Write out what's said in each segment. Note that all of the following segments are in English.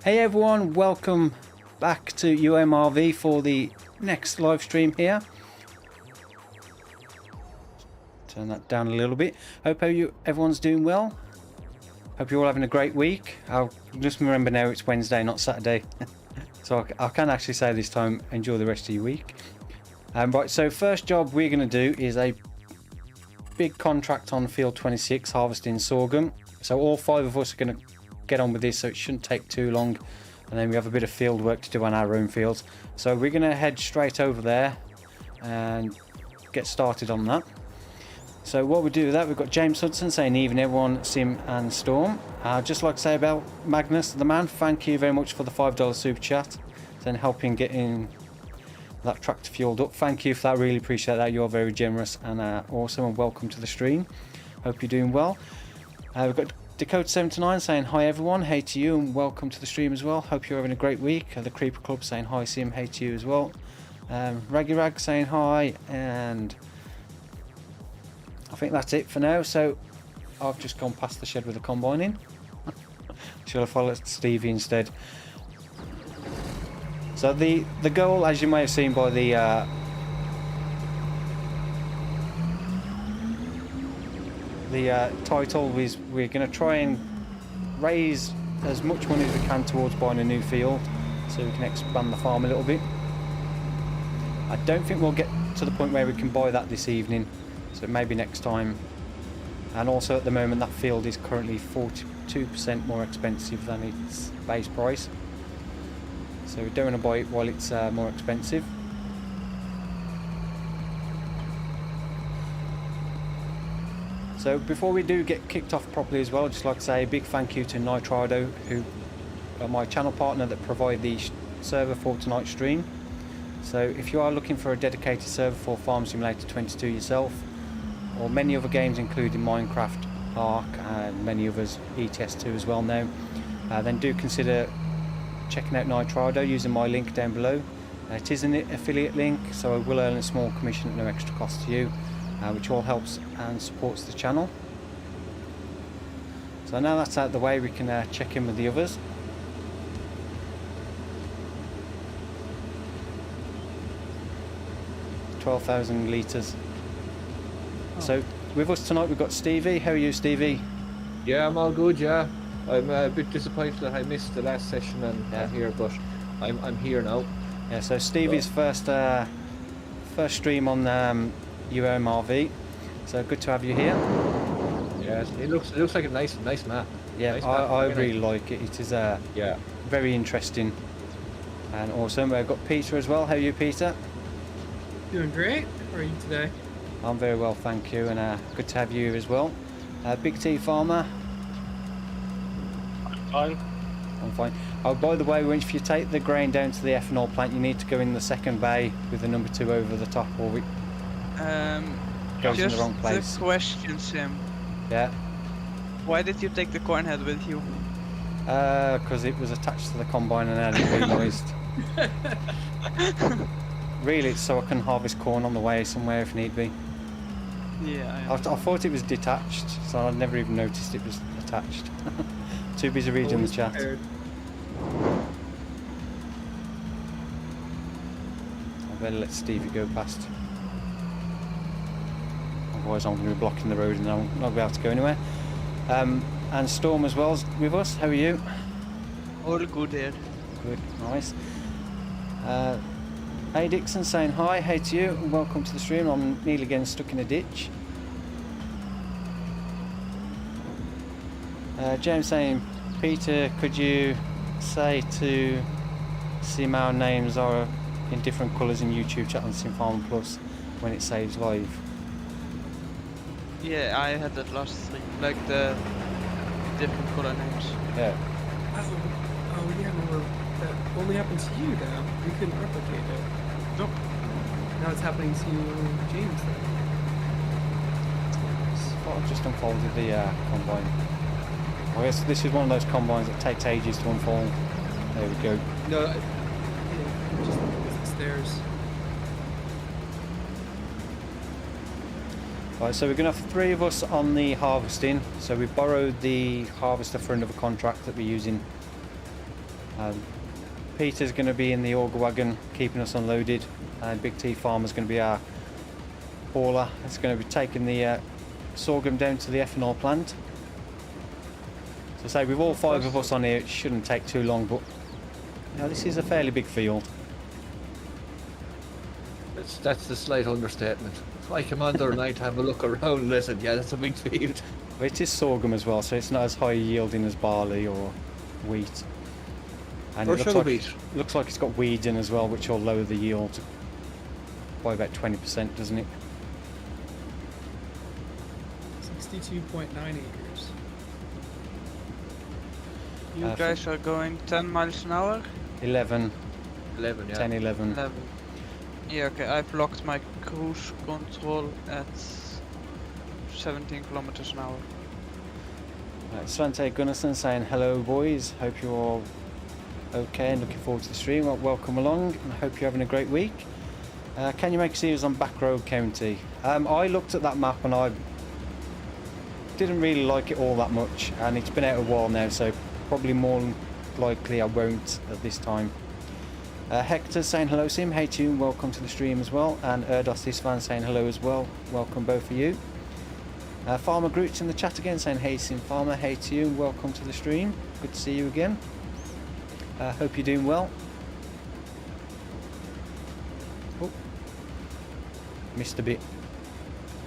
Hey everyone, welcome back to UMRV for the next live stream here. Turn that down a little bit. Hope everyone's doing well. Hope you're all having a great week. I'll just remember now it's Wednesday, not Saturday. So I can actually say this time, enjoy the rest of your week. Right, so first job we're going to do is a big contract on field 26, harvesting sorghum. So all 5 of us are going to get on with this, so it shouldn't take too long, and then we have a bit of field work to do on our own fields. So we're going to head straight over there and get started on that. So what we do with that, we've got James Hudson saying evening everyone, Sim and Storm. I'd just like to say about Magnus the man, thank you very much for the $5 super chat and helping getting that tractor fueled up. Thank you for that, really appreciate that. You're very generous and awesome, and welcome to the stream. Hope you're doing well. We've got Dakota79 saying hi everyone, hey to you and welcome to the stream as well. Hope you're having a great week. The Creeper Club saying hi Sim, hey to you as well. Raggy Rag saying hi, and I think that's it for now. So I've just gone past the shed with the combine in. Should I follow Stevie instead? So the goal, as you may have seen by the title, is we're going to try and raise as much money as we can towards buying a new field so we can expand the farm a little bit. I don't think we'll get to the point where we can buy that this evening, so maybe next time. And also at the moment that field is currently 42% more expensive than its base price, so we don't want to buy it while it's more expensive. So before we do get kicked off properly as well, I'd just like to say a big thank you to Nitrado, who are my channel partner that provide the server for tonight's stream. So if you are looking for a dedicated server for Farm Simulator 22 yourself, or many other games including Minecraft, Ark and many others, ETS2 as well now, then do consider checking out Nitrado using my link down below. It is an affiliate link, so I will earn a small commission at no extra cost to you, which all helps and supports the channel. So now that's out of the way, we can check in with the others. $12,000 litres. Oh. So with us tonight we've got Stevie. How are you, Stevie? Yeah, I'm all good, yeah. I'm a bit disappointed that I missed the last session and not here, but I'm here now. Yeah, so Stevie's first stream on UMRV, so good to have you here. Yeah, it looks like a nice map. Yeah, nice I really like it. It is yeah, very interesting and awesome. We've got Peter as well. How are you, Peter? Doing great. How are you today? I'm very well, thank you, and good to have you as well. Big T Farmer. Fine. I'm fine. Oh, by the way, if you take the grain down to the ethanol plant, you need to go in the second bay with the number 2 over the top, or it goes in the wrong place. Just a question, Sim. Yeah. Why did you take the corn head with you? Because it was attached to the combine and hadn't been noised. Really, it's so I can harvest corn on the way somewhere if need be. Yeah, I thought it was detached, so I never even noticed it was attached. Too busy reading the chat. Prepared. I better let Stevie go past. Otherwise I'm going to be blocking the road and I'll not be able to go anywhere. And Storm as well is with us. How are you? all good here. Good, nice. Hey Dixon saying hi, hey to you, and welcome to the stream. I'm nearly getting stuck in a ditch. James saying, Peter, could you say to Sim our names are in different colours in YouTube chat on Sim Farm Plus when it saves live? Yeah, I had that last stream, like the different color names. Yeah. Oh yeah, well, that only happened to you now. You couldn't replicate it. Nope. Now it's happening to James then. I thought I just unfolded the combine. I guess this is one of those combines that takes ages to unfold. There we go. No, just the stairs. Right, so we're going to have 3 of us on the harvesting. So we borrowed the harvester for another contract that we're using Peter's going to be in the auger wagon keeping us unloaded, and Big T Farmer's going to be our hauler. It's going to be taking the sorghum down to the ethanol plant. So say with all 5 of us on here, it shouldn't take too long, but you know, this is a fairly big field. That's the slight understatement. If I come on there night to have a look around, listen, yeah, that's a big field. But it is sorghum as well, so it's not as high yielding as barley or wheat. And Or it looks sugar like, beet. looks like it's got weeds in as well, which will lower the yield by about 20%, doesn't it? 62.9 acres. You guys are going 10 miles an hour? 11, 11, yeah. 10, 11. 11. Yeah, okay, I've locked my cruise control at 17 kilometers an hour. Right, Svante Gunnarsson saying hello boys, hope you're all okay and looking forward to the stream. Well, welcome along and I hope you're having a great week. Can you make a series on Backroad County? I looked at that map and I didn't really like it all that much, and it's been out a while now, so probably more likely I won't at this time. Hector's saying hello Sim, hey Tune, welcome to the stream as well, and Erdos Isvan saying hello as well, welcome both of you. Farmer Groot's in the chat again saying hey Sim Farmer, hey Tune, welcome to the stream, good to see you again. Hope you're doing well. Oh, missed a bit,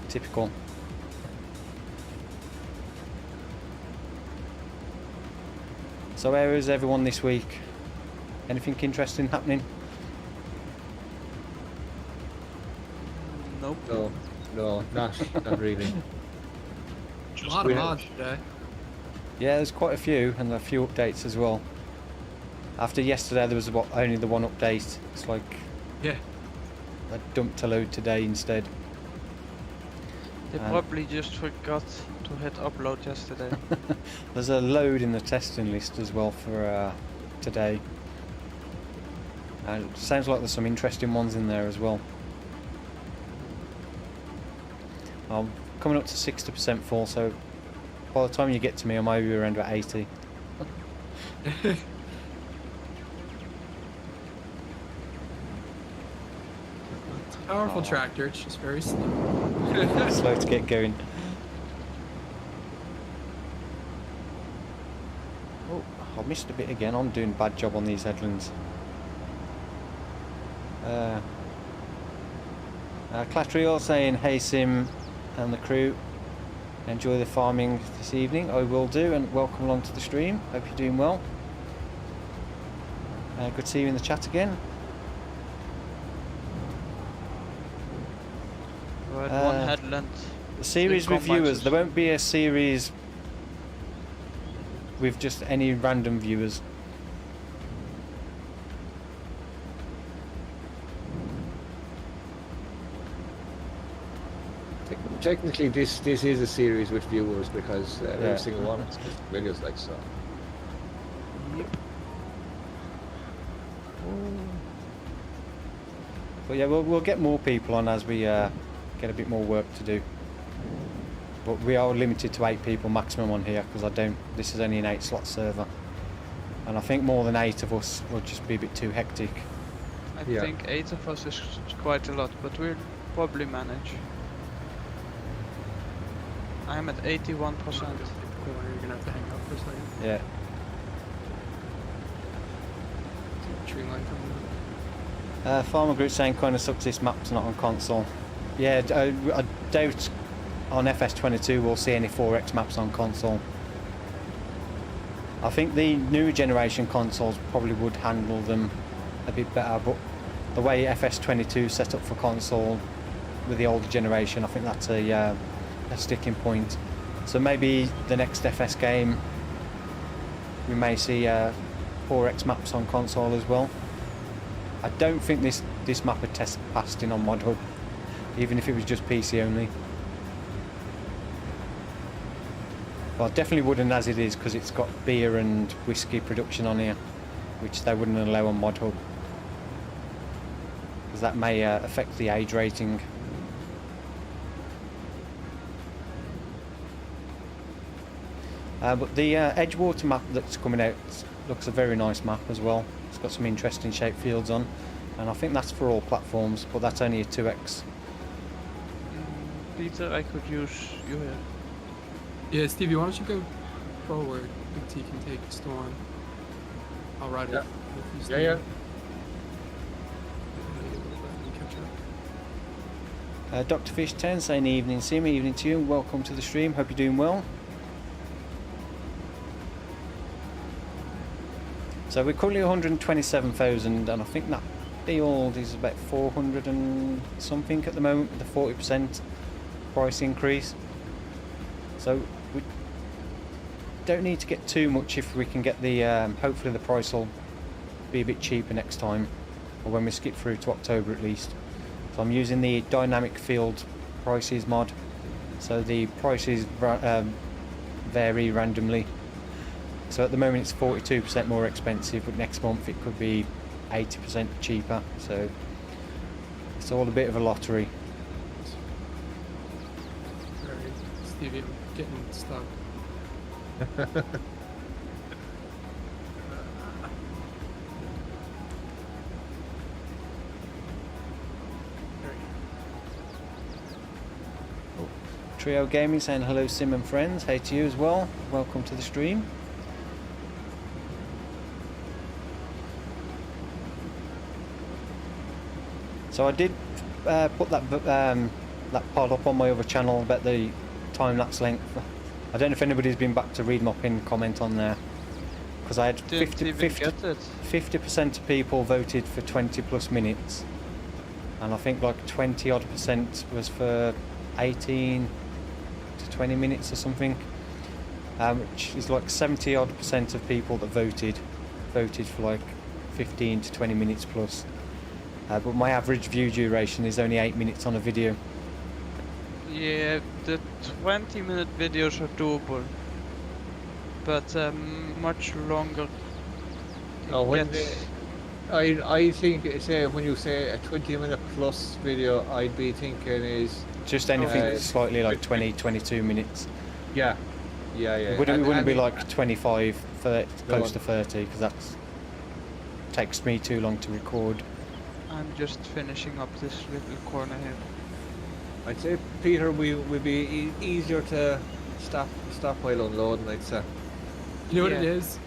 typical. So where is everyone this week? Anything interesting happening? Nope. No, not really. A lot of mods today. Yeah, there's quite a few, and a few updates as well. After yesterday there was only the one update. It's like Yeah. I dumped a load today instead. They probably just forgot to hit upload yesterday. There's a load in the testing list as well for today. And it sounds like there's some interesting ones in there as well. I'm coming up to 60% full, so by the time you get to me I might be around about 80. It's a powerful tractor, it's just very slow. Slow to get going. Oh, I missed a bit again. I'm doing a bad job on these headlands. Clatriel saying hey Sim and the crew, enjoy the farming this evening. I will do, and welcome along to the stream. Hope you're doing well. Good to see you in the chat again. We had one headland. The series Big with viewers, combines. there won't be a series with just any random viewers. Technically, this is a series with viewers because Yeah. every single one is videos like so. But yeah, we'll get more people on as we get a bit more work to do. But we are limited to 8 people maximum on here because this is only an 8 slot server. And I think more than 8 of us will just be a bit too hectic. I Yeah. think 8 of us is quite a lot, but we'll probably manage. I'm at 81%. Cool, you're gonna have to hang out for a second. Yeah. Tree line coming up. Farmer Group saying kind of sucks this map's not on console. Yeah, I doubt on FS22 we'll see any 4X maps on console. I think the newer generation consoles probably would handle them a bit better, but the way FS22 is set up for console with the older generation, I think that's a sticking point. So maybe the next FS game we may see 4X maps on console as well. I don't think this map had passed in on Mod Hub, even if it was just PC only. Well, definitely wouldn't as it is because it's got beer and whiskey production on here, which they wouldn't allow on Mod Hub, because that may affect the age rating. But the Edgewater map that's coming out looks a very nice map as well. It's got some interesting shaped fields on, and I think that's for all platforms, but that's only a 2x. Peter, I could use you here. Yeah, Stevie, why don't you go forward until you can take Storm? I'll ride it. Yeah. with you, Yeah, Stevie. yeah. Catch up. Dr. Fish 10 saying evening, Sim, evening to you. Welcome to the stream. Hope you're doing well. So we're currently 127,000, and I think that field is about 400 and something at the moment with the 40% price increase. So we don't need to get too much if we can get the hopefully the price will be a bit cheaper next time, or when we skip through to October at least. So I'm using the dynamic field prices mod, so the prices vary randomly. So at the moment it's 42% more expensive, but next month it could be 80% cheaper, so it's all a bit of a lottery. Sorry, Stevie, I'm getting stuck. Trio Gaming saying hello Sim and friends, hey to you as well, welcome to the stream. So I did put that pod up on my other channel about the time-lapse length. I don't know if anybody's been back to read my pinned comment on there, because I had 50% of people voted for 20 plus minutes, and I think like 20 odd percent was for 18 to 20 minutes or something, which is like 70 odd percent of people that voted for like 15 to 20 minutes plus. But my average view duration is only 8 minutes on a video. Yeah, the 20-minute videos are doable, but much longer. No, when gets- I think say when you say a 20-minute plus video, I'd be thinking is Just anything Okay. slightly like 20, 22 minutes. yeah. It wouldn't be And- like 25, 30, Go close on. to 30, because that takes me too long to record. I'm just finishing up this little corner here. I'd say Peter, would be easier to stop while unloading. I'd say. You know what it Yeah. is?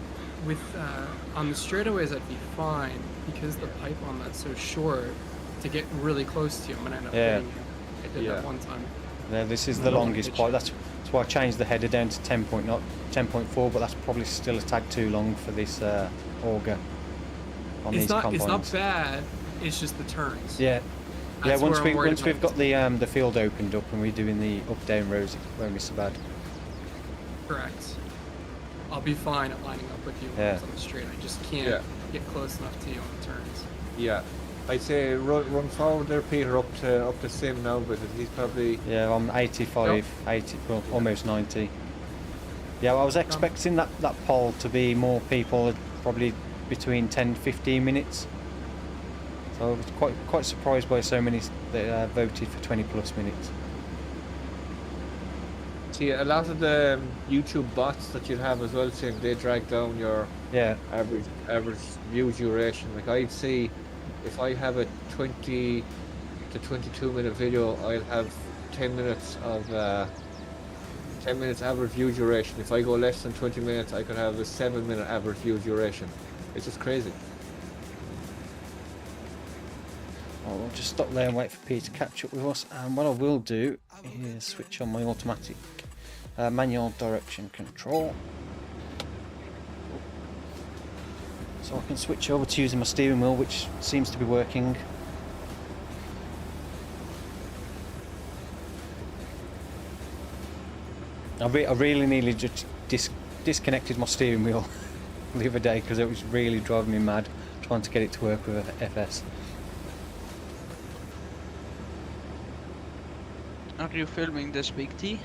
With on the straightaways, I'd be fine because the pipe on that's so short. To get really close to you, I'm gonna end up Yeah. hitting you. I did Yeah. that one time. Now, this is I the don't wanna longest hit part. you. That's why I changed the header down to 10.4, but that's probably still a tag too long for this auger on these It's not combines. bad. It's just the turns. Yeah, That's once where I'm worried we've about. got the field opened up and we're doing the up down rows, it won't be so bad. Correct. I'll be fine at lining up with you when Yeah. it's on the straight. I just can't Yeah. get close enough to you on the turns. Yeah, I'd say run forward there, Peter, up to Sim now, because he's probably Yeah, I'm 85, 80, well, almost 90. Yeah, well, I was expecting that poll to be more people, probably between 10 to 15 minutes. So I was quite surprised by so many that voted for 20 plus minutes. see a lot of the YouTube bots that you have as well, Sim. They drag down your Yeah, average view duration. Like I'd see, if I have a 20 to 22 minute video, I'll have 10 minutes of 10 minutes average view duration. If I go less than 20 minutes, I could have a 7-minute average view duration. It's just crazy. I'll just stop there and wait for Pete to catch up with us. And what I will do is switch on my automatic manual direction control, so I can switch over to using my steering wheel, which seems to be working. I really nearly just disconnected my steering wheel the other day because it was really driving me mad trying to get it to work with FS. Are you filming this big T?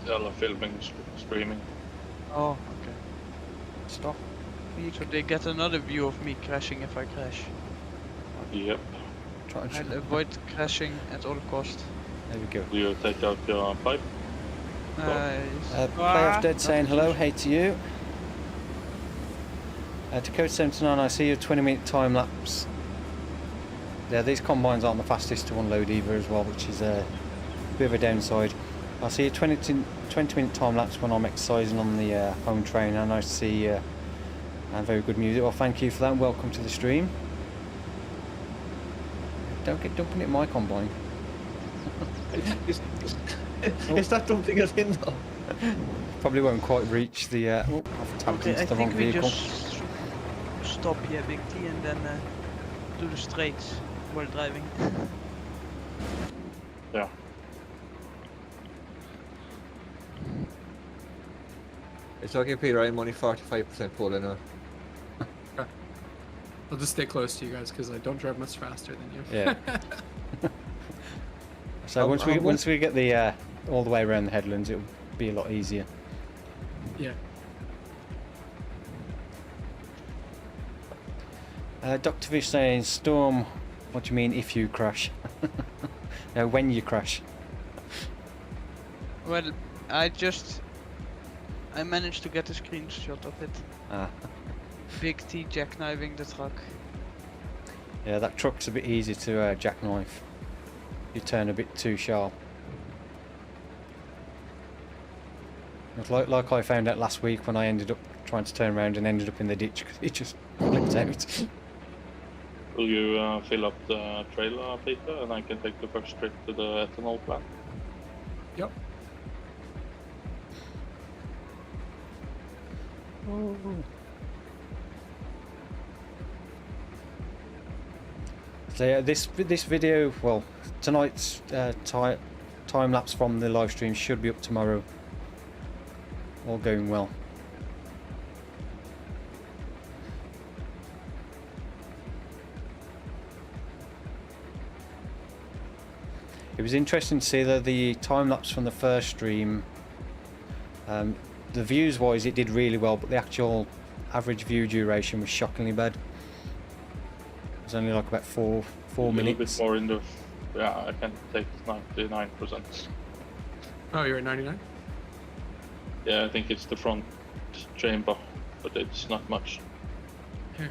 Alla filming, streaming. Oh, okay. Stop. So they get another view of me crashing if I crash. Yep. Try and I'll avoid crashing at all cost. There we go. Do you take out your pipe? Playoff Dead saying hello, hey to you. Dakota 79, I see your 20-minute time lapse. Yeah, these combines aren't the fastest to unload either as well, which is a bit of a downside. I see a 20-minute time lapse when I'm exercising on the home trainer, and I see very good music. Well, thank you for that, and welcome to the stream. Don't get dumping it in my combine. Is that dumping it in though? Probably won't quite reach the. Oh, I've tapped Okay, into I the wrong think we vehicle. just stop here, Big T, and then do the straights while driving. Yeah. It's okay, Peter. I'm only 45% full now. I'll just stay close to you guys because I don't drive much faster than you. Yeah. So once we get the all the way around the headlands, it'll be a lot easier. Yeah. Dr. Fish saying, Storm, what do you mean if you crash? No, when you crash. Well, I managed to get a screenshot of it. Ah. Big T jackknifing the truck. Yeah, that truck's a bit easy to jackknife. You turn a bit too sharp. It's like I found out last week when I ended up trying to turn around and ended up in the ditch because it just flipped out. Will you fill up the trailer, Peter, and I can take the first trip to the ethanol plant? Yep. So yeah, this video, well, tonight's time lapse from the live stream should be up tomorrow. All going well. It was interesting to see that the time lapse from the first stream, the views wise it did really well, but the actual average view duration was shockingly bad. It was only like about four A little minutes. bit more in the... Yeah, I can take 99%. Oh, you're at 99? Yeah, I think it's the front chamber, but it's not much. Here.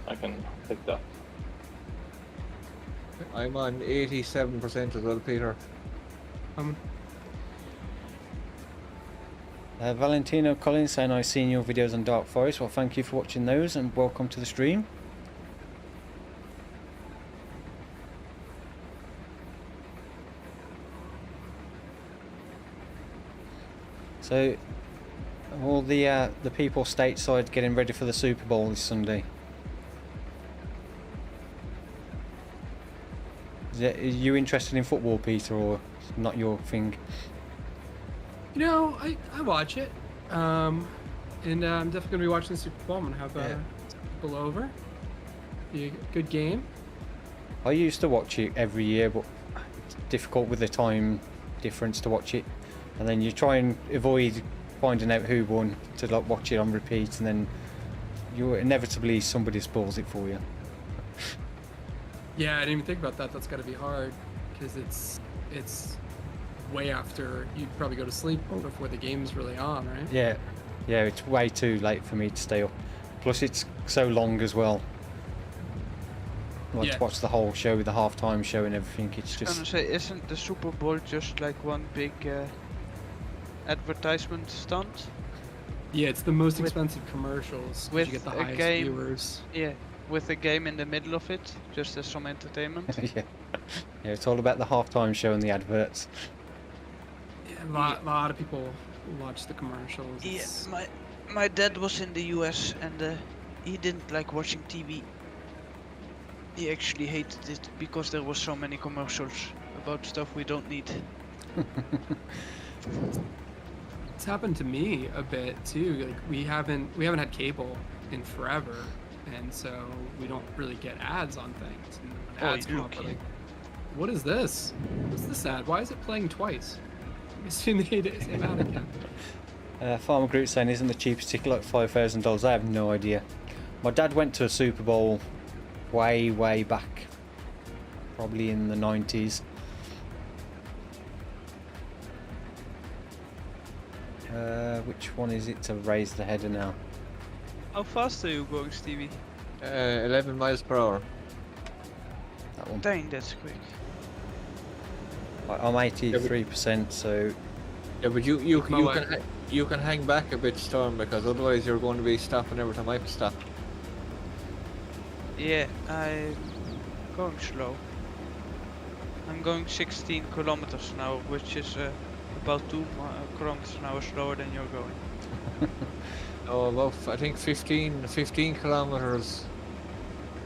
I can take that. I'm on 87% as well, Peter. Valentino Collins saying I've seen your videos on Dark Forest. Well, thank you for watching those and welcome to the stream. So, all the people stateside getting ready for the Super Bowl this Sunday. Are you interested in football, Peter, or not your thing? You know, I watch it. And I'm definitely going to be watching the Super Bowl. I'm going to have people over. Be a good game. I used to watch it every year, but it's difficult with the time difference to watch it. And then you try and avoid finding out who won to like watch it on repeat, and then you inevitably somebody spoils it for you. Yeah, I didn't even think about that. That's got to be hard because it's way after you'd probably go to sleep before the game's really on, right? Yeah, it's way too late for me to stay up. Plus, it's so long as well. Like to watch the whole show with the halftime show and everything. It's I was just. gonna say, isn't the Super Bowl just like one big advertisement stunt? Yeah, it's the most expensive commercials. 'Cause with you get the a highest game- viewers. Yeah, with a game in the middle of it, just as some entertainment. Yeah, it's all about the halftime show and the adverts. Yeah, a lot of people watch the commercials. Yeah, It's- my dad was in the US and he didn't like watching TV. He actually hated it because there was so many commercials about stuff we don't need. It's happened to me a bit too. Like we haven't had cable in forever, and so we don't really get ads on things. And when ads come up, we're like, what is this? What's this ad? Why is it playing twice? I've seen the same ad again. Farmer Groot saying, isn't the cheapest ticket like $5,000? I have no idea. My dad went to a Super Bowl way back, probably in the 90s. Which one is it to raise the header now? How fast are you going, Stevie? 11 miles per hour. That one. Dang, that's quick. I'm 83%, so Yeah, but Well, you can hang back a bit, Storm, because otherwise you're going to be stopping every time I stop. Yeah, I'm going slow. I'm going 16 kilometers now, which is about 2 kilometers an hour slower than you're going. Oh, about I think 15 kilometers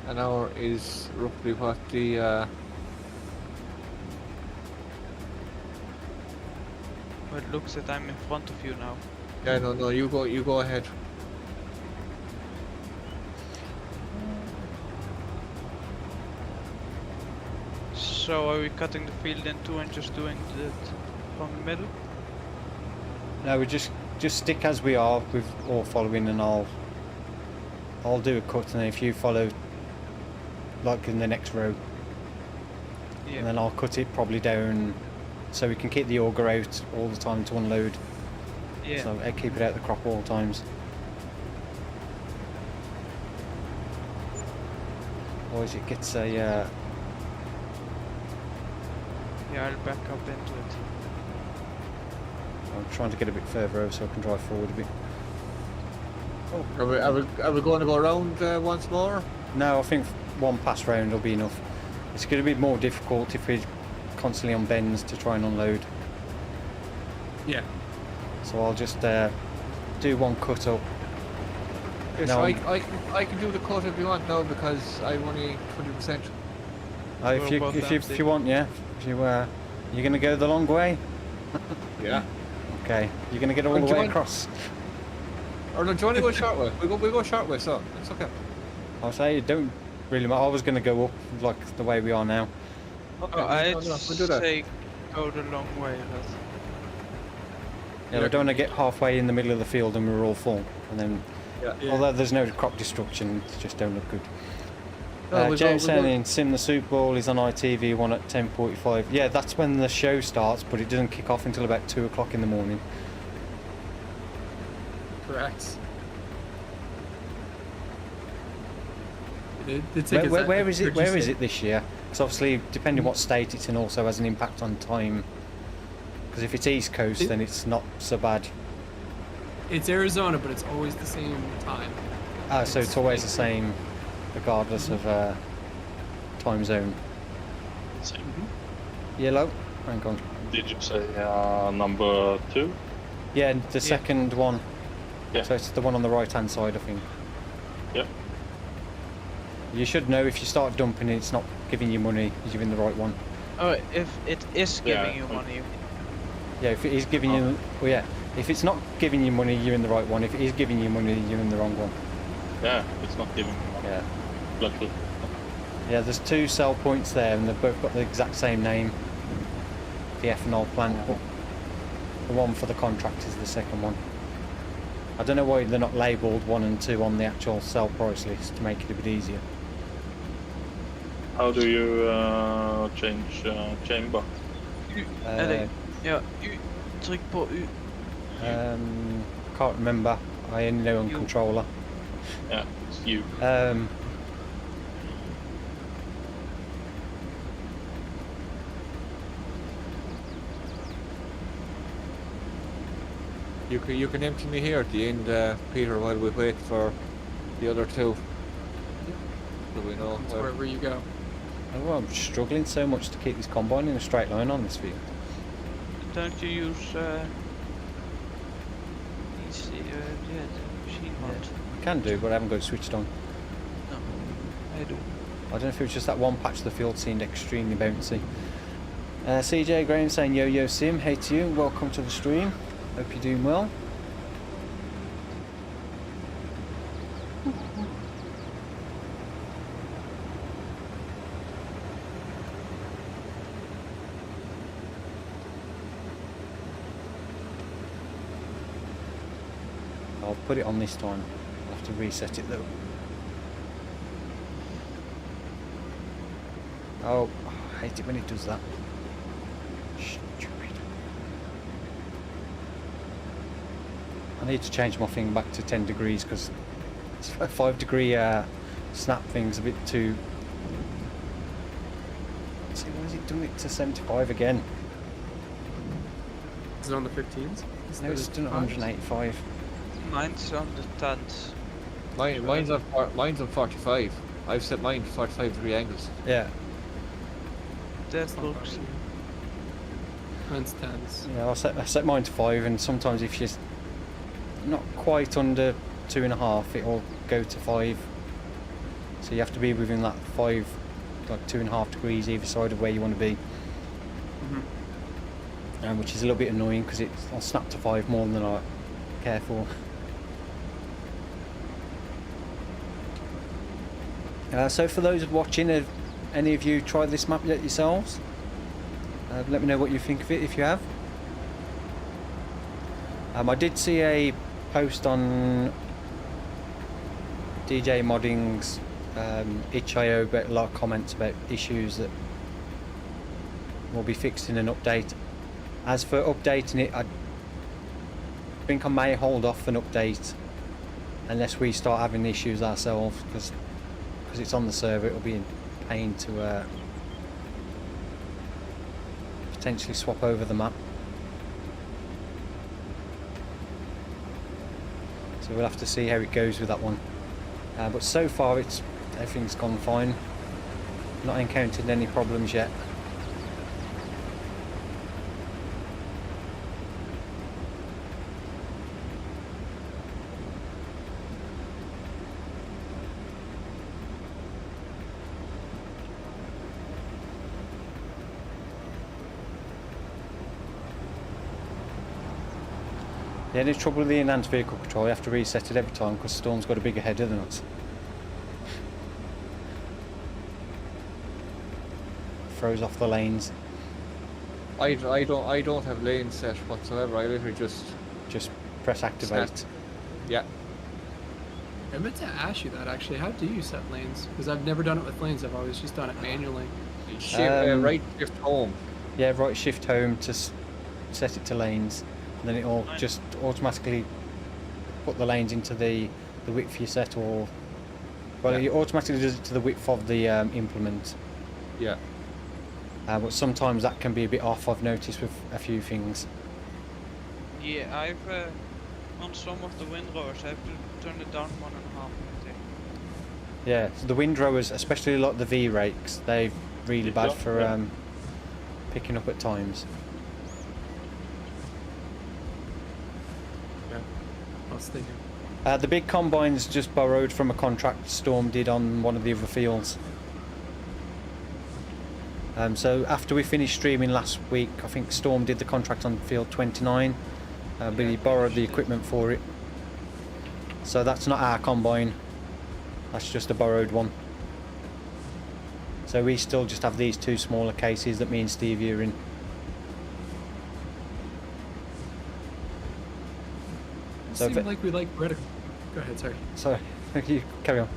an hour is roughly what the But it looks that I'm in front of you now. yeah, no, you go ahead. So are we cutting the field in two and just doing that from the middle? no, we just stick as we are with all following, and I'll do a cut, and if you follow like in the next row, Yeah. and then I'll cut it probably down so we can keep the auger out all the time to unload. Yeah. So I keep it out the crop all times. Otherwise it gets a Yeah, I'll back up into it. I'm trying to get a bit further over so I can drive forward a bit. Are we going to go around once more? No, I think one pass round will be enough. It's going to be more difficult if we're constantly on bends to try and unload. Yeah. So I'll just do one cut up. Yes, No. I can do the cut if you want now because I'm only 20%. If We're you both if you want, yeah. If you you're going to go the long way. Yeah. Okay, you're going to get all Well, the do you way want- across. Or no, do you want to go short way? We go short way, so it's okay. I'll say it don't really matter. I was going to go up like the way we are now. Okay, Oh, I'd we'll do that. say go the long way. But Yeah, we don't want to get halfway in the middle of the field and we're all full, and then Yeah. although there's no crop destruction, it just don't look good. No, we James go- saying Sim the Super Bowl is on ITV1 at 10:45. Yeah, that's when the show starts, but it doesn't kick off until about 2 o'clock in the morning. Correct. The tickets Where is it? purchased Where is it this year? Because obviously, depending what state it's in, also has an impact on time. Because if it's East Coast, then it's not so bad. It's Arizona, but it's always the same time. So it's always the same, regardless of time zone. Yellow. Hang on. Did you say number 2? Yeah, the second one. Yeah. So it's the one on the right-hand side, I think. Yep. You should know if you start dumping it, it's not giving you money, you're in the right one. oh, if it is Yeah, giving you okay. money, Yeah, if it is giving you, well, yeah, if it's not giving you money, you're in the right one. If it is giving you money, you're in the wrong one. Yeah, it's not giving me money. Yeah, Luckily. yeah. There's 2 sell points there, and they've both got the exact same name. The ethanol plant. But the one for the contract is the second one. I don't know why they're not labelled 1 and 2 on the actual sell price list to make it a bit easier. How do you change chamber? Allee, ja, druk på U. Can't remember. I only know on You- controller. Yeah, it's you. You can empty me here at the end, Peter, while we wait for the other two. Do we know It's where? wherever you go. Oh, I'm struggling so much to keep this combine in a straight line on this field. Don't you use these, yeah, the machine mod? I can do, but I haven't got it switched on. No, I do. I don't know if it was just that one patch of the field seemed extremely bouncy. CJ Graham saying yo Sim, hey to you, welcome to the stream. Hope you're doing well. I'll put it on this time. I'll have to reset it though. Oh, I hate it when it does that. Stupid. I need to change my thing back to 10 degrees because it's a 5-degree snap thing's a bit too... See, why has it done it to 75 again? Is it on the 15s? No, it's done at 185. Mine's on the 10s. Mine's on 45. I've set mine to 45-degree angles. Yeah. That looks. Mine's 10s. Yeah, I set mine to 5, and sometimes if you're not quite under 2.5, it'll go to 5. So you have to be within that 5, like 2.5 degrees either side of where you want to be. Which is a little bit annoying because I'll snap to 5 more than I care for. So for those watching, have any of you tried this map yet yourselves? Let me know what you think of it if you have. I did see a post on DJ Modding's itch.io, but a lot of comments about issues that will be fixed in an update. As for updating it, I think I may hold off an update unless we start having issues ourselves, because it's on the server. It'll be a pain to potentially swap over the map. So we'll have to see how it goes with that one. But so far everything's gone fine. Not encountered any problems yet. The only trouble with the enhanced vehicle control, you have to reset it every time because Storm's got a bigger header than us. Throws off the lanes. I don't have lanes set whatsoever. I literally just press activate. Set. Yeah. I meant to ask you that actually. How do you set lanes? Because I've never done it with lanes. I've always just done it manually. Right shift home. Yeah, right shift home to set it to lanes. And then it'll just automatically put the lanes into the width you set, or well, it automatically does it to the width of the implement. Yeah. But sometimes that can be a bit off. I've noticed with a few things. Yeah, I've on some of the windrowers I have to turn it down 1.5. I think. Yeah, so the windrowers, especially like the V rakes, they're really bad for picking up at times. I'll stay here. The big combines just borrowed from a contract Storm did on one of the other fields. So after we finished streaming last week, I think Storm did the contract on field 29, but he borrowed the equipment for it. So that's not our combine, that's just a borrowed one. So we still just have these two smaller cases that me and Stevie are in. It So seemed like we like red. Go ahead, sorry. Sorry, you carry on.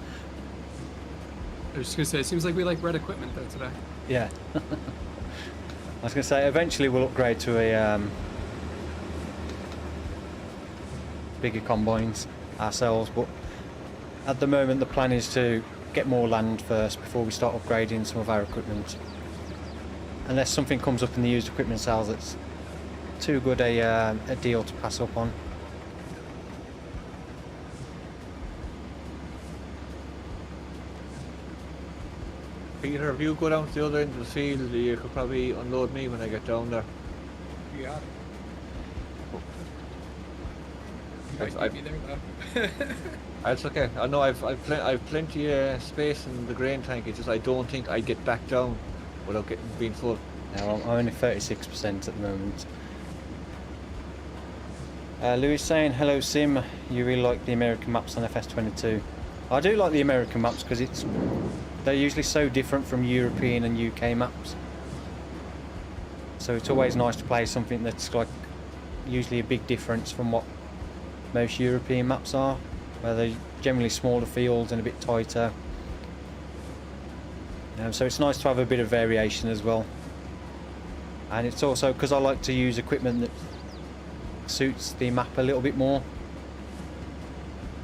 I was just gonna say, it seems like we like red equipment though today. Yeah. I was going to say, eventually we'll upgrade to a bigger combines ourselves, but at the moment the plan is to get more land first before we start upgrading some of our equipment. Unless something comes up in the used equipment sales that's too good a deal to pass up on. Peter, if you go down to the other end of the field, you could probably unload me when I get down there. You got it. You I've- might be there though. That's okay. I know I've plenty of space in the grain tank. It's just I don't think I get back down without being full. Now I'm only 36% at the moment. Louis saying, hello Sim, you really like the American maps on FS22. I do like the American maps because they're usually so different from European and UK maps. So it's always nice to play something that's like usually a big difference from what most European maps are, where they're generally smaller fields and a bit tighter. So it's nice to have a bit of variation as well. And it's also because I like to use equipment that suits the map a little bit more.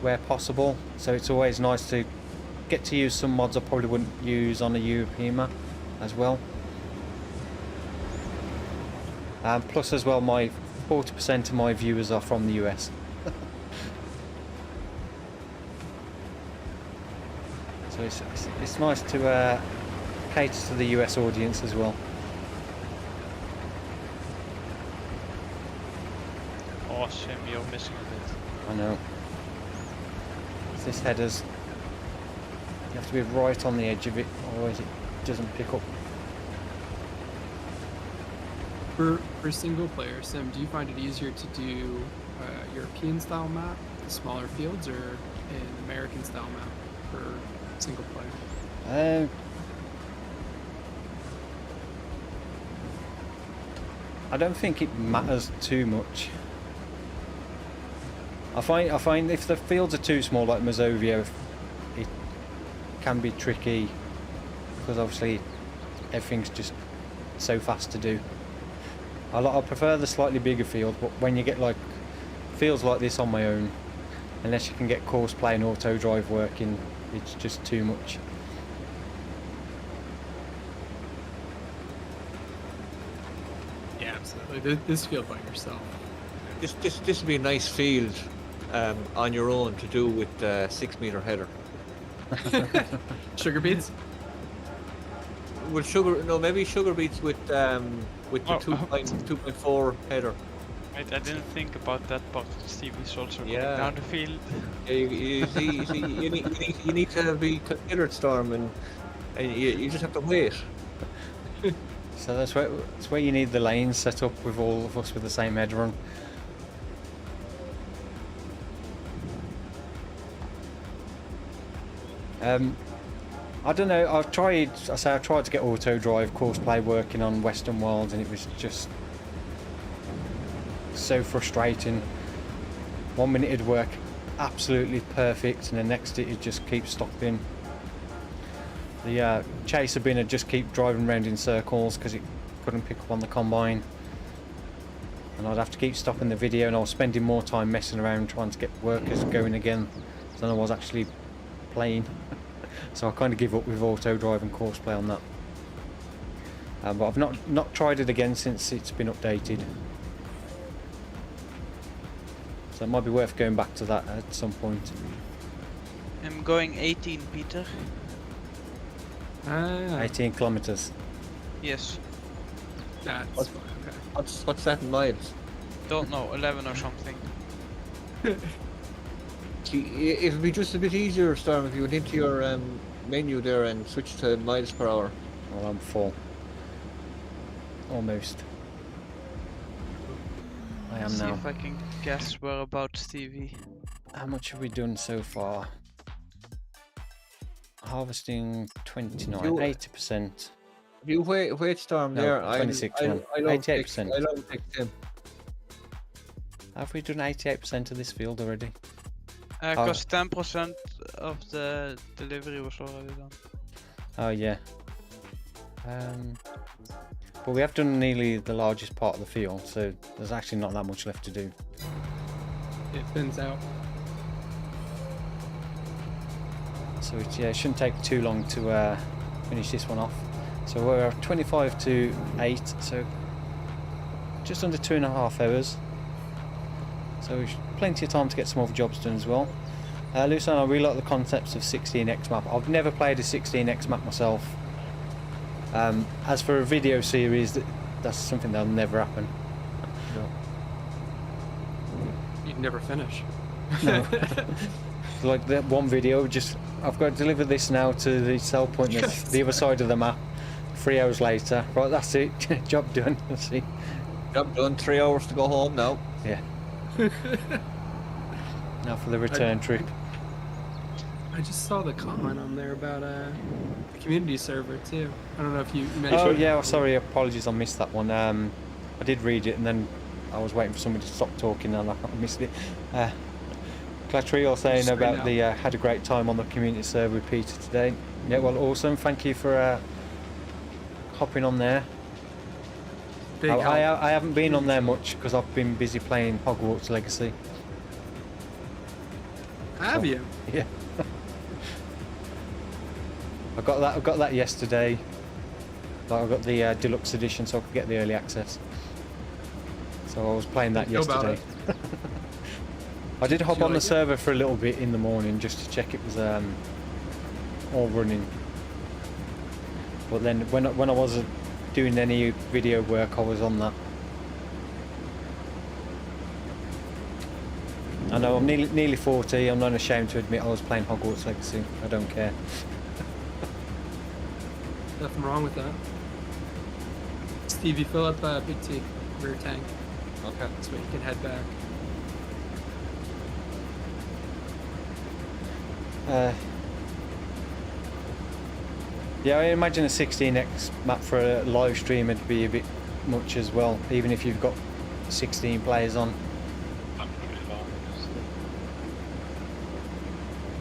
where possible. So it's always nice to get to use some mods I probably wouldn't use on a European map as well. Plus as well, my 40% of my viewers are from the US. So it's nice to cater to the US audience as well. Oh, shame you're missing a bit. I know. This header's, you have to be right on the edge of it, otherwise it doesn't pick up. For single player sim, do you find it easier to do European style map, smaller fields, or an American style map for single player? I don't think it matters too much. I find if the fields are too small, like Mazovia, it can be tricky because obviously everything's just so fast to do. I prefer the slightly bigger field, but when you get like fields like this on my own, unless you can get course play and auto drive working, it's just too much. Yeah, absolutely. This field by yourself. This would be a nice field on your own to do with 6 meter header. Sugar beets? With sugar, no, maybe sugar beets with the 2.4 header. Wait, I didn't think about that, but Stevie's also going Yeah. down the field. Yeah, you need to be considered, Storm, and you just have to wait. So that's where you need the lanes set up with all of us with the same header on. I don't know. I tried to get auto drive course play working on Western Wilds, and it was just so frustrating. 1 minute it'd work absolutely perfect, and the next it'd just keep stopping. The chaser bin would just keep driving around in circles because it couldn't pick up on the combine, and I'd have to keep stopping the video, and I was spending more time messing around trying to get workers going again than I was actually playing. So I kind of give up with auto drive and course play on that. But I've not tried it again since it's been updated. So it might be worth going back to that at some point. I'm going 18, Peter. 18 kilometers. Yes. That's fine. Okay. What's that in miles? Don't know, 11 or something. It would be just a bit easier, Storm, if you went into your menu there and switched to miles per hour. Well, I'm full. Almost. I am See now. if I can guess whereabouts Stevie. How much have we done so far? Harvesting 29, 80%. You wait, Storm, No, there. 26 I now. love 88%. I love take 10. Have we done 88% of this field already? Because 10% of the delivery was already done. Oh yeah. But we have done nearly the largest part of the field, so there's actually not that much left to do. It thins out. So it shouldn't take too long to finish this one off. So we're 25 to 8, so just under 2.5 hours. So we've plenty of time to get some other jobs done as well. Lucian, I really like the concepts of 16x map. I've never played a 16x map myself. As for a video series, that's something that'll never happen. No. You'd never finish. No. Like that one video, I've got to deliver this now to the sell point that's the other side of the map. 3 hours later, right, that's it. Job done. Let's see. Job done. 3 hours to go home now. Yeah. Now for the return trip. I just saw the comment on there about the community server too. I don't know if you mentioned. Oh yeah, sorry, apologies, I missed that one. I did read it and then I was waiting for somebody to stop talking and I missed it. Clatriel saying Screen about out. had a great time on the community server with Peter today. Yeah, well, awesome. Thank you for hopping on there. Big I help. haven't been on there much because I've been busy playing Hogwarts Legacy. Have you? Yeah. I got that yesterday. Like, I got the deluxe edition, so I could get the early access. So I was playing that Feel about yesterday. I did hop you on the like it? server for a little bit in the morning just to check it was all running. But then when I wasn't doing any video work, I was on that. I know I'm nearly 40. I'm not ashamed to admit I was playing Hogwarts Legacy. I don't care. Nothing wrong with that. Stevie, fill up Big T, rear tank. Okay. So you can head back. Yeah, I imagine a 16x map for a live stream would be a bit much as well, even if you've got 16 players on.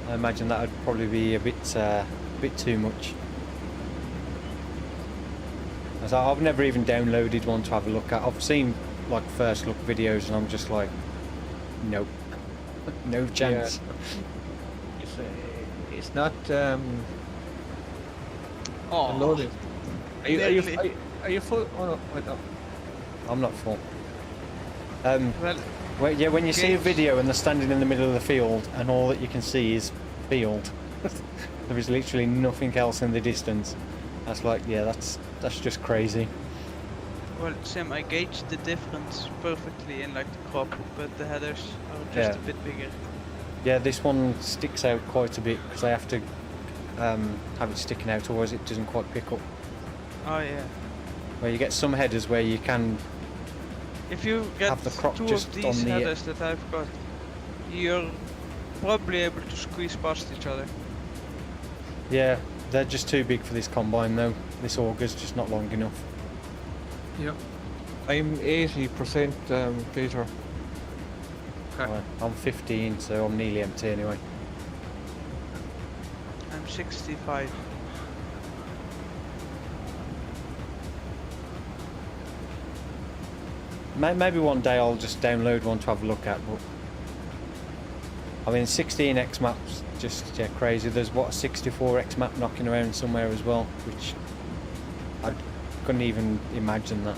I imagine that would probably be a bit too much. As I've never even downloaded one to have a look at. I've seen like first look videos, and I'm just like, nope, no chance. Yeah. It's not. Oh, Loaded. Are you nearly. full? Oh no, wait up. I'm not full. Well, Well, yeah, when you see a games- video and they're standing in the middle of the field and all that you can see is field, there is literally nothing else in the distance. That's like, yeah, that's just crazy. well, Sam, I gauged the difference perfectly in like the crop, but the headers are just Yeah. a bit bigger. Yeah, this one sticks out quite a bit because I have to have it sticking out, otherwise it doesn't quite pick up. Oh yeah. Where you get some headers where you can, If you get Have the crop two just of these on the- headers that I've got, you're probably able to squeeze past each other. yeah, they're just too big for this combine though. This auger's just not long enough. Yep. I'm 80%, Peter. Okay. I'm 15, so I'm nearly empty anyway. I'm 65. Maybe one day I'll just download one to have a look at, but I mean 16x maps just crazy. There's what, a 64x map knocking around somewhere as well, which I couldn't even imagine that.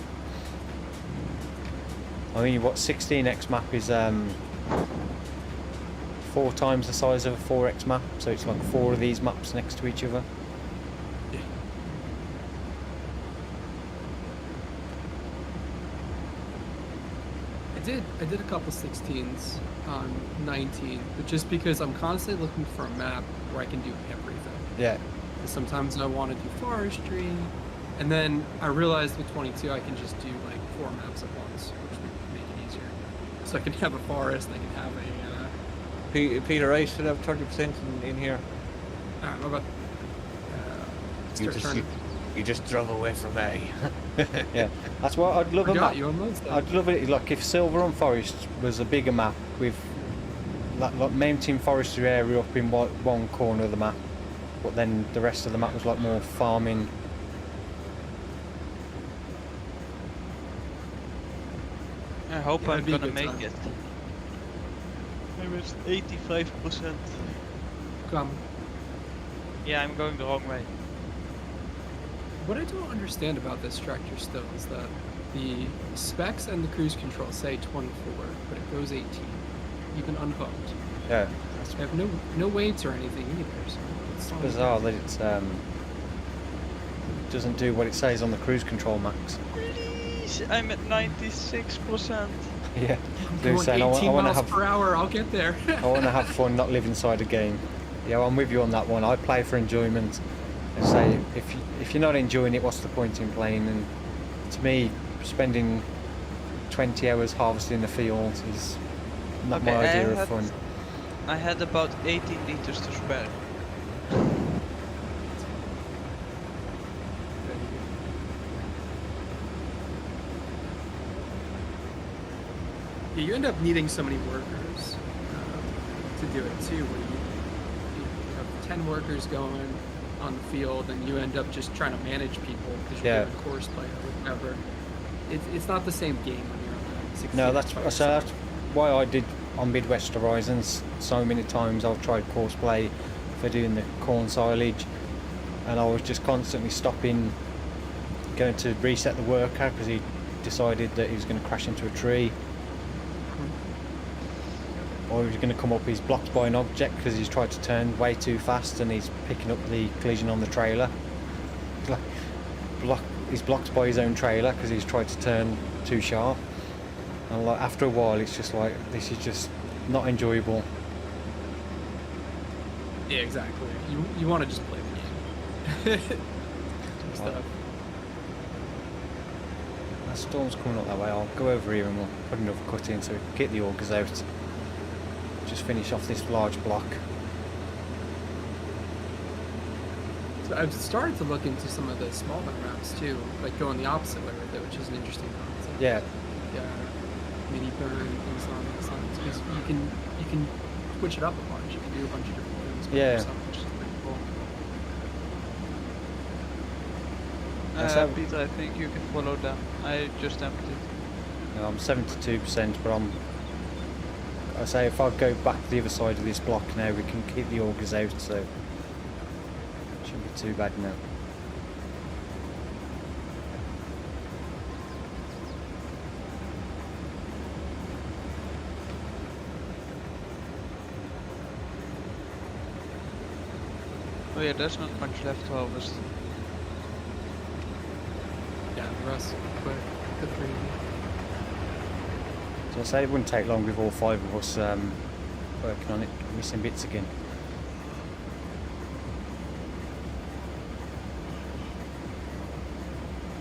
I mean, what 16x map is 4 times the size of a 4x map, so it's like 4 of these maps next to each other. I did a couple 16s on 19, but just because I'm constantly looking for a map where I can do everything. Yeah. Sometimes I want to do forestry, and then I realized with 22 I can just do like 4 maps at once, which would make it easier. So I can have a forest, I can have a. Peter, I still have 30% in here. Alright, what about? Start turning. You just drove away from me. Yeah, that's what I'd love a Forgot map. you on those stuff. I'd love it like if Silver and Forest was a bigger map with like mountain forestry area up in one corner of the map, but then the rest of the map was like more farming. I hope Yeah, I'm it'd be a gonna good make time. it. I was 85%. Come. Yeah, I'm going the wrong way. What I don't understand about this tractor still is that the specs and the cruise control say 24, but it goes 18, even unhooked. Yeah, I have no weights or anything either. So it's not bizarre that it's doesn't do what it says on the cruise control max. Please, I'm at 96%. Yeah, I'm they're going saying 18 I want to miles have per hour. I'll get there. I want to have fun, not live inside a game. Yeah, I'm with you on that one. I play for enjoyment. And say if you're not enjoying it, what's the point in playing? And to me, spending 20 hours harvesting the field is not Okay, my idea I of had- fun. I had about 18 liters to spare. Yeah, you end up needing so many workers to do it too. Where you have 10 workers going on the field, and you end up just trying to manage people because you're Yeah. doing course play or whatever. It's not the same game when you're on the 16. No, that's why I did on Midwest Horizons, so many times I've tried course play for doing the corn silage, and I was just constantly stopping, going to reset the worker because he decided that he was going to crash into a tree, or he was going to come up, he's blocked by an object because he's tried to turn way too fast and he's picking up the collision on the trailer. He's blocked by his own trailer because he's tried to turn too sharp, and like after a while it's just like, this is just not enjoyable. Yeah, exactly. You want to just play the game. Do stuff. That storm's coming up that way. I'll go over here and we'll put another cut in so we can get the augers out. Just finish off this large block. So I've started to look into some of the smaller routes too, like going the opposite way with it, which is an interesting concept. Yeah. Yeah. Mini burn, things along those lines. Because you can switch it up a bunch. You can do a bunch of different things. With Yeah. yourself, which is pretty cool. Peter, I think you can follow them. I just emptied. No, I'm 72%, but I say if I go back to the other side of this block now, we can keep the augers out, so it shouldn't be too bad now. Oh yeah, there's not much left to harvest. Yeah, the rest quick. Good for you. So I say it wouldn't take long with all 5 of us working on it, missing bits again.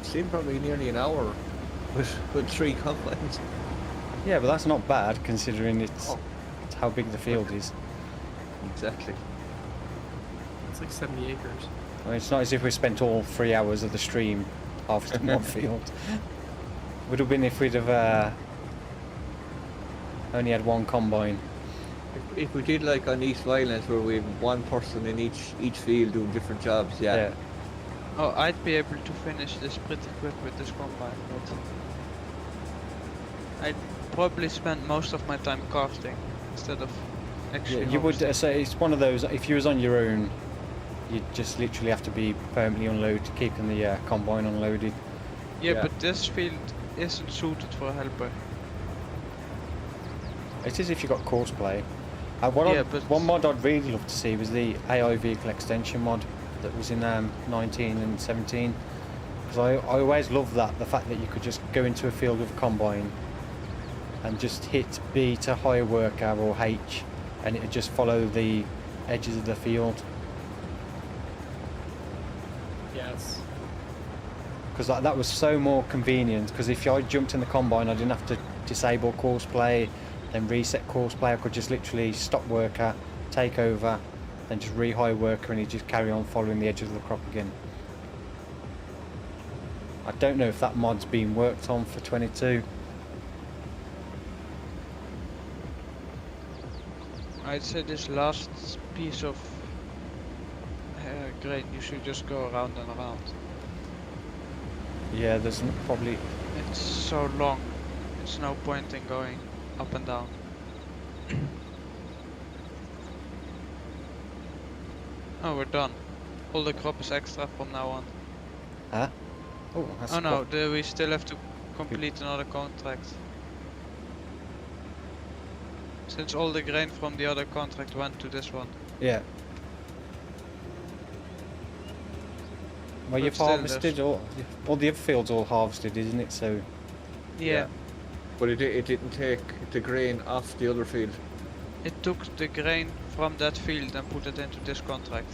It's been probably nearly an hour with 3 combines. Yeah, but that's not bad considering it's Oh. how big the field is. Exactly. It's like 70 acres. I mean, it's not as if we spent all 3 hours of the stream harvesting one field. Would have been if we'd have only had one combine. If we did like on East Violence where we have one person in each field doing different jobs, yeah. Oh, I'd be able to finish this pretty quick with this combine, but I'd probably spend most of my time crafting instead of actually. Yeah, you would harvesting. say it's one of those. If you was on your own, you'd just literally have to be permanently unloaded, keeping the combine unloaded. Yeah, Yeah. but this field isn't suited for a helper. It is if you got course play. Yeah, but- One mod I'd really love to see was the AI vehicle extension mod that was in 19 and 17. Because I always loved that, the fact that you could just go into a field with a combine and just hit B to hire worker or H, and it would just follow the edges of the field. Yes. Because that was so more convenient, because if I jumped in the combine I didn't have to disable course play, then reset course play. I could just literally stop worker, take over, then just rehire worker, and he'd just carry on following the edges of the crop again. I don't know if that mod's been worked on for 22. I'd say this last piece of grain, you should just go around and around. Yeah, there's probably... It's so long. It's no point in going up and down. Oh, we're done. All the crop is extra from now on. Huh? Oh, that's Oh no, quite- we still have to complete another contract. Since all the grain from the other contract went to this one. Yeah. Well, But you've still, harvested all the other fields all harvested, isn't it? So Yeah. But it didn't take the grain off the other field. It took the grain from that field and put it into this contract.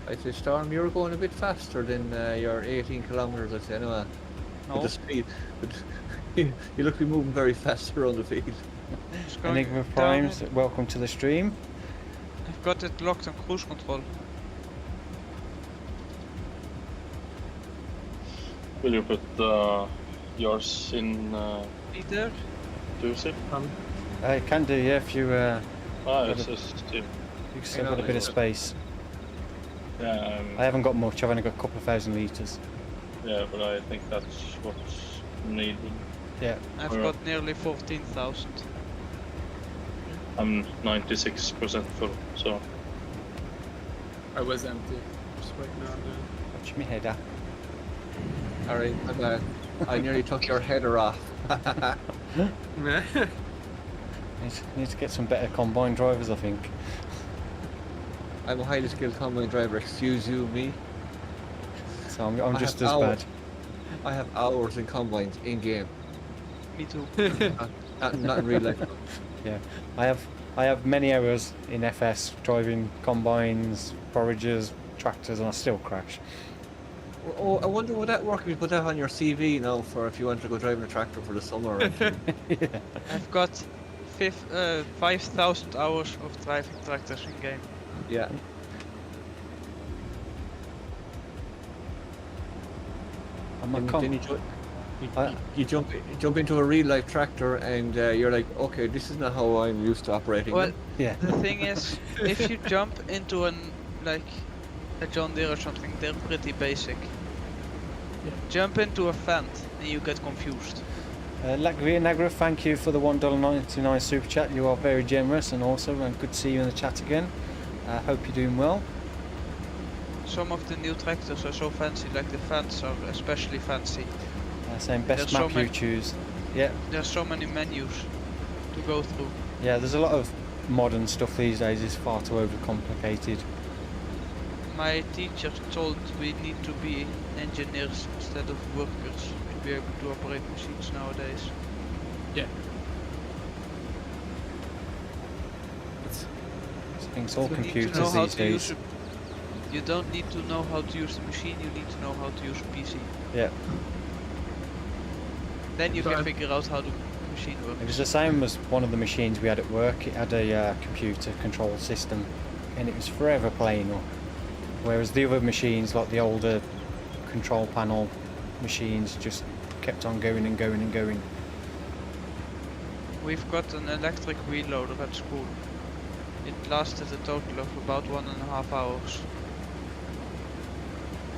I'd say, Storm, you're going a bit faster than your 18 kilometers, I'd say, anyway. With No, the speed. But you look to be moving very fast around the field. it's going Enigma down Primes, it. welcome to the stream. I've got it locked on cruise control. Will you put yours in Peter? Tuesday? I can do, yeah, if you It's just you've still got a bit of space. yeah, I haven't got much. I've only got a couple of thousand litres. yeah, but I think that's what's needed. Yeah. I've Alright. got nearly 14,000. I'm 96% full, so I was empty. Just waiting on Watch me header. Alright, my bad. I nearly took your header off. that. Need to get some better combine drivers, I think. I'm a highly skilled combine driver, excuse you, me. So I'm I just have as hours. bad. I have hours in combines in game, Me too. not in real life. Yeah, I have many hours in FS driving combines, foragers, tractors, and I still crash. Oh, I wonder would that work if you put that on your CV now for if you want to go driving a tractor for the summer. Or anything. Yeah. I've got 5,000 hours of driving tractors in game. Yeah. I'm a And com- then I- you jump into a real life tractor and you're like, okay, this is not how I'm used to operating. Well, them. yeah. the thing is, if you jump into a John Deere or something, they're pretty basic. Yeah. Jump into a Fendt and you get confused. Latvia Nagra, thank you for the $1.99 super chat. You are very generous and awesome, and good to see you in the chat again. Hope you're doing well. Some of the new tractors are so fancy, like the Fendts are especially fancy. Saying best There's so map you many- choose. Yeah, There's so many menus to go through. yeah. There's a lot of modern stuff these days. It's far too overcomplicated. My teacher told we need to be engineers instead of workers to be able to operate machines nowadays. Yeah. It's, It's all You need to computers know how these to use days. You don't need to know how to use the machine, you need to know how to use a PC. Yeah, Then you So can I've- figure out how the machine works. it was the same as one of the machines we had at work. It had a computer control system, and it was forever playing up. Whereas the other machines, like the older control panel machines, just kept on going and going and going. We've got an electric wheel loader at school. It lasted a total of about 1.5 hours.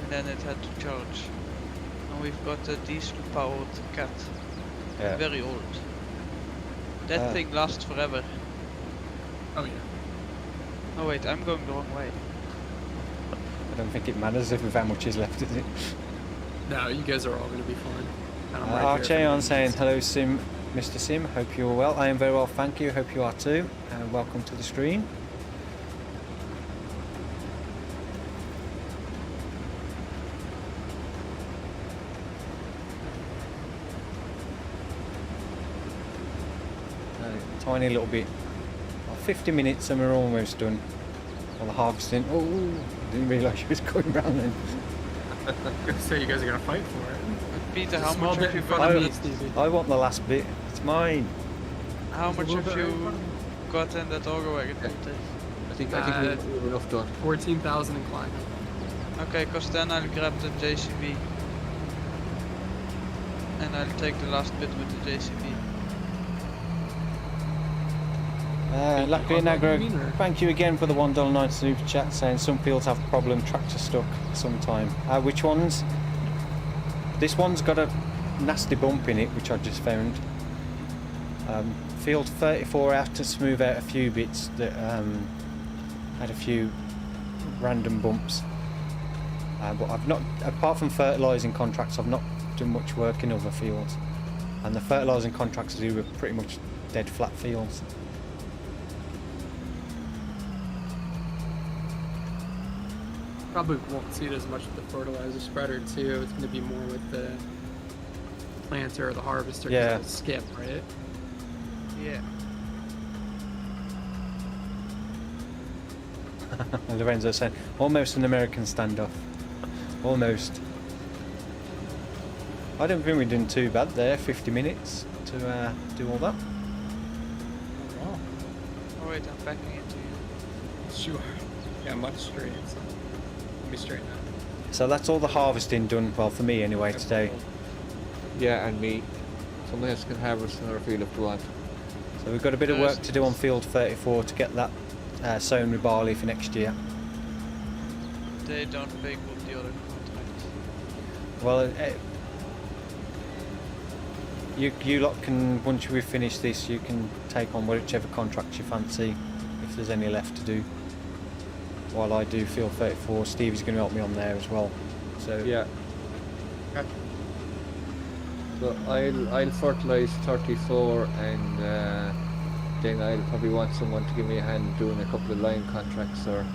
And then it had to charge. And we've got a diesel powered cat. Yeah. Very old. That thing lasts forever. oh yeah. Oh wait, I'm going the wrong way. I don't think it matters if how much is left, is it? No, you guys are all gonna be fine. And I'm right here if Archeon anybody saying needs it. hello, Sim, Mr. Sim. Hope you're well. I am very well, thank you. Hope you are too. And welcome to the stream. Tiny little bit. 50 minutes and we're almost done. Well, the harvesting. Oh, didn't realise you was going round then. So you guys are gonna fight for it. Peter, It's a how small much bit have you in got? front of I- me, Stevie. I want the last bit. It's mine. How It's a much little have bit right in you front of me. got in that auger wagon? Peter? I think we've enough done. 14,000 inclined. Okay, cause then I'll grab the JCB. And I'll take the last bit with the JCB. Latvia What do you mean, Nagro, or- thank you again for the $1.90 super chat, saying some fields have problem tractor stuck sometime. Which ones? This one's got a nasty bump in it, which I just found. Field 34, I have to smooth out a few bits that had a few random bumps. But I've not, apart from fertilising contracts, I've not done much work in other fields. And the fertilising contracts I do with pretty much dead flat fields. Probably won't see it as much with the fertilizer spreader too. It's gonna be more with the planter or the harvester. 'Cause Yeah. it'll skip, right? Yeah. Lorenzo saying, almost an American standoff. Almost. I don't think we're doing too bad there, 50 minutes to do all that. Oh, Oh wait, I'm backing into you. sure. Yeah, much straight. So let me straighten out. So that's all the harvesting done, well for me anyway today. Yeah, and me. Someone else can harvest another field if they want. So we've got a bit of work to do on field 34 to get that sown with barley for next year. They don't pay good the other contract. Well, you lot can, once we finish this, you can take on whichever contracts you fancy, if there's any left to do. While I do Field 34, Stevie's going to help me on there as well. So Yeah. Okay. So I'll fertilise 34 and then I'll probably want someone to give me a hand doing a couple of lime contracts or...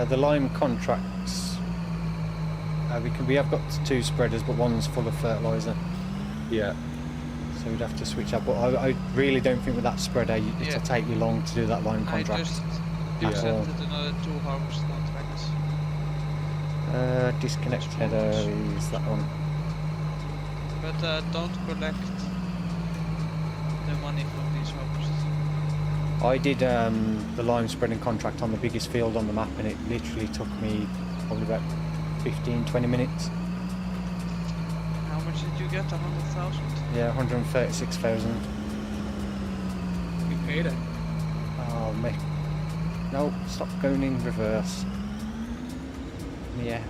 the lime contracts, we have got 2 spreaders, but one's full of fertiliser, Yeah. so we'd have to switch up. But I really don't think with that spreader it'll Yeah. take you long to do that lime I contract. just Yeah. accepted another 2 harvest contracts. Disconnect header is that one. But don't collect the money from these harvests. I did the lime spreading contract on the biggest field on the map, and it literally took me probably about 15-20 minutes. How much did you get? 100,000? Yeah, 136,000. We paid it. Oh mate. No, stop going in reverse. Yeah.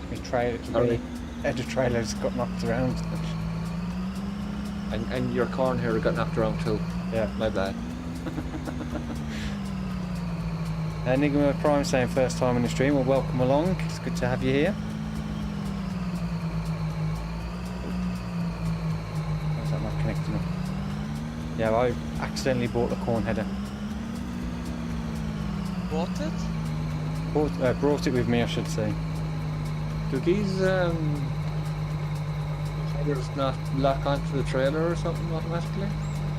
My trailer, Sorry. my header trailer's got knocked around. And your corn here got knocked around too. Yeah. My bad. Enigma Prime saying first time in the stream. Well, welcome along. It's good to have you here. Why's that not connecting up? Yeah, I accidentally bought the corn header. Bought it? Brought it with me, I should say. Do these headers not lock onto the trailer or something automatically?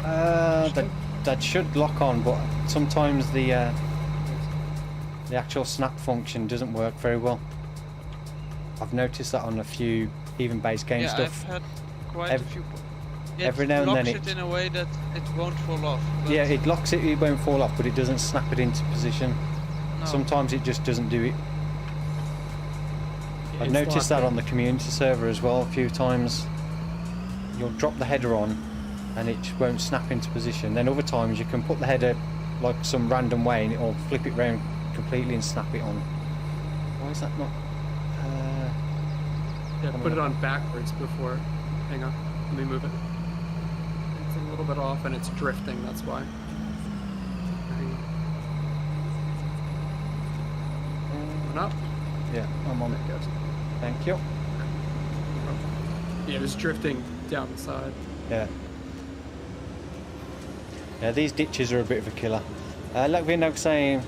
That should lock on, but sometimes the actual snap function doesn't work very well. I've noticed that on a few even base game Yeah, stuff. I've had quite Ev- a few. every now and then it in a way that it won't fall off. But Yeah, it locks it, it won't fall off, but it doesn't snap it into position. no. Sometimes it just doesn't do it. I've It's noticed that locked on the community server as well a few times. You'll drop the header on and it won't snap into position. Then other times you can put the header like some random way and it'll flip it round completely and snap it on. Why is that not? Yeah, put it on backwards before. Hang on, let me move it. It's a little bit off and it's drifting, that's why. Hang on. One up. Yeah, I'm on it. There it goes. Thank you. Yeah, it's drifting down the side. Yeah. Yeah, these ditches are a bit of a killer. Like we're now saying,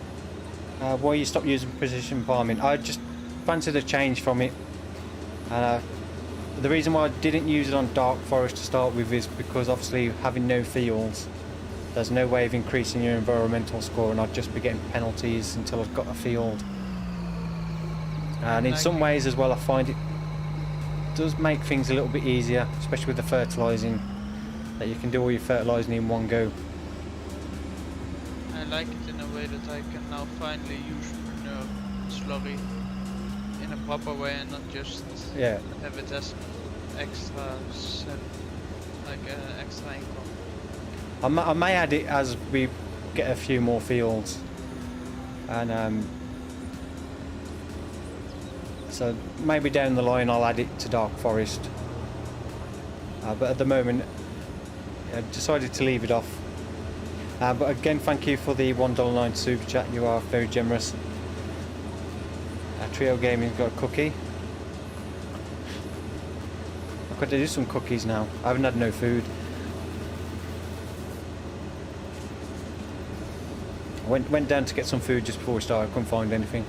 why you stop using precision farming? I just fancied a change from it. The reason why I didn't use it on dark forest to start with is because obviously having no fields, there's no way of increasing your environmental score, and I'd just be getting penalties until I've got a field. And in some ways as well, I find it does make things a little bit easier, especially with the fertilising, that you can do all your fertilising in one go. I like it in a way that I can now finally use manure slurry in a proper way and not just Yeah. have it as extra extra income. I may add it as we get a few more fields, and so maybe down the line I'll add it to dark forest. But at the moment, I decided to leave it off. But again, thank you for the $1.09 super chat. You are very generous. Trio Gaming's got a cookie. I've got to do some cookies now. I haven't had no food. I went down to get some food just before we started. I couldn't find anything.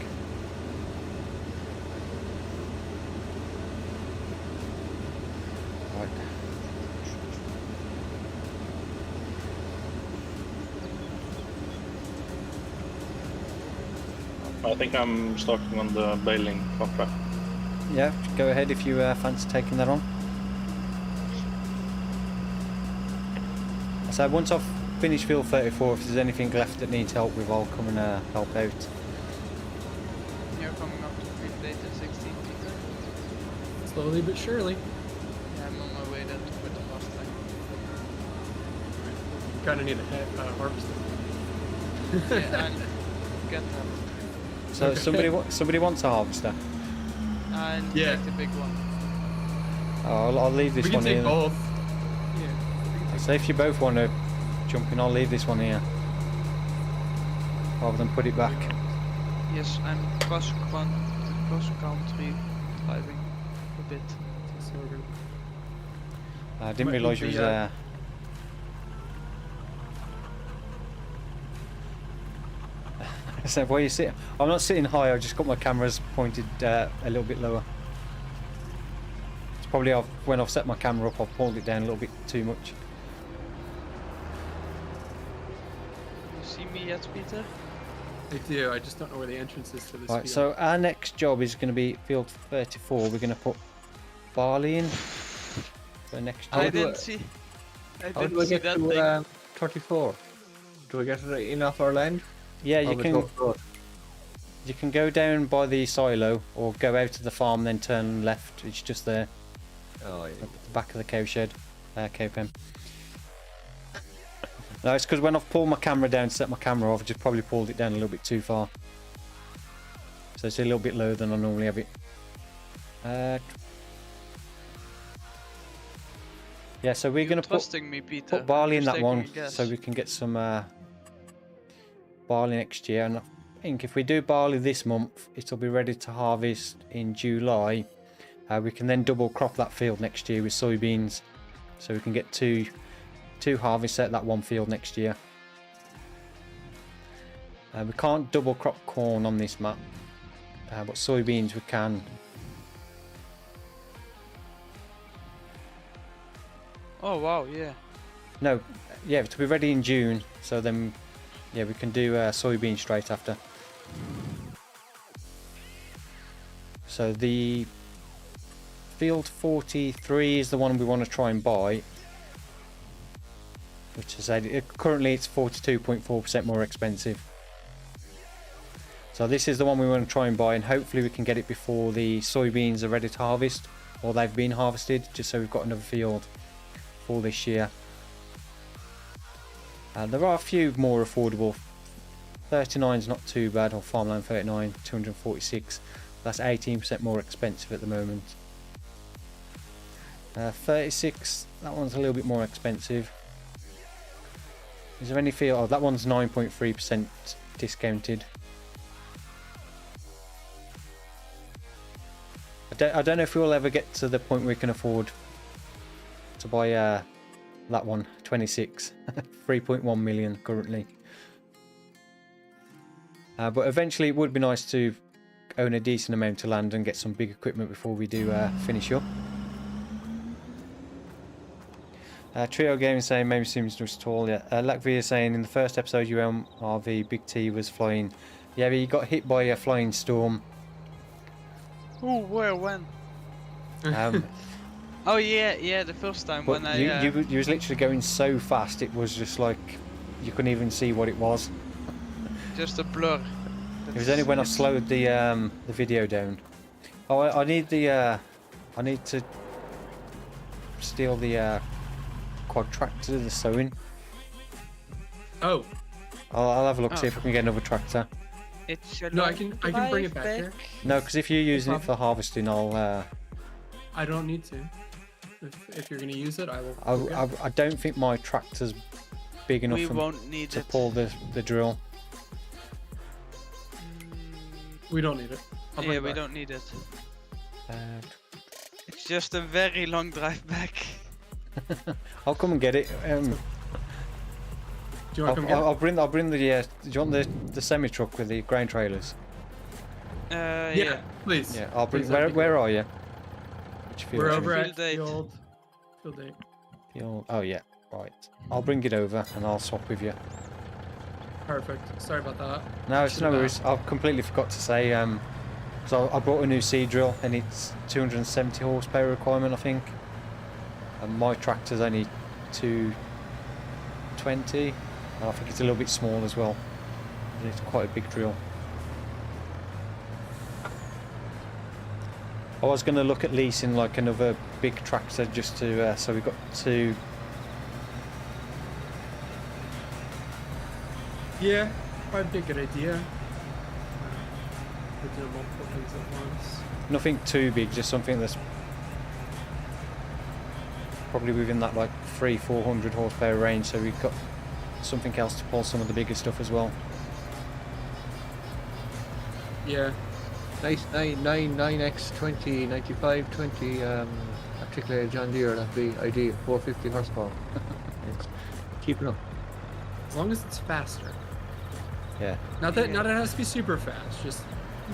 Right. I think I'm starting on the baling contract. Yeah, go ahead if you fancy taking that on. So once I've finished field 34, if there's anything left that needs help with, I'll come and help out. You're coming up to field data 16 Peter. Slowly but surely. Yeah, I'm on my way then to put the last time. Kinda need a harvester. Yeah, I'll get that. So Okay. somebody wants a harvester. I'll Yeah. take the big one. I'll leave this We can one take here. both. Yeah. So if you both want to jump in, I'll leave this one here. Rather than put it back. Yes, I'm cross country driving a bit. Sorghum. I didn't Might realise you leave was the, So where you sit? I'm not sitting high. I just got my cameras pointed a little bit lower. It's probably when I've set my camera up, I've pulled it down a little bit too much. You see me yet, Peter? I do. I just don't know where the entrance is to this Right. field. So our next job is going to be field 34. We're going to put barley in for next How year. I do didn't I- see. I How do I didn't see get that to thing. 34? Do I get it in off our land? Yeah, Or you we can. go for it? You can go down by the silo or go out to the farm, then turn left. It's just there Oh, yeah. at the back of the cow shed, cow pen. No, it's because when I've pulled my camera down to set my camera off, I just probably pulled it down a little bit too far. So it's a little bit lower than I normally have it. Yeah, so we're You're going to trusting me, Peter. put barley in I'm just that one, taking a guess. so we can get some barley next year. And I think if we do barley this month, it'll be ready to harvest in July. We can then double crop that field next year with soybeans, so we can get two harvests at that one field next year. We can't double crop corn on this map, but soybeans we can. Oh wow, yeah. No, yeah, to be ready in June, so then yeah, we can do soybean straight after. So the field 43 is the one we want to try and buy, which I said currently it's 42.4% more expensive. So this is the one we want to try and buy, and hopefully we can get it before the soybeans are ready to harvest, or they've been harvested, just so we've got another field for this year. There are a few more affordable. 39 is not too bad, or farmland 39, 246. That's 18% more expensive at the moment. 36, that one's a little bit more expensive. Is there any field? Oh, that one's 9.3% discounted. I don't know if we'll ever get to the point where we can afford to buy that one. 26, 3.1 million currently. But eventually it would be nice to own a decent amount of land and get some big equipment before we do finish up. Trio Gaming saying maybe seems just tall. Yeah, Latvia saying in the first episode UMRV Big T was flying. Yeah, but he got hit by a flying storm. Oh, where, when? Oh yeah, the first time But when you was literally going so fast, it was just like you couldn't even see what it was. just a blur. It was only when I slowed the video down. Oh, I need the I need to steal the quad tractor, the sowing. Oh, I'll have a look, see Oh. if I can get another tractor. It's a no, I long can bring it drive back here. No, because if you're using it for harvesting, I'll I don't need to. If you're gonna use it, I will. I don't think my tractor's big enough We for won't need to it. pull the drill. We don't need it. I'll bring Yeah, it we back. don't need it. Uh, It's just a very long drive back. I'll come and get it. Do you want to come get I'll bring the do you want the semi truck with the grain trailers? it? Yeah. Please. Yeah, I'll bring. Please, that'd be Where are you? Which field? We're are you over in? at Field eight. field 8. Field- Oh yeah, right. I'll bring it over and I'll swap with you. Perfect. Sorry about that. No, it's no Should've worries. I completely forgot to say. So I bought a new seed drill and it's 270 horsepower requirement, I think. And my tractor's only 220. I think it's a little bit small as well. It's quite a big drill. I was going to look at leasing like another big tractor just to so we got two. Yeah, probably a good idea. We're doing multiple things at once. Nothing too big, just something that's probably within that like 300-400 horsepower range, so we've got something else to pull some of the bigger stuff as well. Yeah. Nice 9X 20 95 20 articulated John Deere. That'd be ideal. 450 horsepower. It's keeping up. As long as it's faster. Yeah. Not that it has to be super fast. Just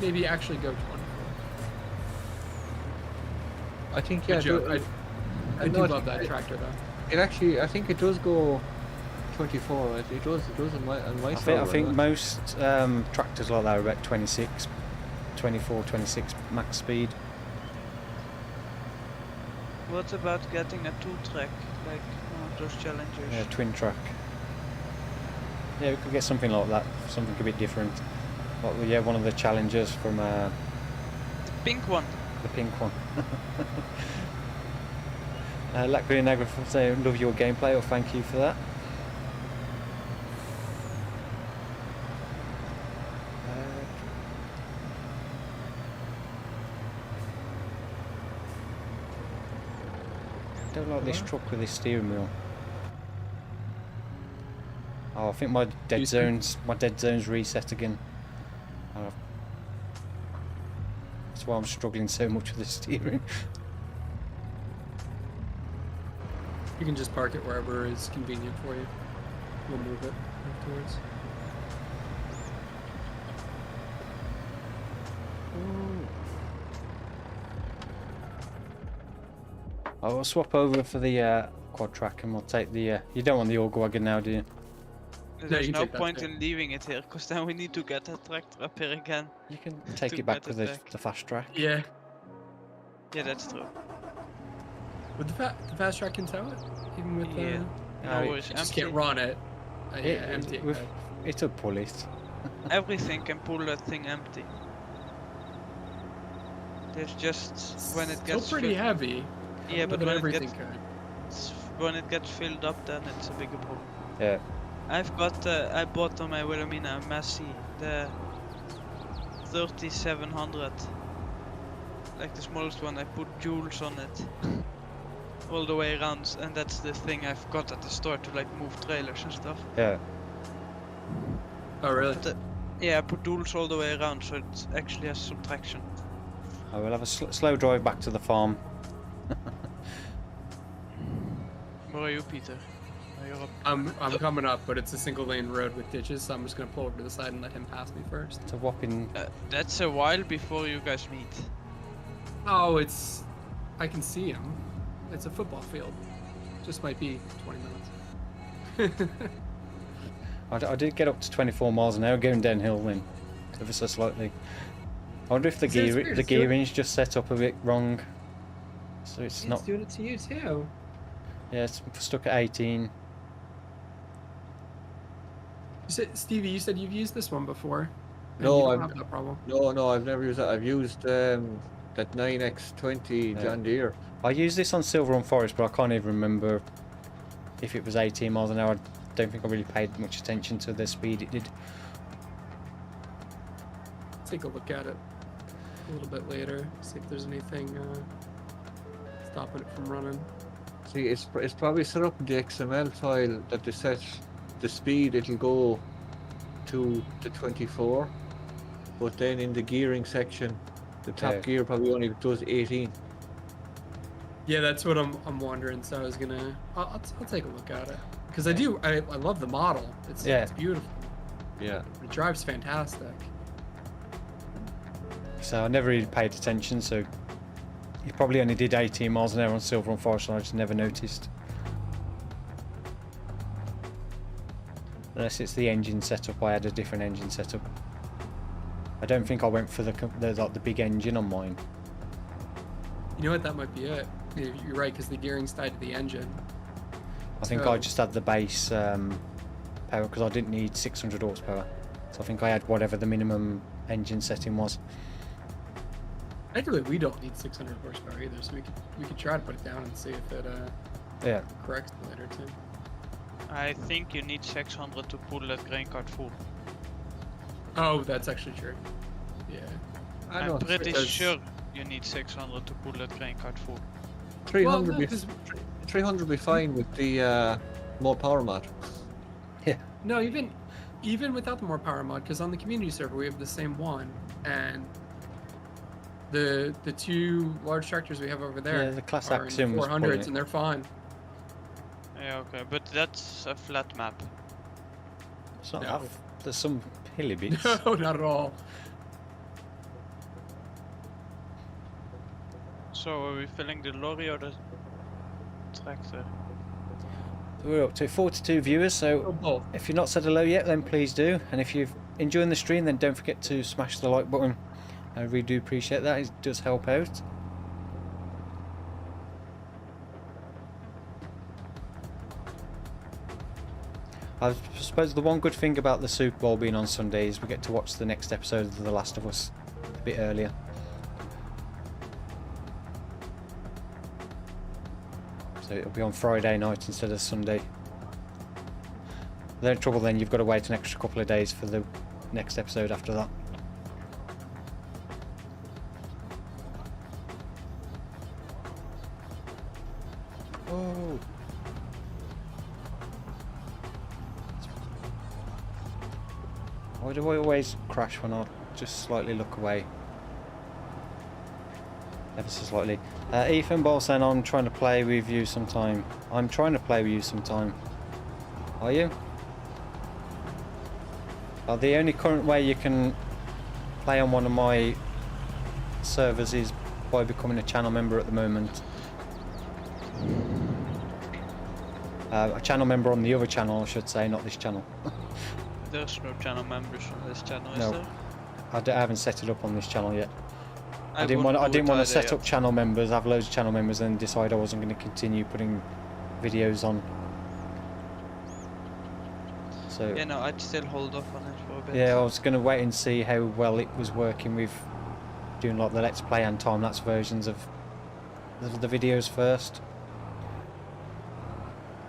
maybe actually go 24. I think Good joke. I do no, love that tractor though. It actually, I think it does go 24. It does on my I think most tractors like that are about 26, 24, 26 max speed. What about getting a 2-track, like one of those challengers? Yeah, twin track. Yeah, we could get something like that, something a bit different. Like, yeah, one of the challengers from The pink one. the pink one. Lackberry Niagara say, love your gameplay, or thank you for that. I don't like this truck with this steering wheel. Oh, I think my dead zone's reset again. That's why I'm struggling so much with the steering. You can just park it wherever is convenient for you. We'll move it afterwards. I'll swap over for the quad track and we'll take the... you don't want the auger wagon now, do you? There's you no take that point too. in leaving it here, because then we need to get that tractor up here again. You can take To it back get with it the, back. the fast track. Yeah. Yeah, that's true. Would the fast track can tow it? Even with Yeah. No, No worries, you just empty. can't run it. Yeah, empty. It'll pull it. Everything can pull that thing empty. There's just when it Still gets pretty heavy. Yeah, I don't but know that when it everything gets could. when it gets filled up, then it's a bigger problem. Yeah. I've got I bought on my Wilhelmina Massey the 3700, like the smallest one. I put jewels on it all the way around, and that's the thing I've got at the store to like move trailers and stuff. Yeah. Oh really? But, yeah, I put jewels all the way around, so it actually has some traction. I will have a slow drive back to the farm. Where are you, Peter? Are you up? I'm coming up, but it's a single lane road with ditches, so I'm just gonna pull over to the side and let him pass me first. It's a whopping... That's a while before you guys meet. Oh, I can see him. It's a football field. Just might be 20 minutes. I did get up to 24 miles an hour going downhill then, ever so slightly. I wonder if the gearing's just set up a bit wrong, so it's not. doing it to you too. Yeah, it's stuck at 18. You said, Stevie, you said you've used this one before. and No, you don't I've- have that problem. No, I've never used that. I've used that 9X20 Yeah. John Deere. I used this on Silver and Forest, but I can't even remember if it was 18 miles an hour. I don't think I really paid much attention to the speed it did. Take a look at it a little bit later. See if there's anything stopping it from running. See, it's probably set up in the XML file that they set the speed it'll go to the 24, but then in the gearing section, the top Yeah. gear probably only does 18. Yeah, that's what I'm wondering. So I was gonna, I'll take a look at it because I love the model. It's beautiful. Yeah. It drives fantastic. So I never really paid attention, so you probably only did 18 miles an hour on Silver and Forest and I just never noticed. Unless it's the engine setup, I had a different engine setup. I don't think I went for the big engine on mine. You know what? That might be it. You're right, because the gearing's tied to the engine. I think I just had the base power because I didn't need 600 horsepower. So I think I had whatever the minimum engine setting was. Actually, we don't need 600 horsepower either, so we could try to put it down and see if it Yeah. corrects later too. I think you need 600 to pull that grain cart full. Oh, that's actually true. Yeah. I'm pretty Because- sure you need 600 to pull that grain cart full. 300 Well, no, be 'cause- 300 be fine with the more power mod. Yeah. no, even without the more power mod, because on the community server we have the same one, and the two large tractors we have over there Yeah, the class are in action the was pulling 400s, it. and they're fine. Yeah, okay, but that's a flat map. It's not No. that. There's some hilly bits. No, not at all. So are we filling the lorry or the tractor? We're up to 42 viewers, Oh, so both. if you've not said hello yet, then please do. And if you're enjoying the stream, then don't forget to smash the like button. I really do appreciate that. It does help out. I suppose the one good thing about the Super Bowl being on Sunday is we get to watch the next episode of The Last of Us a bit earlier. So it'll be on Friday night instead of Sunday. The only trouble then, you've got to wait an extra couple of days for the next episode after that. Oh. Why do I always crash when I just slightly look away? Ever so slightly. Ethan Ball saying I'm trying to play with you sometime. I'm trying to play with you sometime. Are you? The only current way you can play on one of my servers is by becoming a channel member at the moment. A channel member on the other channel, I should say, not this channel. There's no channel members on this channel, is No. there? I haven't set it up on this channel yet. I didn't wouldn't want do it to either set yet. up channel members, have loads of channel members, and decide I wasn't going to continue putting videos on. So Yeah, no, I'd still hold off on it for a bit. yeah, I was going to wait and see how well it was working with doing like the Let's Play and time-lapse versions of the videos first.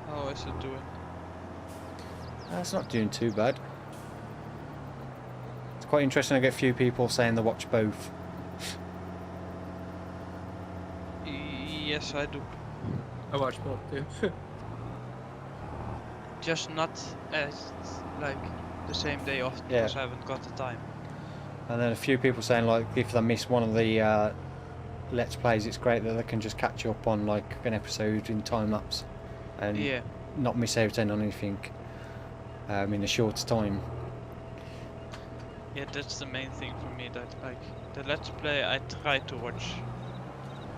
How is it doing? It's not doing too bad. It's quite interesting. I get a few people saying they watch both. Yes, I do. I watch both too. Just not as like the same day often Yeah. because I haven't got the time. And then a few people saying like if they miss one of the Let's Plays, it's great that they can just catch up on like an episode in time-lapse and Yeah. not miss out on anything in a shorter time. Yeah, that's the main thing for me. That like the Let's Play, I try to watch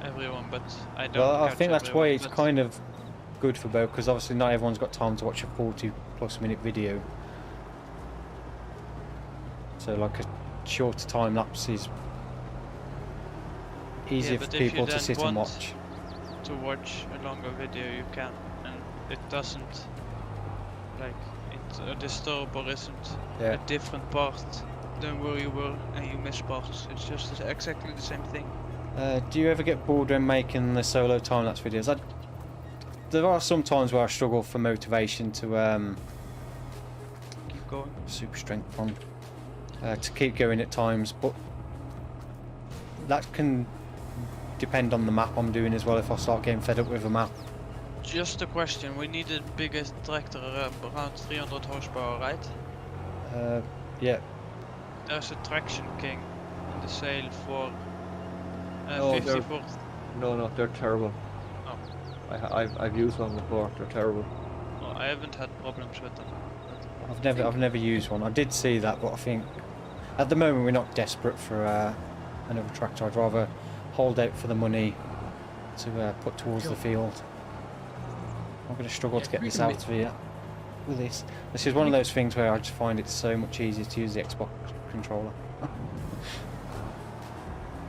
everyone, but I don't. Well, I catch think that's why everyone, it's but kind of good for both, because obviously not everyone's got time to watch a 40+ minute video. So like a shorter time lapse is easier but for if you people to then sit and want watch. to watch a longer video, you can, and it doesn't like it disturb or isn't Yeah. a different part than where you were and you miss parts. It's just exactly the same thing. Do you ever get bored when making the solo time-lapse videos? There are some times where I struggle for motivation to Keep going. super strength on to keep going at times, but that can depend on the map I'm doing as well. If I start getting fed up with a map, Just a question. We need the biggest tractor, around 300 horsepower, right? yeah, There's a Traction King in the sale for Oh, 50 they're- for. No, they're terrible. Oh. I've used one before. They're terrible. No, I haven't had problems with them. I've never used one. I did see that, but I think at the moment we're not desperate for another tractor. I'd rather hold out for the money to put towards the field. I'm going to struggle Yeah, to get we this can out of here with this. This is one of those things where I just find it so much easier to use the Xbox controller.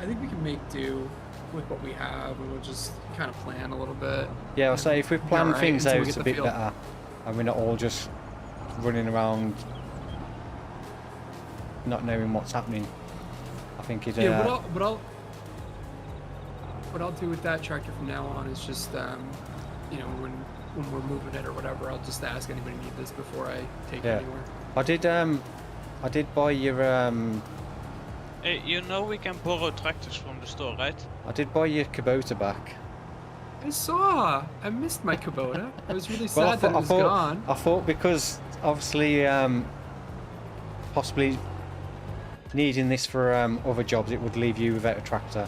I think we can make do with what we have, and we'll just kind of plan a little bit. Yeah, I'll say if we plan alright things until we out get a the bit field. better, and we're not all just running around not knowing what's happening, I think it. Yeah, what I'll do with that tractor from now on is just, you know, when we're moving it or whatever, I'll just ask anybody need this before I take Yeah. it anywhere. I did buy your Hey, you know we can borrow tractors from the store, right? I did buy your Kubota back. I missed my Kubota. I was really Well, sad that it was gone. I thought because obviously possibly needing this for other jobs, it would leave you without a tractor.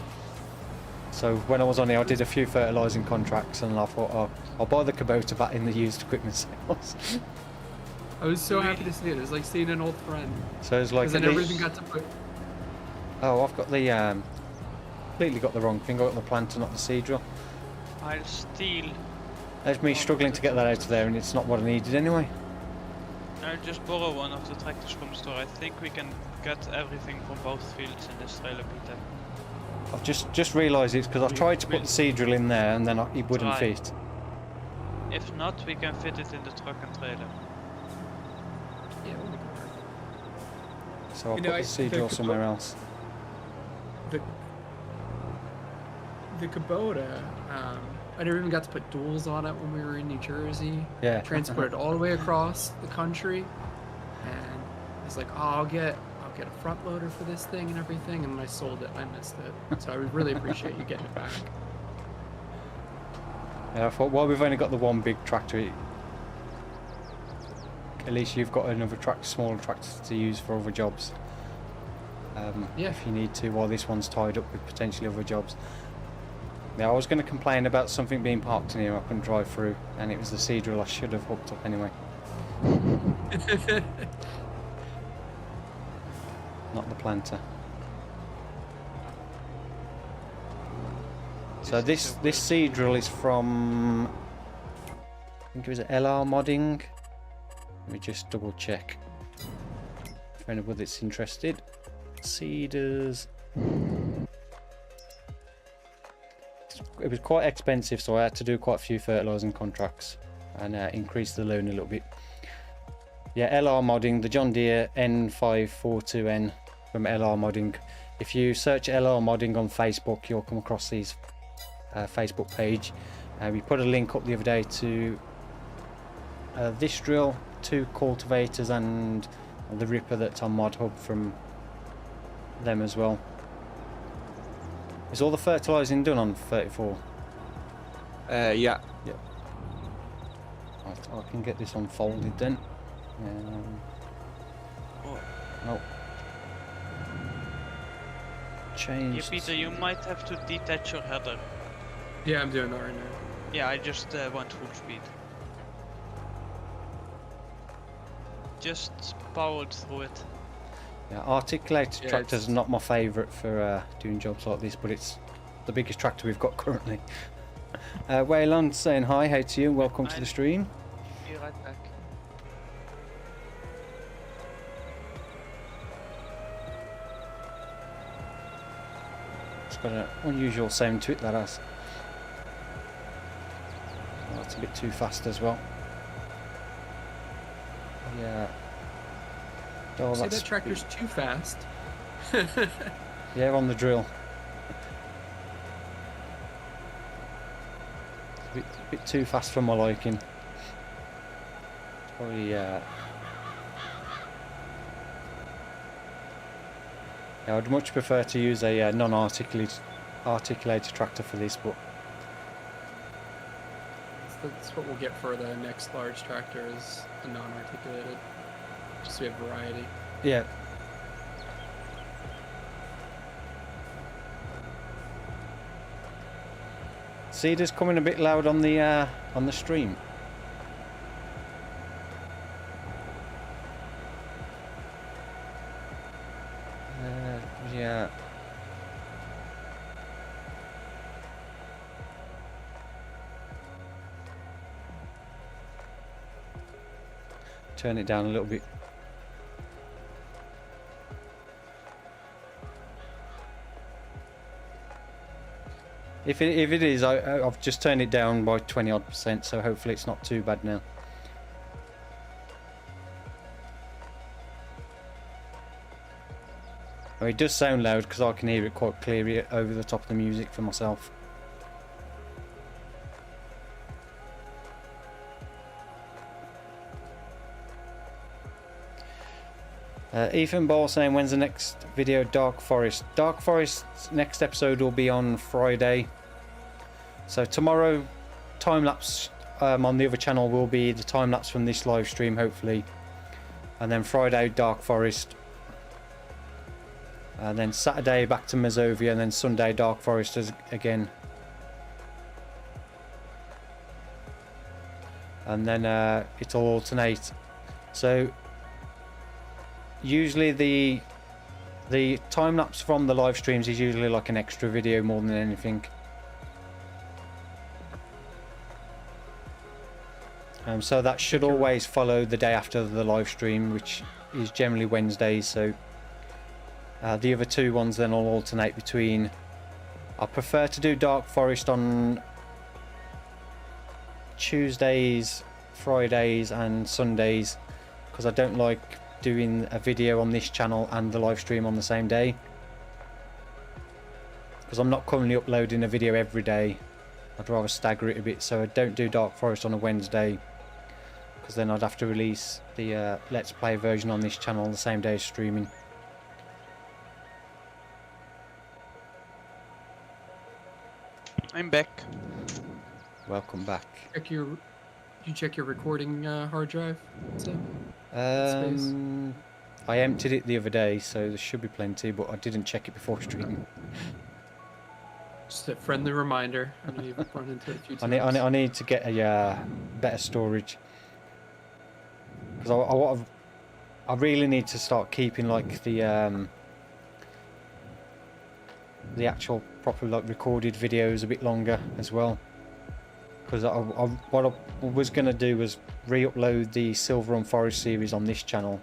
So when I was on here, I did a few fertilising contracts, and I thought, oh, I'll buy the Kubota back in the used equipment sales. I was so happy to see it. It was like seeing an old friend. So it's like, Because I never even got to put. oh, I've got the completely got the wrong thing. I got the planter, not the seed drill. I'll steal. There's me struggling to get that out of there, and it's not what I needed anyway. I'll just borrow one of the tractors from the store. I think we can get everything from both fields in this trailer, Peter. I've just realised it's because I tried to put the seed drill in there, and then it wouldn't Try. fit. If not, we can fit it in the truck and trailer. Yeah, we'll make it work. So I'll You put know, the seed the drill somewhere else. The Kubota, I never even got to put duals on it when we were in New Jersey. Yeah. Transported all the way across the country, and I was like, oh, I'll get a front loader for this thing and everything, and when I sold it, I missed it. So I would really appreciate you getting it back. Yeah, I thought, well, we've only got the one big tractor. At least you've got another smaller tractor to use for other jobs. Yeah. If you need to, while this one's tied up with potentially other jobs. Yeah, I was going to complain about something being parked in here I couldn't drive through, and it was the seed drill I should have hooked up anyway. Not the planter. So this seed drill is from, I think it was LR Modding. Let me just double check. For anybody that's interested. Seeders. It was quite expensive, so I had to do quite a few fertilising contracts and increase the loan a little bit. Yeah, LR Modding, the John Deere N542N from LR Modding. If you search LR Modding on Facebook, you'll come across these Facebook page. We put a link up the other day to this drill, 2 cultivators, and the ripper that's on Mod Hub from them as well. Is all the fertilising done on 34? Yeah. Yeah. I can get this unfolded then. Oh. Change. Yeah, Peter, you might have to detach your header. Yeah, I'm doing that right now. Yeah, I just went full speed. Just powered through it. Yeah, articulated Yeah, tractors it's- are not my favourite for doing jobs like this, but it's the biggest tractor we've got currently. Wayland saying hi, hey to you, welcome to the stream. Be right back. It's got an unusual sound to it, that has. Oh, it's a bit too fast as well. Yeah. Oh, Say that's that tractor's too fast. yeah, on the drill. It's a bit too fast for my liking. Probably, yeah, I'd much prefer to use a non-articulated tractor for this, but That's what we'll get for the next large tractor, is a non-articulated. Just so we have variety. yeah. Cedar's coming a bit loud on the stream. Yeah. Turn it down a little bit. If it is, I've just turned it down by 20-odd%, so hopefully it's not too bad now. Oh, it does sound loud because I can hear it quite clearly over the top of the music for myself. Ethan Ball saying, when's the next video? Dark Forest. Dark Forest's next episode will be on Friday. So tomorrow, time lapse on the other channel will be the time lapse from this live stream, hopefully, and then Friday Dark Forest, and then Saturday back to Mazovia, and then Sunday Dark Forest again, and then it'll alternate. So usually the time lapse from the live streams is usually like an extra video more than anything. So that should always follow the day after the live stream, which is generally Wednesdays. So the other two ones then will alternate between. I prefer to do Dark Forest on Tuesdays, Fridays and Sundays, because I don't like doing a video on this channel and the live stream on the same day, because I'm not currently uploading a video every day. I'd rather stagger it a bit, so I don't do Dark Forest on a Wednesday, because then I'd have to release the Let's Play version on this channel on the same day as streaming. I'm back. Welcome back. You check your recording hard drive? So, I emptied it the other day, so there should be plenty, but I didn't check it before streaming. just a friendly reminder. I know you've run into it a few times. I need to get a better storage, because I really need to start keeping like the actual proper like recorded videos a bit longer as well. Because what I was going to do was re-upload the Silver and Forest series on this channel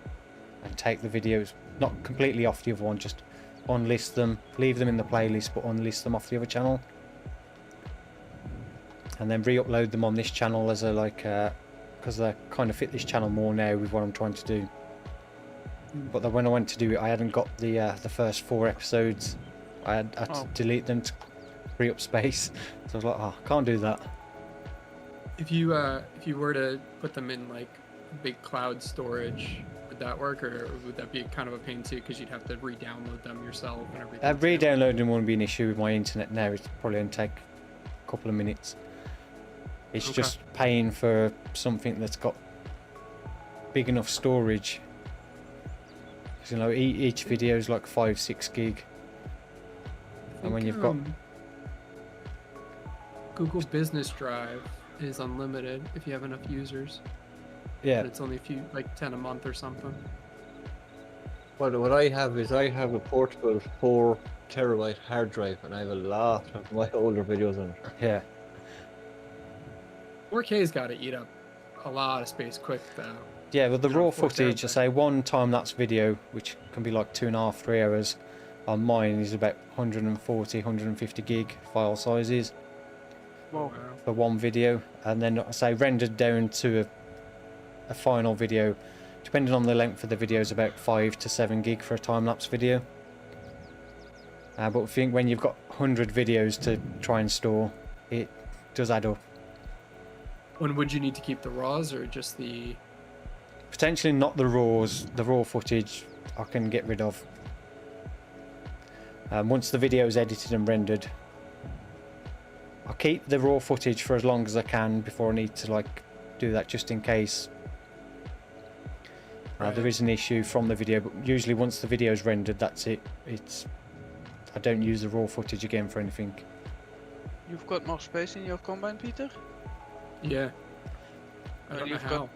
and take the videos not completely off the other one, just unlist them, leave them in the playlist, but unlist them off the other channel, and then re-upload them on this channel as a like because they kind of fit this channel more now with what I'm trying to do. But then when I went to do it, I hadn't got the first 4 episodes. I had to delete them to free up space, so I was like, oh, I can't do that. If you were to put them in like big cloud storage, would that work, or would that be kind of a pain too? Because you'd have to re-download them yourself and everything. Re-downloading won't be an issue with my internet now. It's probably going to take a couple of minutes. It's just paying for something that's got big enough storage. Because, you know, each video is like 5-6 gig. And when you've got Google Business Drive is unlimited if you have enough users. Yeah, But it's only a few, like 10 a month or something. What I have is I have a portable 4 terabyte hard drive, and I have a lot of my older videos on it. yeah. 4K's got to eat up a lot of space quick though. Yeah, with the You know, raw 4 footage, I terabyte. say one time-lapse video, which can be like 2.5-3 hours, on mine is about 140-150 gig file sizes Wow. for one video, and then I say rendered down to a final video, depending on the length of the video, is about 5 to 7 gig for a time-lapse video. But I think when you've got 100 videos to try and store, it does add up. When would you need to keep the RAWs or just the? Potentially not the raws. The raw footage I can get rid of. Once the video is edited and rendered, I'll keep the raw footage for as long as I can before I need to like do that, just in case there is an issue from the video. But usually once the video is rendered, that's it. I don't use the raw footage again for anything. You've got more space in your combine, Peter? Yeah. I Well, don't know you've how. got-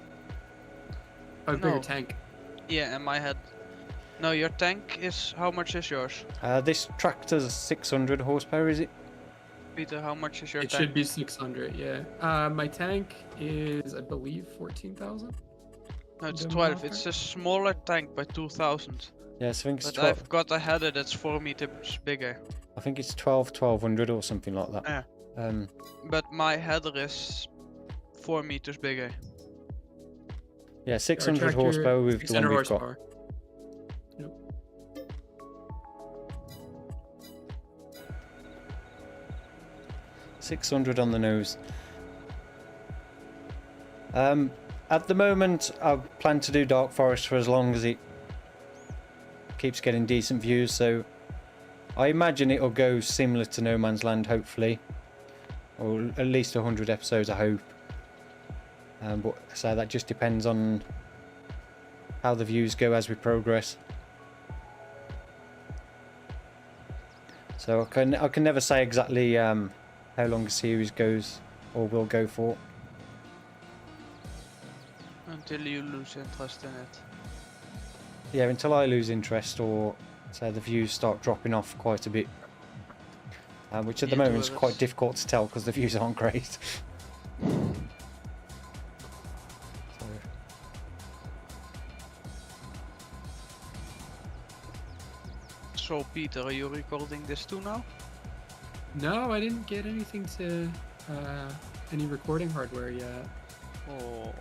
I have a bigger No. tank. Yeah, in my head. No, your tank is... How much is yours? This tractor's 600 horsepower, is it? Peter, how much is your It tank? should be 600. Yeah. My tank is, I believe, 14,000. No, it's Don't 12. matter. It's a smaller tank by 2,000. Yes, I think it's But 12. I've got a header that's 4 meters bigger. I think it's 1200 or something like that. But my header is 4 meters bigger. Yeah, Our 600 tractor, horsepower with the one 600 we've got. horsepower. Yep. 600 on the nose. At the moment, I plan to do Dark Forest for as long as it keeps getting decent views, so I imagine it'll go similar to No Man's Land, hopefully. or at least 100 episodes, I hope. But so that just depends on how the views go as we progress. So I can never say exactly how long a series goes or will go for. Until you lose interest in it. Yeah, until I lose interest or say the views start dropping off quite a bit. Which at the Yeah, moment is to quite others. difficult to tell because the views aren't great. So, So Peter, are you recording this too now? No, I didn't get anything to any recording hardware yet. Oh,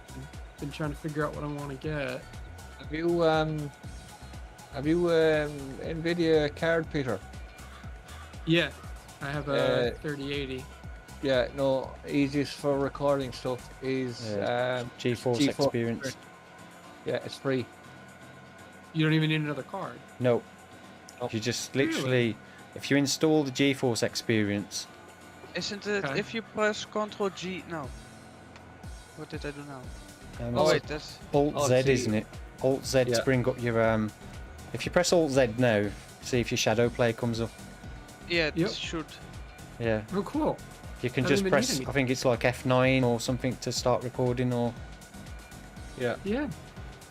Been trying to figure out what I want to get. Have you Nvidia card, Peter? Yeah, I have Uh, a 3080. Yeah, no, easiest for recording stuff is GeForce Experience. Yeah, it's free. You don't even need another card. No, Oh. you just literally, if you install the GeForce Experience, isn't it Okay. if you press Ctrl G? No. What did I do now? it's Wait, that's Alt Oh, Z, see. isn't it? Alt Z Yeah. to bring up your If you press Alt Z now, see if your shadow play comes up. yeah. It Yep. should. Yeah, Oh, cool. you can I just don't even need press. anything. I think it's like F9 or something to start recording, or Yeah, Yeah.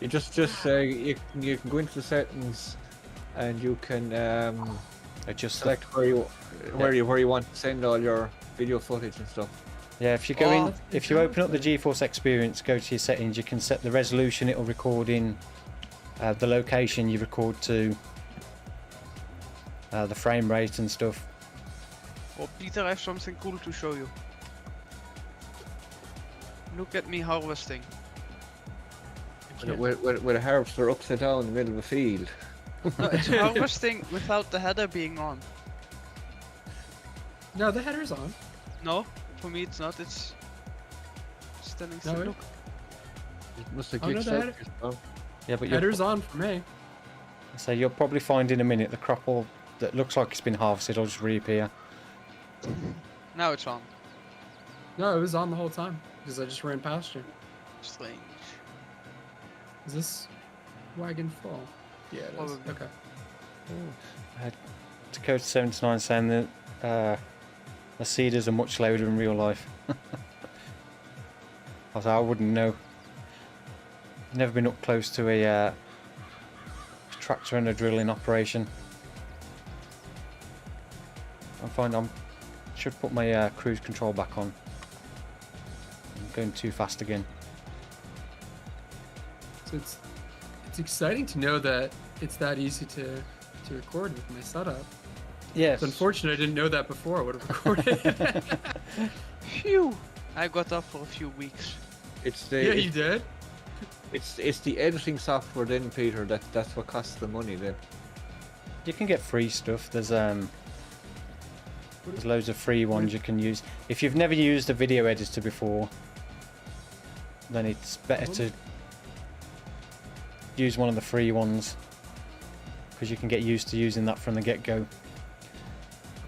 you just you can go into the settings, and you can adjust the select where you want to send all your video footage and stuff. Yeah, if you go Oh, in, that's if you open up the fantastic. GeForce Experience, go to your settings, you can set the resolution it'll record in, the location you record to, the frame rate and stuff. Oh, Peter, I have something cool to show you. Look at me harvesting. With a harvester upside down in the middle of a field. No, it's harvesting without the header being on. No, the header's on. No, for me it's not. It's standing No, still. it- Look. It must have Oh, no, glitched the out. header- Oh. Yeah, but Header's on for me. so you'll probably find in a minute the crop that looks like it's been harvested will just reappear. Now it's on. No, it was on the whole time because I just ran past you. Strange. Is this wagon full? Yeah, it is. Probably. Okay. Dakota 79 saying that the cedars are much louder in real life. I wouldn't know. Never been up close to a tractor and a drilling operation. I should put my cruise control back on. I'm going too fast again. So it's exciting to know that it's that easy to record with my setup. Yes. It's unfortunate I didn't know that before. I would have recorded. Phew! I got off for a few weeks. It's the Yeah, you did. it's the editing software then, Peter. That's what costs the money then. You can get free stuff. There's loads of free ones you can use. If you've never used a video editor before, then it's better to use one of the free ones because you can get used to using that from the get-go.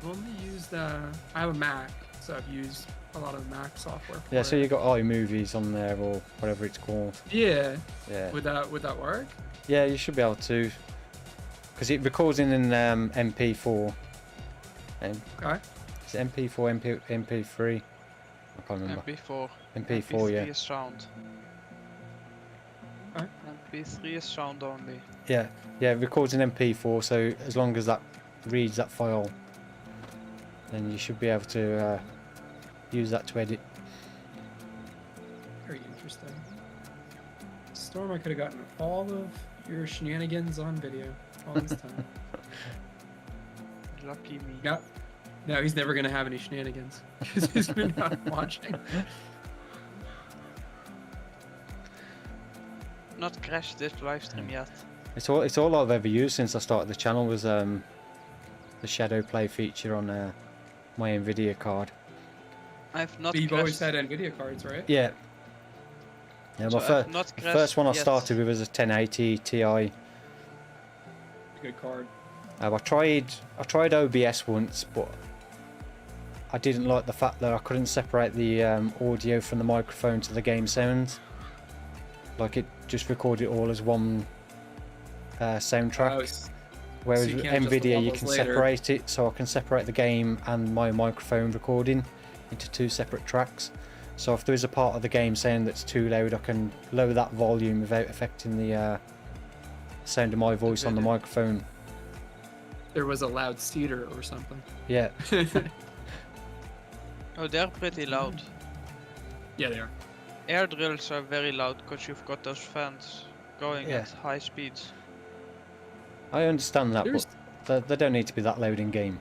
I've only used. I have a Mac, so I've used a lot of Mac software. Yeah, for so it. you got iMovies on there or whatever it's called. Yeah. Yeah, Would that work? yeah, you should be able to, because it records in an MP4. Okay. Is it MP4, MP3? I can't remember. MP4. MP4, yeah. MP3 is sound. Okay. MP3 is sound only. Yeah, it records in MP4, so as long as that reads that file, then you should be able to use that to edit. Very interesting. Storm, I could have gotten all of your shenanigans on video all this time. Lucky me. No, he's never gonna have any shenanigans because he's been not watching. Not crashed this live stream yet. It's all I've ever used since I started the channel was the shadow play feature on my Nvidia card. I've not But you've crashed. always had Nvidia cards, right? Yeah. Yeah, So my I've not the crashed first one I yet. started with was a 1080 Ti. Good card. I tried OBS once, but I didn't like the fact that I couldn't separate the audio from the microphone to the game sounds. Like it just recorded it all as one soundtrack. Whereas so with you can't adjust the NVIDIA you levels can later. separate it, so I can separate the game and my microphone recording into 2 separate tracks. So if there is a part of the game sound that's too loud, I can lower that volume without affecting the sound of my voice on the microphone. There was a loud cedar or something. Yeah. Oh, they're pretty loud. Yeah, they are. Air drills are very loud because you've got those fans going Yeah. at high speeds. I understand that, There's- but they don't need to be that loud in game.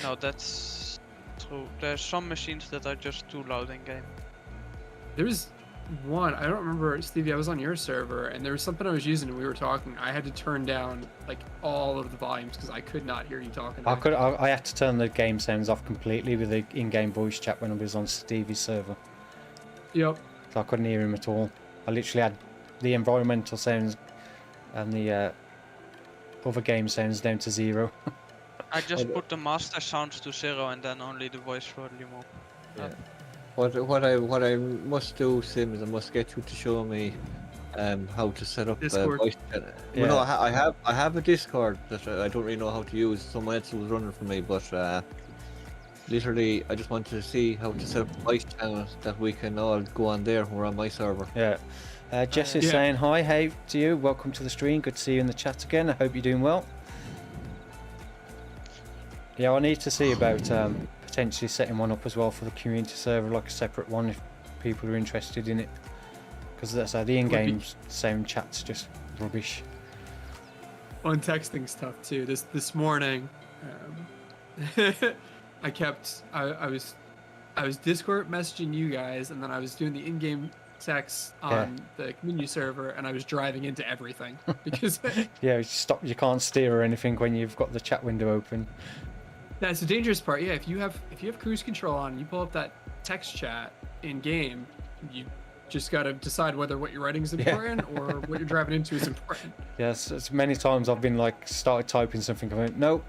No, that's true. There's some machines that are just too loud in game. There's one, I don't remember, Stevie, I was on your server and there was something I was using and we were talking. I had to turn down like all of the volumes because I could not hear you talking. I had to turn the game sounds off completely with the in-game voice chat when I was on Stevie's server. Yep. So I couldn't hear him at all. I literally had the environmental sounds and the other game sounds down to 0. I just put the master sounds to 0 and then only the voice volume up. Yeah. What I must do, Sim, is I must get you to show me how to set up Discord. voice chat. Yeah. Well, no, I have a Discord that I don't really know how to use. Someone else was running for me, but literally I just wanted to see how to set up a voice channel that we can all go on there when we're on my server. Yeah. Jess is Yeah. saying hi, hey to you. Welcome to the stream. Good to see you in the chat again. I hope you're doing well. Yeah, I need to see about potentially setting one up as well for the community server, like a separate one if people are interested in it. Because that's the in-game sound chat's just rubbish. On texting stuff too. This morning, I was Discord messaging you guys, and then I was doing the in-game text on the community server, and I was driving into everything because Yeah, stop. You can't steer or anything when you've got the chat window open. that's the dangerous part. Yeah, if you have cruise control on, you pull up that text chat in game, you just got to decide whether what you're writing is important or what you're driving into is important. Yes, as many times I've been like started typing something, I went, nope,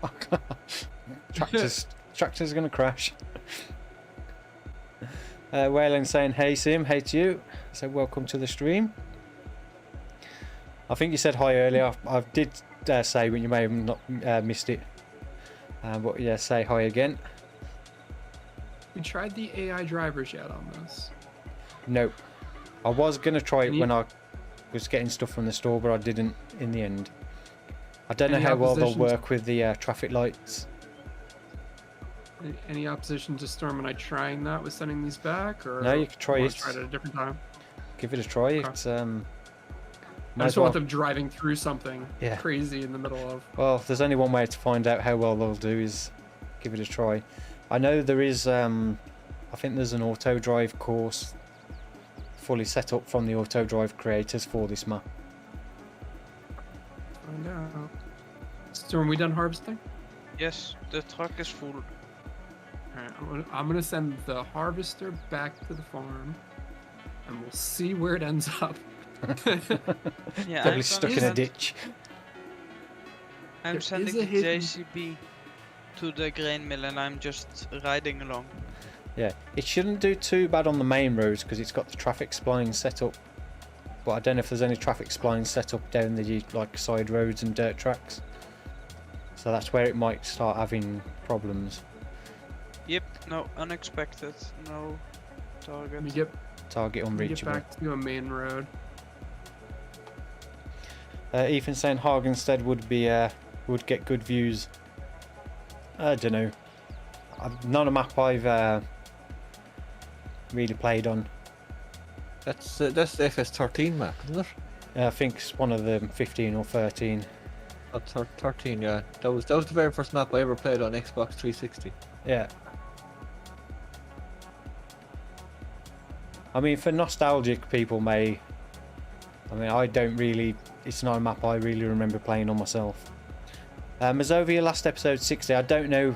tractor's gonna crash. Waylon saying, hey Sim, hey to you. So welcome to the stream. I think you said hi earlier. I did say, when you may have not missed it. But yeah, say hi again. We tried the AI drivers yet on this? Nope. I was gonna try it Any- when I was getting stuff from the store, but I didn't in the end. I don't know Any how well they'll oppositions? work with the traffic lights. Any opposition to Storm and I trying that with sending these back, or No, you could try wanna it. Try it at a different time. Give it a try. Okay. It's I might just as well. want them driving through something Yeah. crazy in the middle of. Well, if there's only one way to find out how well they'll do is give it a try. I know there is, I think there's an auto drive course fully set up from the auto drive creators for this map. Find out. Storm, we done harvesting? Yes, the truck is full. Alright, I'm gonna send the harvester back to the farm, and we'll see where it ends up. Yeah, Probably stuck in a ditch. There I'm is sending a the hidden- JCB to the grain mill and I'm just riding along. Yeah, it shouldn't do too bad on the main roads because it's got the traffic splines set up. But I don't know if there's any traffic splines set up down the like side roads and dirt tracks. So that's where it might start having problems. Yep, no, unexpected, no target. Let me get, Target let me get unreachable. back to a main road. Ethan saying Hagenstead would be would get good views. I don't know. Not a map I've really played on. That's the FS13 map, isn't it? I think it's one of them 15 or 13. Oh, 13, yeah. That was the very first map I ever played on Xbox 360. Yeah. I mean, for nostalgic people I I don't really, it's not a map I really remember playing on myself. Mazovia, last episode 60, I don't know.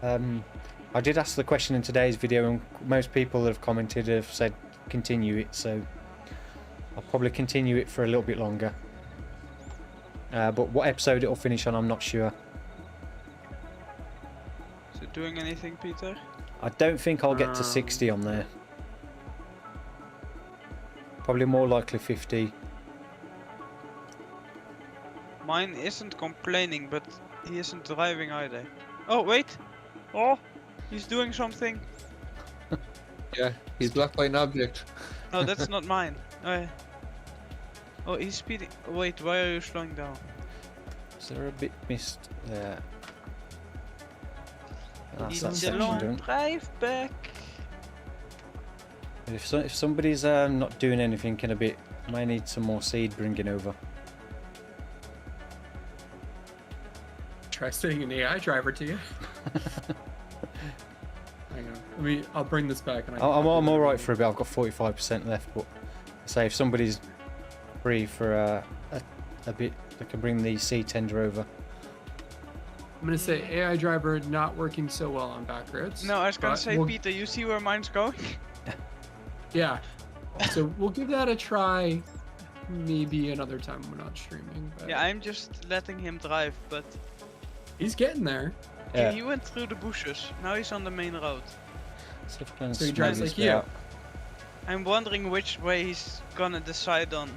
I did ask the question in today's video and most people that have commented have said continue it, so I'll probably continue it for a little bit longer. But what episode it'll finish on, I'm not sure. So doing anything, Peter? I don't think I'll get to 60 on there. Probably more likely 50. Mine isn't complaining, but he isn't driving either. Oh, wait! Oh! He's doing something! Yeah, he's blocked by an object. No, that's not mine. Oh, he's speeding. Wait, why are you slowing down? Is there a bit missed there? That's He's that the section long done. drive back. But if somebody's not doing anything in a bit, may need some more seed bringing over. Try staying an AI driver to you. Hang on. I'll bring this back. And I'm alright for a bit. I've got 45% left, but say if somebody's free for a bit, they can bring the seed tender over. I'm gonna say AI driver not working so well on back roads. No, I was gonna but say, Peter, you see where mine's going? Yeah. So we'll give that a try. Maybe another time we're not streaming. But Yeah, I'm just letting him drive, but he's getting there. Yeah. he went through the bushes. Now he's on the main road. So, if I can So he smooth drives this like bit you. out. I'm wondering which way he's gonna decide on.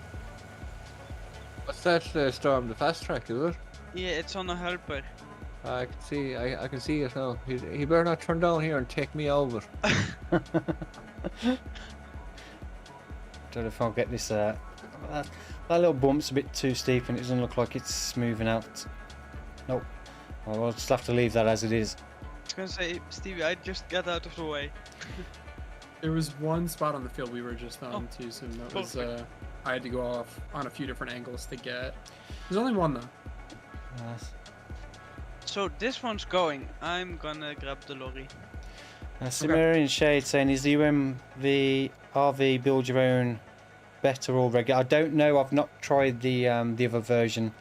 What's that, Storm? The fast track, is it? Yeah, it's on a helper. I can see. I can see it now. He better not turn down here and take me over. Don't know if I'll get this. That little bump's a bit too steep and it doesn't look like it's smoothing out. Nope. Well, I'll just have to leave that as it is. I was gonna say, Stevie, I just get out of the way. There was one spot on the field we were just on too, so that was I had to go off on a few different angles to get. There's only one though. So this one's going. I'm gonna grab the lorry. Cimmerian Shade saying, is the UMRV build your own better or regular? I don't know. I've not tried the other version.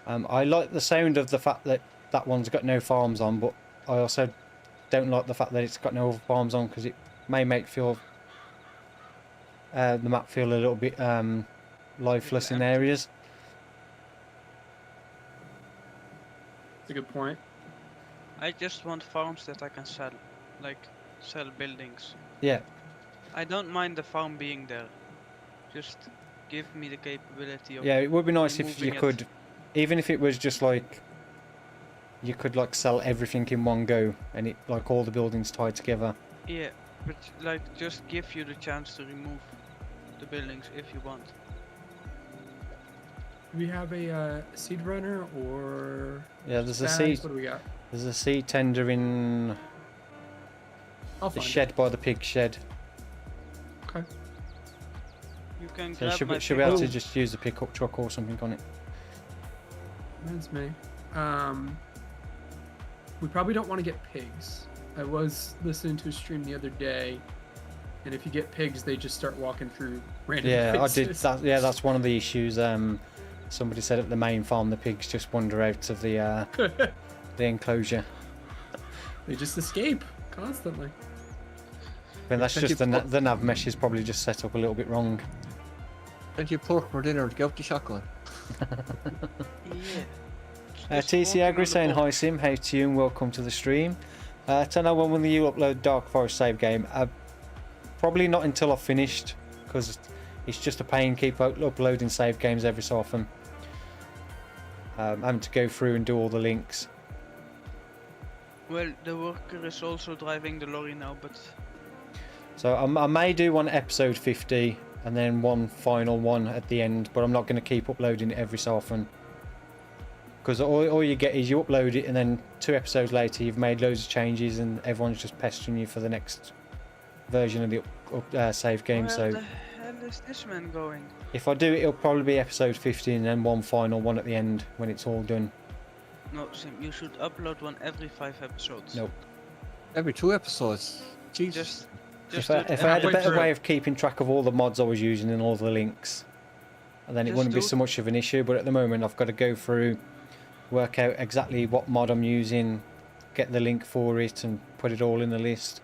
I like the sound of the fact that that one's got no farms on, but I also don't like the fact that it's got no other farms on because it may make the map feel a little bit lifeless in areas. That's a good point. I just want farms that I can sell, like sell buildings. Yeah. I don't mind the farm being there. Just give me the capability of. Yeah, it would be nice if you removing it. could, even if it was just like, you could like sell everything in one go and it like all the buildings tied together. Yeah, but like just give you the chance to remove the buildings if you want. Do we have a seed runner or? Yeah, there's a bags? seed. What do we got? There's a seed tender in I'll the find shed by the pig shed. it. Okay. You can So grab my should be able to Oh. just use the pickup truck or something on it. That's me. We probably don't want to get pigs. I was listening to a stream the other day, and if you get pigs, they just start walking through random Yeah, I did places. that. Yeah, that's one of the issues. Somebody said at the main farm the pigs just wander out of the enclosure. They just escape constantly. But that's Thank just you. the nav mesh is probably just set up a little bit wrong. Thank you, pork for dinner. Get out the shotgun. Yeah. TC Agri saying hi Sim, hey to you and welcome to the stream. To know when will you upload Dark Forest save game? Probably not until I've finished, because it's just a pain keep uploading save games every so often. Having to go through and do all the links. Well, the worker is also driving the lorry now, but So I may do one episode 50 and then one final one at the end, but I'm not going to keep uploading it every so often. Because all you get is you upload it and then 2 episodes later you've made loads of changes and everyone's just pestering you for the next version of the save game. where So the hell is this man going? if I do it, it'll probably be episode 50 and then one final one at the end when it's all done. No, Sim, you should upload one every 5 episodes. Nope. Every 2 episodes. Jesus. Just If I had a halfway better through. way of keeping track of all the mods I was using and all the links, then it Just wouldn't be do- so much of an issue. But at the moment I've got to go through, work out exactly what mod I'm using, get the link for it and put it all in the list.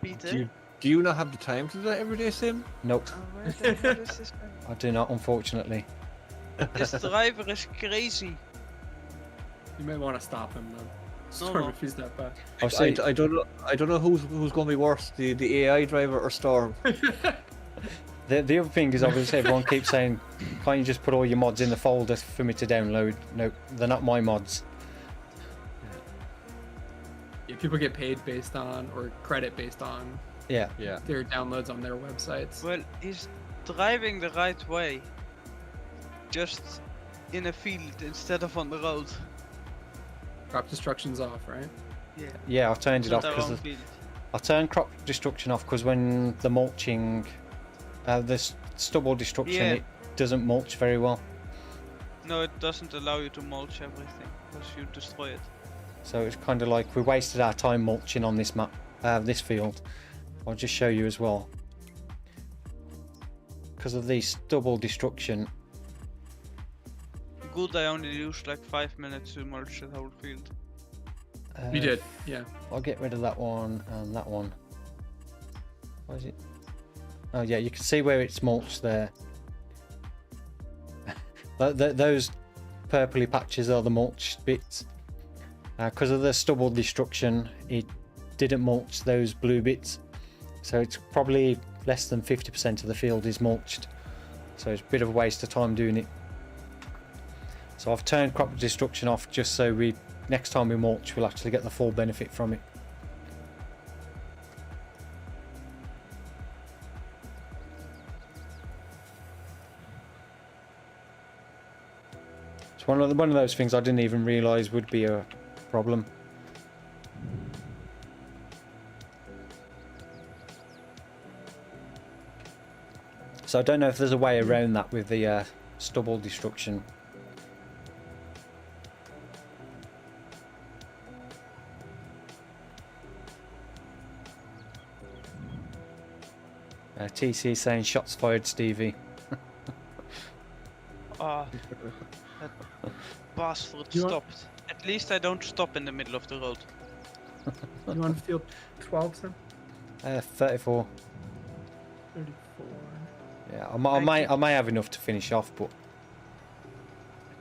Peter, Do you not have the time to do that every day, Sim? Nope, where the hell is this man? I do not, unfortunately. This driver is crazy. You might want to stop him though. Storm no. if he's that bad. I'll see. I don't know. I don't know who's going to be worse, the AI driver or Storm. The other thing is obviously everyone keeps saying, can't you just put all your mods in the folder for me to download? No, they're not my mods. Yeah, people get paid based on, or credit based on, Yeah. Yeah. their downloads on their websites. Well, he's driving the right way. Just in a field instead of on the road. Crop destruction's off, right? Yeah. Yeah, I've turned it off Not our own because field. I turned crop destruction off because when the mulching, the stubble destruction, Yeah. it doesn't mulch very well. No, it doesn't allow you to mulch everything because you destroy it. So it's kind of like we wasted our time mulching on this map, this field. I'll just show you as well. Because of the stubble destruction, Good, I only used like 5 minutes to mulch the whole field. You did, yeah. I'll get rid of that one and that one. What is it? Oh yeah, you can see where it's mulched there. Those purpley patches are the mulched bits. Because of the stubble destruction, it didn't mulch those blue bits. So it's probably less than 50% of the field is mulched. So it's a bit of a waste of time doing it. So I've turned crop destruction off just so next time we mulch we'll actually get the full benefit from it. It's one of those things I didn't even realise would be a problem. So I don't know if there's a way around that with the stubble destruction. TC saying shots fired, Stevie. Ah, that bastard You want- stopped. At least I don't stop in the middle of the road. You want field 12, Sam? 34. 34. Yeah, I may have enough to finish off, but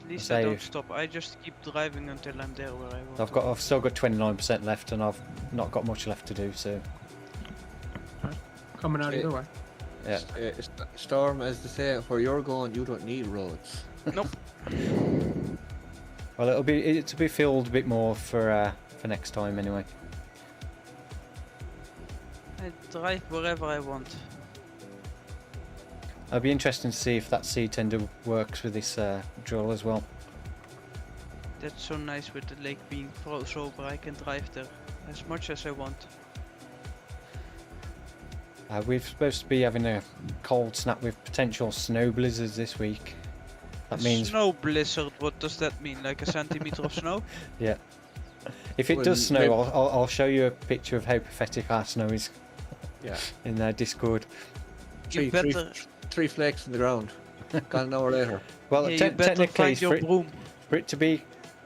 At least Say- I don't stop. I just keep driving until I'm there where I want. I've still got 29% left, and I've not got much left to do. So Coming out either way. yeah, Storm, as they say, where you're going, you don't need roads. Nope. well it'll be filled a bit more for next time anyway. I drive wherever I want. It'll be interesting to see if that seed tender works with this drill as well. That's so nice with the lake being frozen over. I can drive there as much as I want. We're supposed to be having a cold snap with potential snow blizzards this week. That means Snow blizzard. What does that mean? Like a centimeter of snow? yeah. If it Well, does snow, maybe- I'll show you a picture of how pathetic our snow is Yeah. in Discord. You better, Three flakes in the ground. Gone an hour later. Well, yeah, you better technically, find your broom. for it to be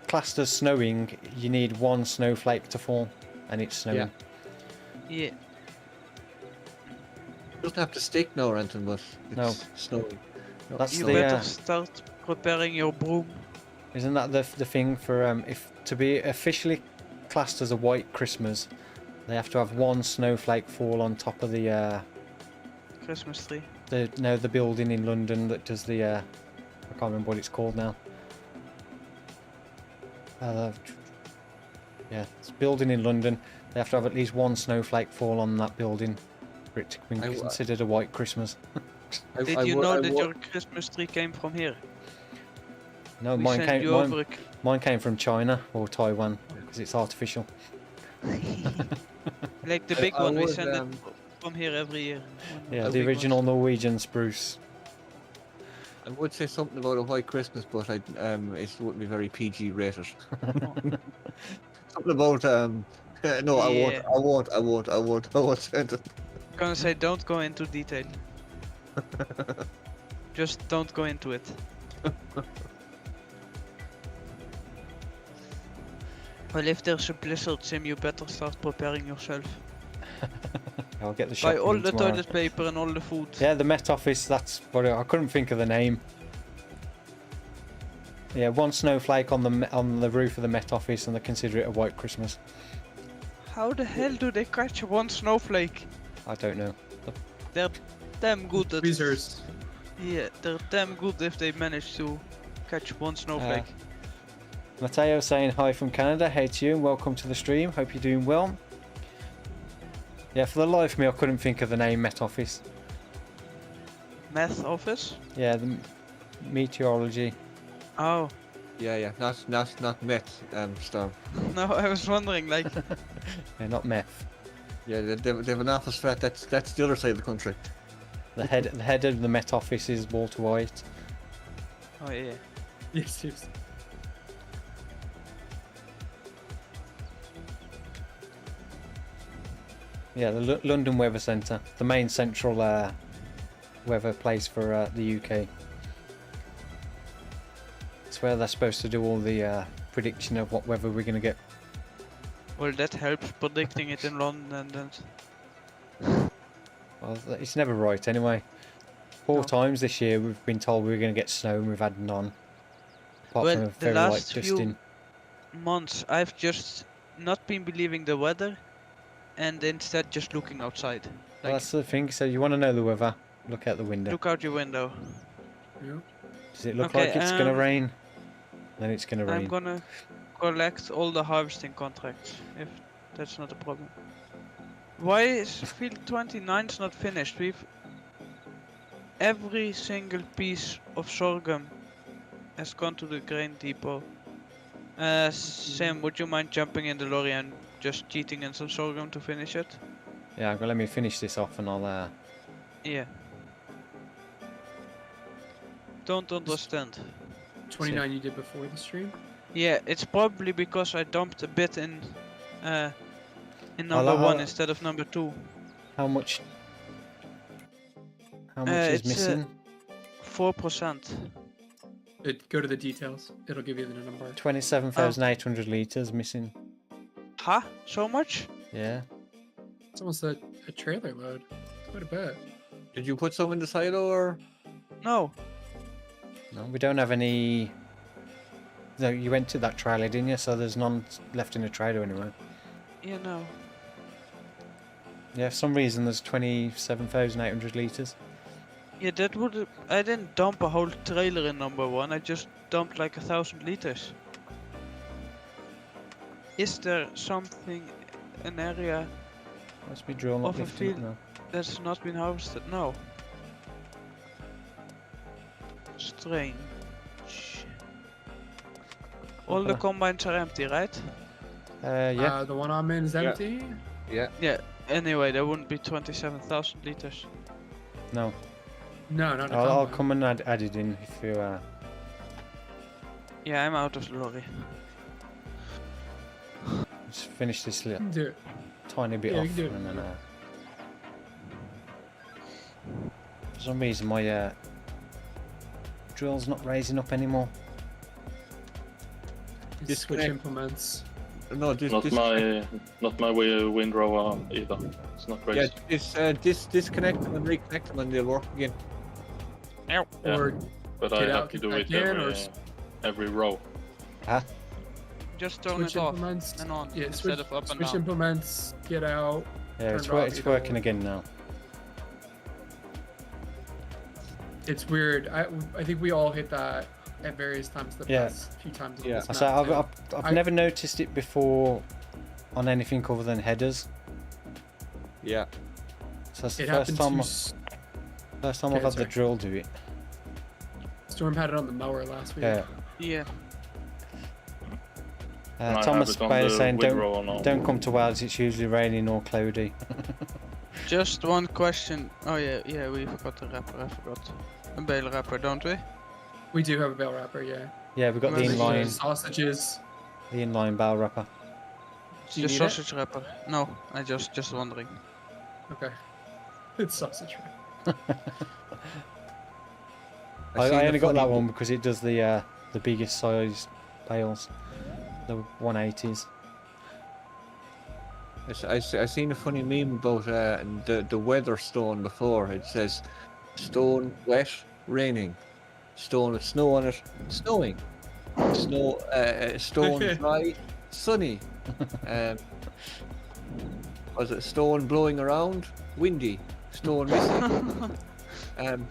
classed as snowing, you need one snowflake to fall, and it's snowing. Yeah. Yeah. It doesn't have to stick now or anything, but it's No. snowing. That's You the better start preparing your broom. isn't that the thing for if to be officially classed as a white Christmas, they have to have one snowflake fall on top of the Christmas tree. the building in London that does the I can't remember what it's called now. Yeah, it's a building in London. They have to have at least one snowflake fall on that building for it to be considered a white Christmas. Did you know that your Christmas tree came from here? No, We mine sent came you over mine came from China or Taiwan because it's artificial. like the big I one. We would, send it from here every year. Yeah, I the think original Norwegian spruce. I would say something about a white Christmas, but it wouldn't be very PG rated. Something about no, Yeah. I won't say it. Gonna say don't go into detail. Just don't go into it. Well, if there's a blizzard, Sim, you better start preparing yourself. I'll get the Buy shopping all the tomorrow. toilet paper and all the food. Yeah, the Met Office. That's what I couldn't think of the name. Yeah, one snowflake on the roof of the Met Office, and they consider it a white Christmas. How the hell do they catch one snowflake? I don't know. They're damn good at. Tweezers. Yeah, they're damn good if they manage to catch one snowflake. Mateo saying hi from Canada. Hey to you and welcome to the stream. Hope you're doing well. Yeah, for the life of me, I couldn't think of the name Met Office. Meth office? Yeah, the meteorology. Oh. Yeah. Not meth, Storm. No, I was wondering, like, Yeah, not meth. Yeah, they have an office for that. That's the other side of the country. The head of the Met Office is Walter White. oh yeah. Yes, yes. Yeah, the London Weather Centre, the main central weather place for the UK. It's where they're supposed to do all the prediction of what weather we're going to get. Well, that helps predicting it in London and then. Well, it's never right anyway. Four No. times this year we've been told we were going to get snow and we've had none. Apart Well, from a the very light last few dusting. months I've just not been believing the weather and instead just looking outside. Well, Like, that's the thing, so you want to know the weather, look out the window. look out your window. Yeah. Does it look Okay, like it's going to rain? Then it's going to rain. I'm gonna collect all the harvesting contracts, if that's not a problem. Why is field 29's not finished? Every single piece of sorghum has gone to the grain depot. Sam, would you mind jumping in the lorry and just cheating in some sorghum to finish it? Yeah, let me finish this off and I'll... Yeah. Don't understand. 29 you did before the stream? Yeah, it's probably because I dumped a bit in I'll- number one I'll- instead of number two. How much... How much is it's, missing? 4%. Go to the details. It'll give you the number. 27,800 litres missing. Huh? So much? Yeah. It's almost a trailer load. Quite a bit. Did you put some in the silo or? No. No, we don't have any... No, you went to that trailer, didn't you? So there's none left in the trailer anyway. Yeah, no. Yeah, for some reason there's 27,800 litres. Yeah, that would. I didn't dump a whole trailer in number one. I just dumped like 1,000 liters. Is there something, an area Must be drill not Of a lifting it field. now. that's not been harvested? No. Strange. All the Okay. combines are empty, right? Yeah. The one I'm in is Yeah. empty. Yeah. Yeah. Anyway, there wouldn't be 27,000 liters. No. No, not a I'll combine. come and add it in if you... Yeah, I'm out of the lorry. just finish this little Do it. tiny bit Yeah, you off can do it. and then... for some reason my drill's not raising up anymore. Just switch Disconnect. implements. No, this. Not my windrower either. It's not Yeah, raised. disconnect them and reconnect them and they'll work again. Yeah. Or But get I out, have to get do back it in, or every row. Just turn switch it off implements. and on Yeah, instead switch, of up and switch down. implements. Get out. Yeah, Turned off it's either working way. again now. It's weird. I think we all hit that at various times the Yeah. past few times. On Yeah. this I say map, too. I've I- never noticed it before on anything other than headers. Yeah. So that's the It first happened time to first time Okay, I've had the sorry. drill do it. Storm had it on the mower last week. Yeah. Yeah. And I Thomas have it on Bailey the saying windrower now. don't come to Wales, it's usually raining or cloudy. Just one question. Oh yeah, we forgot the wrapper. I forgot. A bale wrapper, don't we? We do have a bale wrapper, yeah. Yeah, we've got the Remember inline Sausages. barrel wrapper. Do you The need sausage wrapper. No, I just wondering. Okay. It's sausage wrap. I only got that one because it does the biggest size bales, the 180s. I seen a funny meme about the weather stone before. It says stone wet, raining. Stone with snow on it, snowing. Snow, stone dry, sunny. Was it stone blowing around? Windy. Stone missing.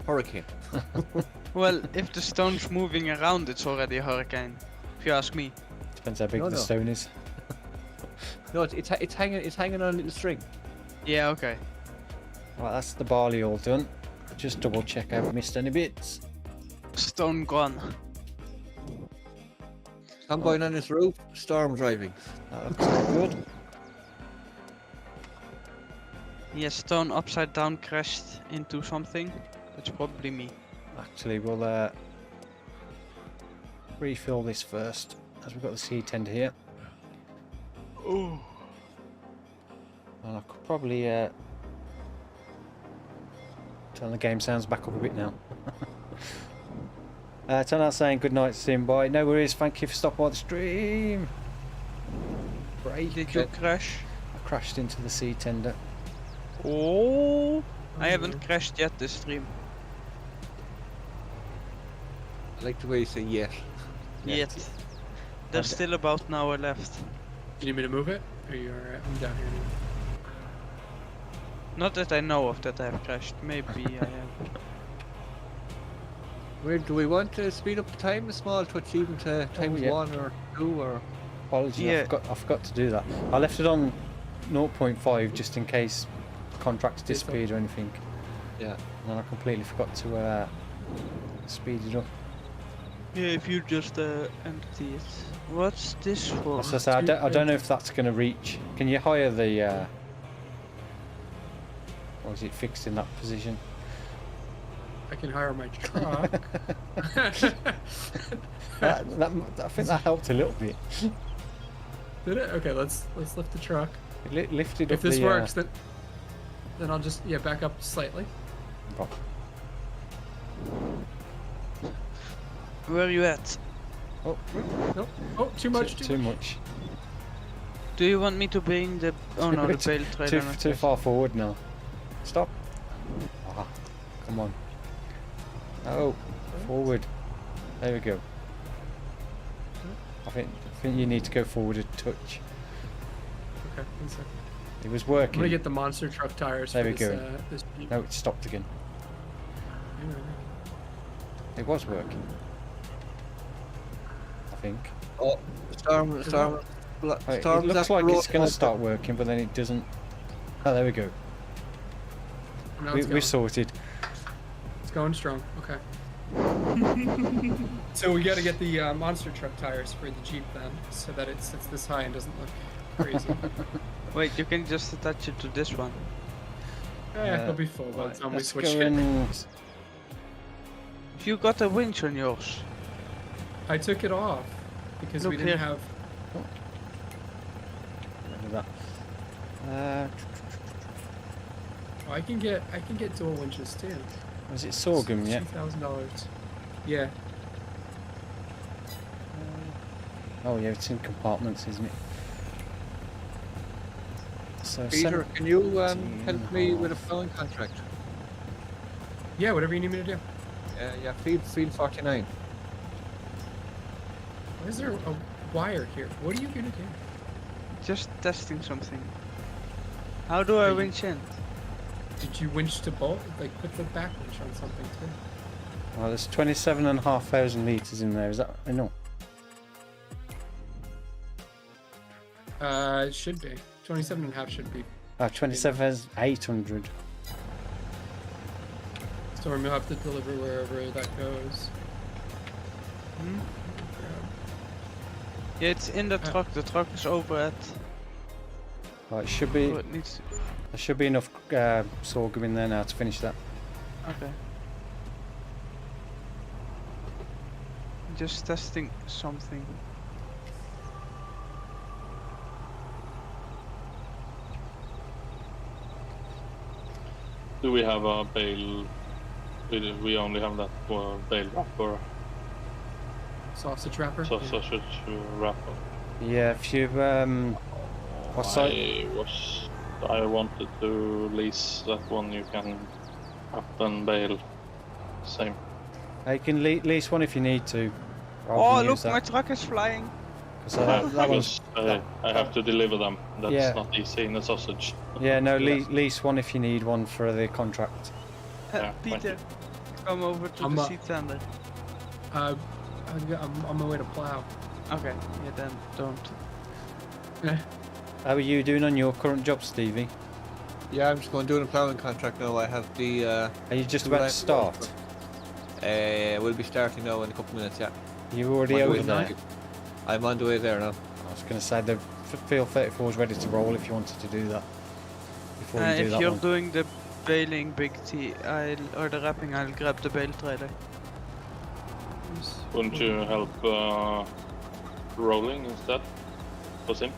Hurricane. Well, if the stone's moving around, it's already a hurricane. If you ask me. Depends how big No, the no. stone is. No, it's hanging on a little string. Yeah, okay. Right, that's the barley all done. Just double check I haven't missed any bits. Stone gone. I'm going on this roof, storm driving. That looks all good. Yeah, stone upside down crashed into something. That's probably me. Actually, we'll refill this first, as we've got the seed tender here. Oh. And I could probably turn the game sounds back up a bit now. Turn out saying good night, Sim Boy. No worries, thank you for stopping by the stream. Break. Did you crash? I crashed into the seed tender. Oh. I haven't crashed yet this stream. I like the way you say yes. Yet. There's still about an hour left. You need me to move it? Or you alright? I'm down here anyway. Not that I know of that I have crashed. Maybe I have. Where do we want to speed up the time a small touch, even to times yeah. 1 or 2 or? Apologies, Yeah. I forgot to do that. I left it on 0.5 just in case contracts disappeared or anything. Yeah. And then I completely forgot to speed it up. Yeah, if you just empty it. What's this for? As I say, I don't know if that's going to reach. Can you hire the... or is it fixed in that position? I can hire my truck. I think that helped a little bit. Did it? Okay, let's lift the truck. It lifted up If this the, works, then I'll just back up slightly. Where are you at? Oh, Nope. Oh, too much. too much. Do you want me to bring the... Oh no, the bale trailer. Too far forward now. Stop. Ah, come on. Oh, forward. There we go. I think you need to go forward a touch. Okay, 1 second. It was I'm working. gonna get the monster truck tires There for we this, go. this Jeep. No, it stopped again. It was working. I think. Oh, storm. Right, it Storm's looks after like road it's going to also. start working, but then it doesn't. Oh, there we go. Now We're it's going. sorted. It's going strong. Okay. So we got to get the monster truck tires for the Jeep then, so that it sits this high and doesn't look crazy. Wait, you can just attach it to this one. It'll be full by the time we Let's switch go it. and... You got a winch on yours. I took it off because we Look didn't here. have. Look at that. Oh, I can get dual winches too. Was it sorghum yet? $2,000. Yeah. Oh yeah, it's in compartments, isn't it? So Peter, can you help me with a phone contract? Yeah, whatever you need me to do. Yeah, field 49. Why is there a wire here? What are you gonna do? Just testing something. How do I winch in? Did you winch to bolt? Like put the back winch on something too. Well, there's 27,500 litres in there. Is that enough? It should be. 27.5 should be. 27,800. So we'll have to deliver wherever that goes. Hmm? Yeah, it's in the truck. The truck is over at... Right, it should be. Oh, it needs... There should be enough sorghum in there now to finish that. Okay. Just testing something. Do we have a bale? We only have that bale for Sausage wrapper. sausage wrapper. Yeah, if you what size? I wanted to lease that one. You can up and bale. Same. You can lease one if you need to. rather Oh, than look, use that. my truck is flying. So that one's Because I have to deliver them. That's Yeah. not easy in a sausage. yeah. No, lease one if you need one for the contract. Yeah, thank Peter, come over to I'm the up. seat sander. I'm on my way to plow. Okay, yeah, then don't. How are you doing on your current job, Stevie? Yeah, I'm just going to do a ploughing contract now. I have the. Are you just Two about to lines start? We'll be starting now in a couple of minutes. Yeah. You already I'm on over the way there? I'm on the way there now. I was going to say the Field 34 is ready to roll if you wanted to do that. Before you do If that you're one. doing the baling big T, or the wrapping, I'll grab the bale trailer. Wouldn't you help rolling instead? For him?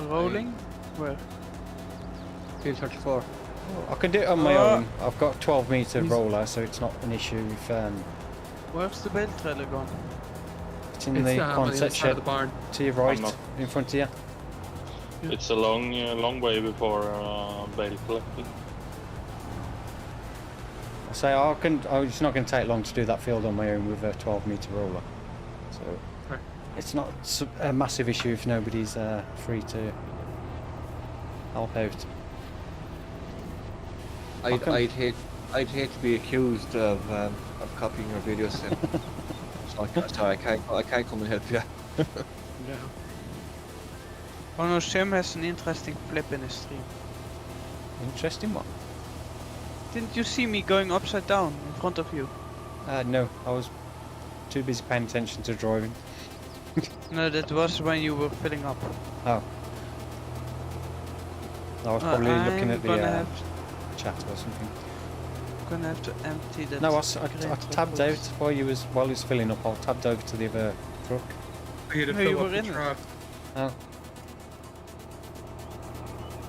Rolling? Where? Field 34. I can do it on my Oh. own. I've got a 12-meter He's- roller, so it's not an issue if Where's the bale trailer gone? it's in It's the on the other concept side of shed the barn. to your right, not- in front of you. It's a long way before bale collecting. I say it's not going to take long to do that field on my own with a 12-meter roller. So Okay. it's not a massive issue if nobody's free to help out. I'd hate to be accused of copying your videos. Then. so I can't come and help you. No. Oh no, Sim has an interesting flip in his stream. Interesting one. Didn't you see me going upside down in front of you? No, I was too busy paying attention to driving. No, that was when you were filling up. Oh. I was probably looking at I'm gonna the have chat or something. gonna have to empty that. No, I crate tabbed out first. while he was filling up. I tabbed over to the other truck. We gotta No, you fill up were the in it. truck. Oh,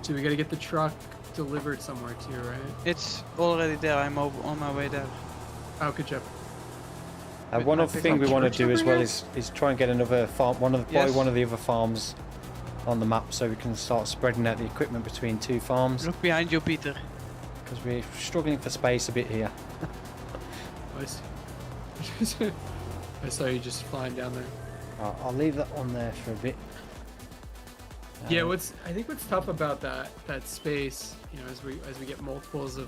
So we gotta get the truck delivered somewhere too, right? It's already there. I'm on my way there. Oh, good job. With one my other thing we pickup want to truck do as well over is try and get another farm, buy Yes. one of the other farms on the map so we can start spreading out the equipment between two farms Look behind you, Peter. because we're struggling for space a bit here. Nice. I saw you just flying down there. I'll leave that on there for a bit. Yeah, I think what's tough about that space, you know, as we get multiples of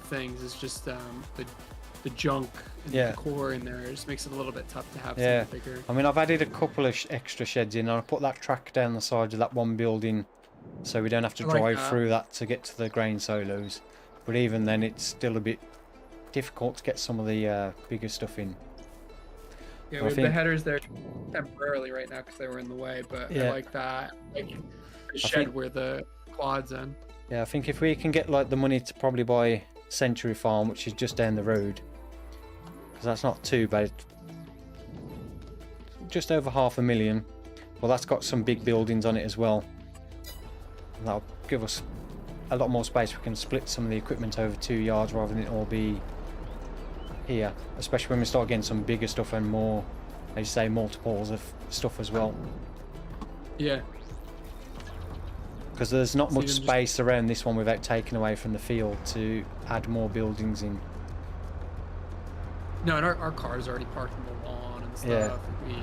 things, is just the junk and Yeah. the core in there. It just makes it a little bit tough to have Yeah. something bigger. I mean, I've added a couple of extra sheds in, and I put that track down the side of that one building, so we don't have to I like drive that. through that to get to the grain silos. But even then, it's still a bit difficult to get some of the bigger stuff in. Yeah, I we have the think- headers there temporarily right now because they were in the way, but Yeah. I like that. Like the I shed think- where the quad's in. Yeah, I think if we can get like the money to probably buy Century Farm, which is just down the road, because that's not too bad. Just over 500,000. Well, that's got some big buildings on it as well. And that'll give us a lot more space. We can split some of the equipment over 2 yards rather than it all be here. Especially when we start getting some bigger stuff and more, as you say, multiples of stuff as well. Yeah. Because there's not So much even just- space around this one without taking away from the field to add more buildings in. No, and our car's already parked on the lawn and stuff. Yeah. We,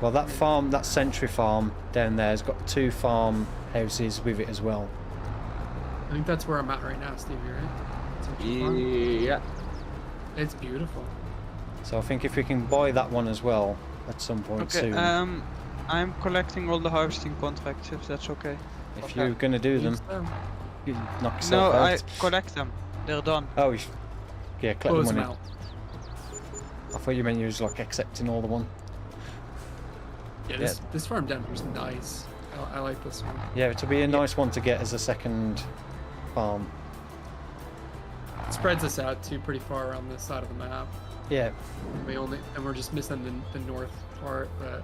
Well, that farm, that Century Farm down there, has got 2 farm houses with it as well. I think that's where I'm at right now, Stevie, right? Central Farm? Yeah. It's beautiful. So I think if we can buy that one as well at some point Okay. soon, I'm collecting all the harvesting contracts. If that's okay. if okay. you're going to do them, So, you knock No, yourself I out. collect them. They're done. Oh, yeah, collect close the them money. out. I thought you meant you was like accepting all the one. Yeah, this farm down here is nice. I like this one. Yeah, it'll be a nice one to get as a second farm. It spreads us out too pretty far around this side of the map. Yeah, And we're just missing the north part, but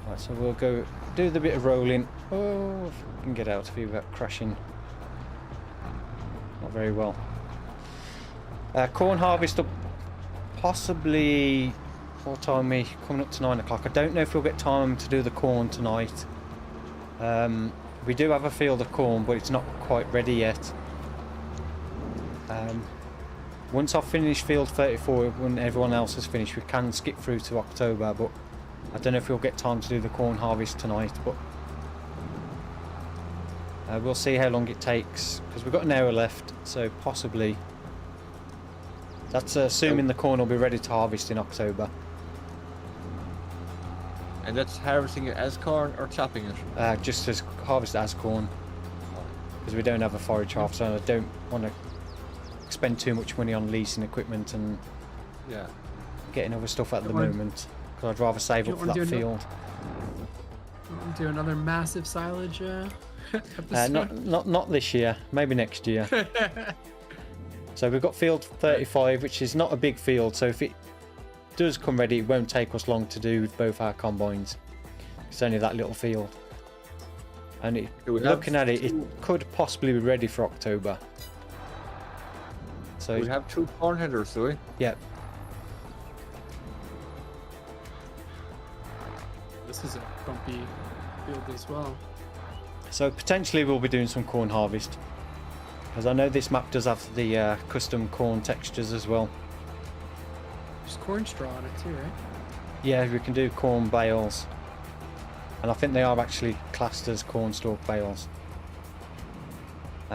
right, so we'll go do the bit of rolling. Oh, if we can get out of here without crashing. Not very well. Corn harvest up possibly, what time are we coming up to 9 o'clock? I don't know if we'll get time to do the corn tonight. We do have a field of corn, but it's not quite ready yet. Once I've finished field 34, when everyone else has finished, we can skip through to October, but I don't know if we'll get time to do the corn harvest tonight, but we'll see how long it takes, because we've got an hour left, so possibly. That's assuming the corn will be ready to harvest in October. And that's harvesting it as corn or chopping it? Just as harvest as corn, because we don't have a forage harvester, and I don't want to spend too much money on leasing equipment and getting other stuff at the moment, because I'd rather save up for that field. Do another massive silage episode? Not this year, maybe next year. So we've got field 35, which is not a big field, so if it does come ready, it won't take us long to do with both our combines. It's only that little field, and looking at it, it could possibly be ready for October. So we have 2 corn headers, do we? Yeah. This is a bumpy field as well. So potentially we'll be doing some corn harvest, because I know this map does have the custom corn textures as well. There's corn straw on it too, right? Yeah, we can do corn bales, and I think they are actually classed as corn stalk bales,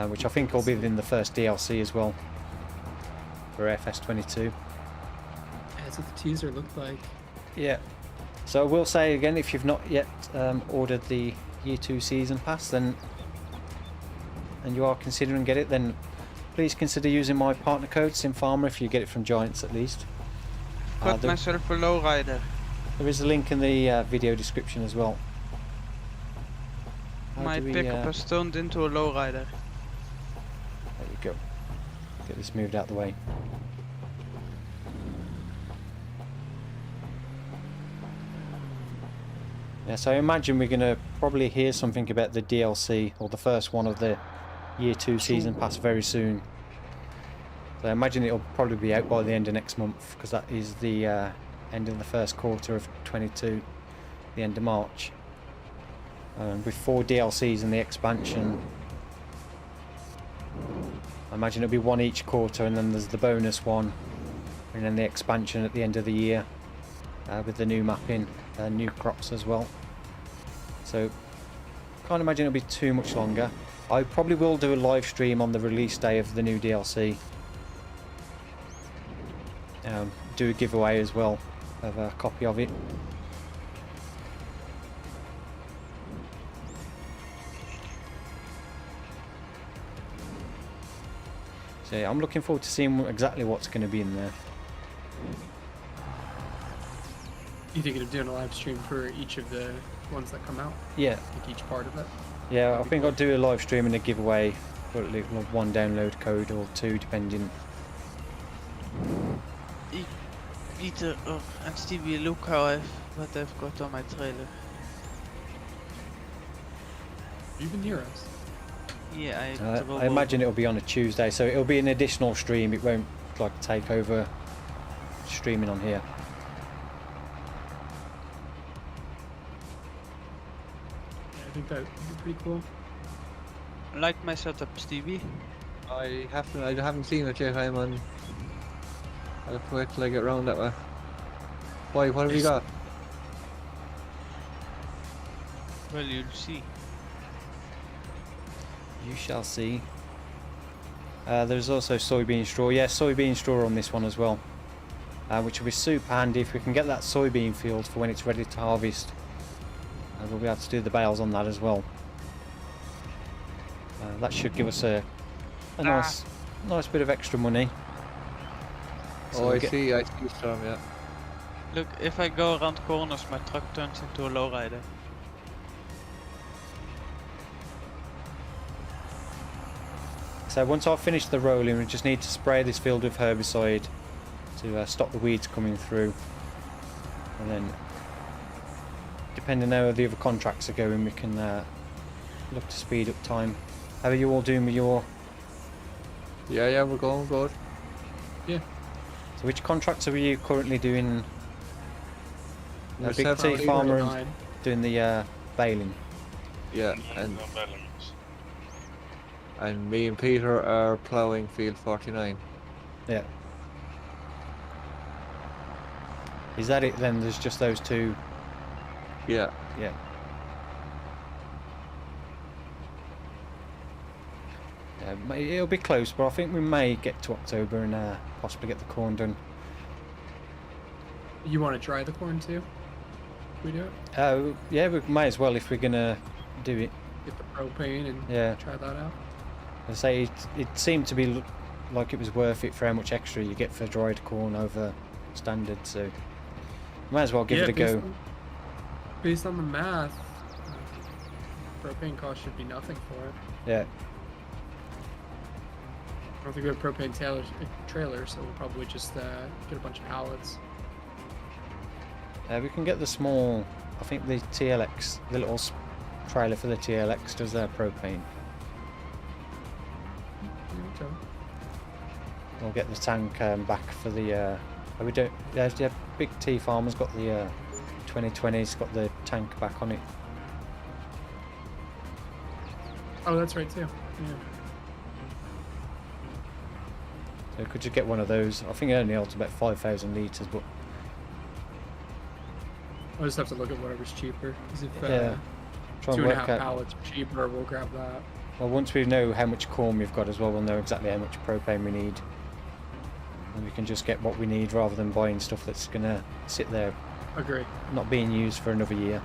which I think will be in the first DLC as well for FS22. That's what the teaser looked like. Yeah. So I will say again, if you've not yet ordered the Year 2 Season Pass, and you are considering get it, then please consider using my partner code SimFarmer if you get it from Giants at least. Got myself a lowrider. There is a link in the video description as well. My pickup has turned into a lowrider. There you go. Get this moved out of the way. Yeah, so I imagine we're going to probably hear something about the DLC, or the first one of the Year 2 Season Pass very soon. So I imagine it'll probably be out by the end of next month, because that is the end of the first quarter of 22, the end of March. With 4 DLCs and the expansion, I imagine it'll be one each quarter, and then there's the bonus one, and then the expansion at the end of the year with the new mapping, new crops as well. So can't imagine it'll be too much longer. I probably will do a live stream on the release day of the new DLC. Do a giveaway as well of a copy of it. So yeah, I'm looking forward to seeing exactly what's going to be in there. You thinking of doing a live stream for each of the ones that come out? Yeah. Like each part of it? Yeah, I think I'll do a live stream and a giveaway for at least 1 download code or 2 depending. Peter and Stevie, look what I've got on my trailer. You can hear us. Yeah, I imagine it'll be on a Tuesday, so it'll be an additional stream. It won't like take over streaming on here. Yeah, I think that would be pretty cool. Like my setup, Stevie. I haven't seen it yet. I'm on. I'll have to wait till I get round that way. Why? What have you got? Well, you'll see. You shall see. There's also soybean straw. Yeah, soybean straw on this one as well, which will be super handy if we can get that soybean field for when it's ready to harvest. We'll be able to do the bales on that as well. That should give us a nice bit of extra money. So I see some, yeah. Look, if I go around corners, my truck turns into a lowrider. So once I've finished the rolling, we just need to spray this field with herbicide to stop the weeds coming through. And then, depending on how the other contracts are going, we can look to speed up time. How are you all doing with your... Yeah, we're going good. Yeah. So which contracts are you currently doing? We're Big T 7, Farmer 8, and 9. doing the baling. Yeah, and And me and Peter are ploughing field 49. Yeah. Is that it then? There's just those two? Yeah. Yeah. Yeah, it'll be close, but I think we may get to October and possibly get the corn done. You want to try the corn too? We do it? Yeah, we may as well if we're gonna do it. Get the propane and Yeah. try that out. I say it seemed to be like it was worth it for how much extra you get for dried corn over standard, so might as well give it a go. Based on the math, propane cost should be nothing for it. Yeah. I don't think we have propane trailer, so we'll probably just get a bunch of pallets. We can get the small, I think the TLX, the little trailer for the TLX does their propane. Okay. We'll get the tank back for the, we don't, yeah, Big T Farmer's got the 2020's got the tank back on it. Oh, that's right too. Yeah. So could you get one of those? I think it only holds about 5,000 litres, but I'll just have to look at whatever's cheaper. 'Cause if yeah, try and 2.5 work out. pallets are cheaper, we'll grab that. Well, once we know how much corn we've got as well, we'll know exactly how much propane we need. And we can just get what we need rather than buying stuff that's going to sit there Agree. not being used for another year.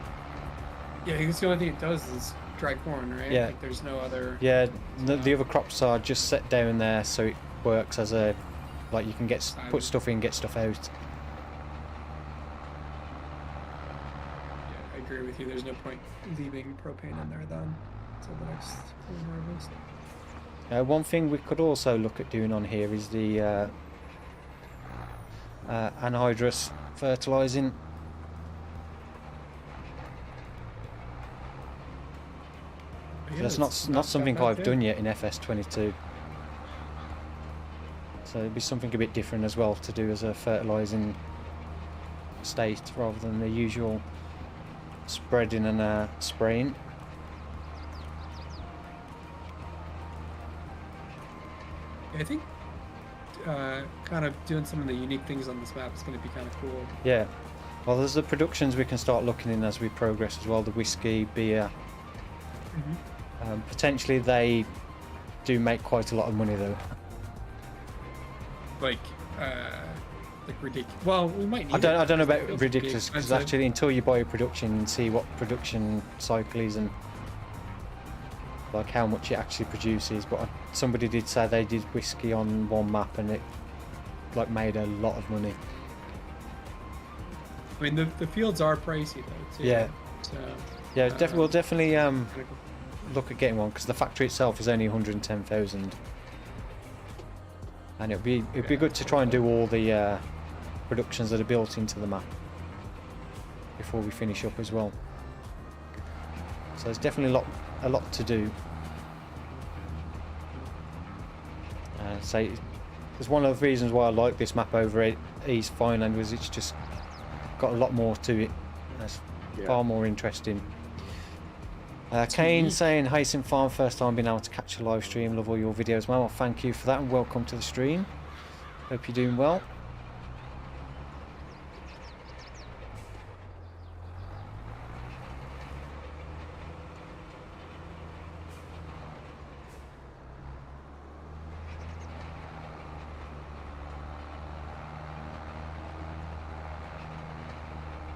Yeah, I guess the only thing it does is dry corn, right? Yeah. Like there's no other. Yeah, the other crops are just set down there so it works as a, like you can put stuff in, get stuff out. Yeah, I agree with you. There's no point leaving propane in there then until the next corn harvest. One thing we could also look at doing on here is the anhydrous fertilising. Yeah, That's it's not something that bad, I've too. done yet in FS22. So it'd be something a bit different as well to do as a fertilising state rather than the usual spreading and spraying. I think kind of doing some of the unique things on this map is going to be kind of cool. Yeah. Well, there's the productions we can start looking in as we progress as well. The whiskey, beer. Potentially they do make quite a lot of money though. Like ridiculous. Well, we might need. I don't know about It's ridiculous because expensive. actually until you buy a production and see what production cycle is and like how much it actually produces, but somebody did say they did whiskey on one map and it like made a lot of money. I mean, the fields are pricey though too. Yeah. So. Yeah, we'll definitely Kinda cool. look at getting one because the factory itself is only 110,000, and it'd be good to try and do all the productions that are built into the map before we finish up as well. So there's definitely a lot to do. So it's one of the reasons why I like this map over East Vineland was it's just got a lot more to it. That's far more interesting. Kane saying, "Hey, Sim Farm, first time being able to catch a live stream. Love all your videos, man. Well, thank you for that and welcome to the stream. Hope you're doing well."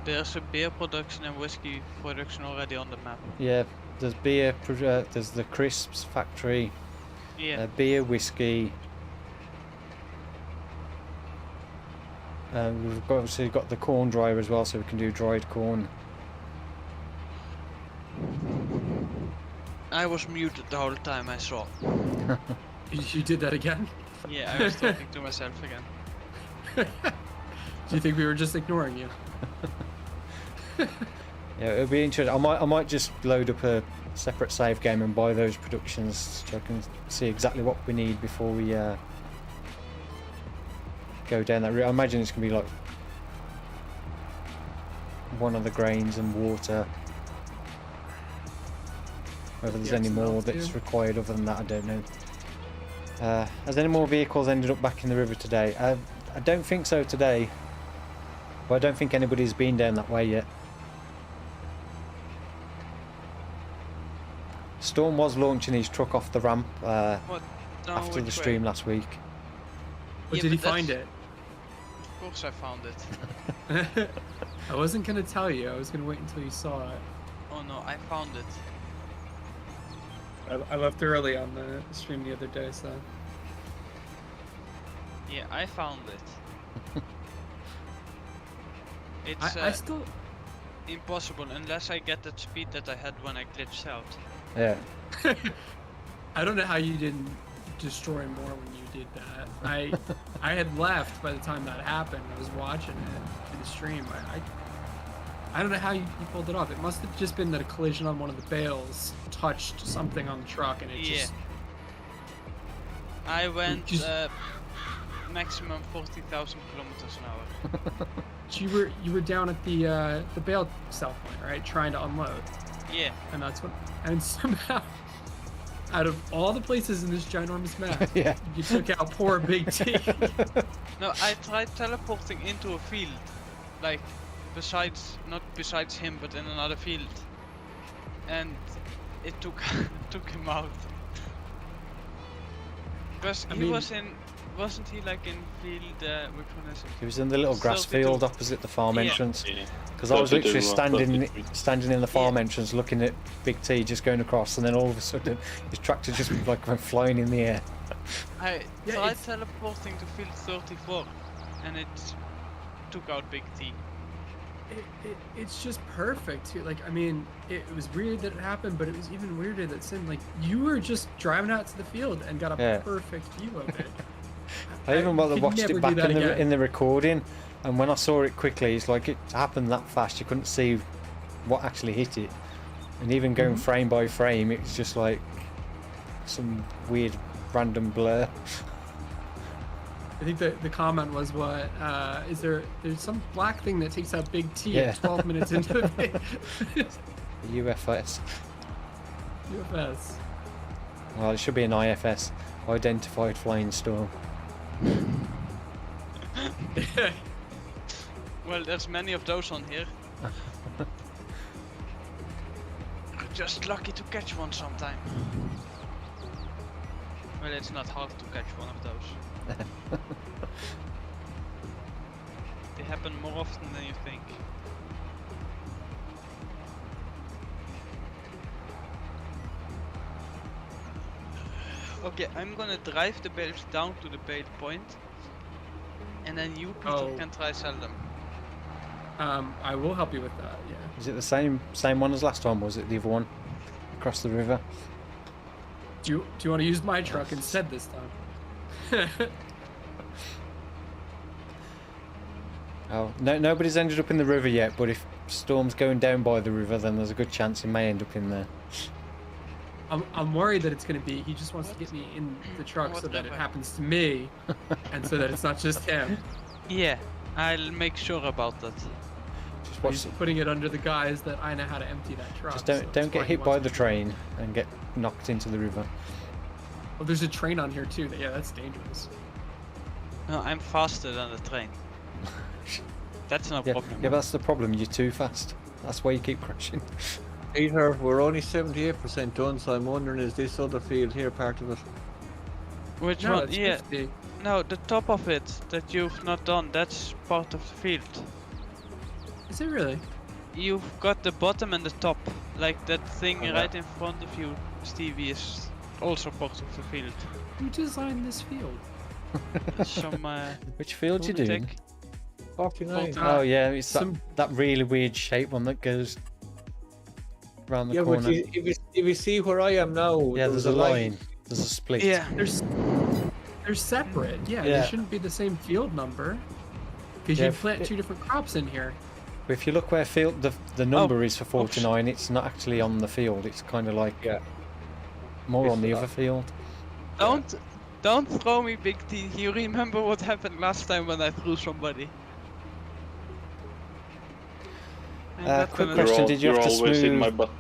There's a beer production and whiskey production already on the map. Yeah, there's beer, there's the crisps factory, Yeah. beer, whiskey. We've obviously got the corn dryer as well, so we can do dried corn. I was muted the whole time I saw. You did that again? Yeah, I was talking to myself again. Do you think we were just ignoring you? Yeah, it'll be interesting. I might just load up a separate save game and buy those productions so I can see exactly what we need before we go down that route. I imagine it's gonna be like one of the grains and water. Whether there's Yeah, any some more milk that's too. required other than that, I don't know. Has any more vehicles ended up back in the river today? I don't think so today. But I don't think anybody's been down that way yet. Storm was launching his truck off the ramp What? No, after the which way? stream last week. But Yeah, did he but find that's- it? Of course I found it. I wasn't gonna tell you. I was gonna wait until you saw it. Oh no, I found it. I left early on the stream the other day, so. Yeah, I found it. It's I still. impossible unless I get that speed that I had when I glitched out. Yeah. I don't know how you didn't destroy more when you did that. I had left by the time that happened. I was watching it through the stream. I don't know how you pulled it off. It must have just been that a collision on one of the bales touched something on the truck, and it Yeah. just. I went just- maximum 40,000 kilometers an hour. You were down at the bale cell point, right, trying to unload, Yeah. and that's what. And somehow, out of all the places in this ginormous map, Yeah. you took out poor Big T. No, I tried teleporting into a field, like not besides him, but in another field, and it took took him out. Because I he mean- wasn't he like in field? Which one is it? He was in the little grass 32. field opposite the farm Yeah. entrance. Yeah. Because I was literally 32, standing in the farm entrance looking at Big T just going across, and then all of a sudden his tractor just like went flying in the air. I Yeah, tried it's- teleporting to field 34, and it took out Big T. It's just perfect too. Like, I mean, it was weird that it happened, but it was even weirder that you were just driving out to the field and got a Yeah. perfect view of it. I even could watched never it do back that again. in the recording, and when I saw it quickly, it's like it happened that fast. You couldn't see what actually hit it, and even going frame by frame, it's just like some weird random blur. I think the comment was what there's some black thing that takes out Big T Yeah. at 12 minutes into the The UFS. UFS. Well, it should be an IFS, Identified Flying Storm. Well, there's many of those on here. You're just lucky to catch one sometime. Well, it's not hard to catch one of those. They happen more often than you think. Okay, I'm gonna drive the bales down to the bale point, and then you, Peter, Oh. can try sell them. I will help you with that. Yeah. Is it the same one as last time? Or was it the other one across the river? Do you want to use my truck instead this time? Oh, no, nobody's ended up in the river yet, but if Storm's going down by the river, then there's a good chance he may end up in there. I'm worried that it's going to be he just wants to get me in the truck so that it Whatever. happens to me, and so that it's not just him. Yeah, I'll make sure about that. Just watch. He's putting it under the guise that I know how to empty that truck. Just so don't that's get why he hit by wants the me. train and get knocked into the river. Well, there's a train on here too. Yeah, that's dangerous. No, I'm faster than the train. That's no Yeah, problem. yeah, but that's the problem. You're too fast. That's why you keep crashing. Peter, we're only 78% done, so I'm wondering, is this other field here part of it? Which No, one? it's Yeah, 50. no, the top of it that you've not done, that's part of the field. Is it really? You've got the bottom and the top. Like that thing Oh, right in front of you, Stevie, is also part of the field. Who designed this field? Some Which field you tech. doing? 49. Uh, Oh yeah, it's some- that really weird shape one that goes round the Yeah, but corner. if you see where I am now, Yeah, there's a line. There's a split. Yeah. They're separate. Yeah, Yeah. they shouldn't be the same field number. Because Yeah, you if plant it- two different crops in here. But if you look where field the number is for 49, it's not actually on the field. It's kind of like more on the other field. Don't throw me, Big T. You remember what happened last time when I threw somebody? I'm not Quick gonna- question, did you you're have to always in smooth- my butt.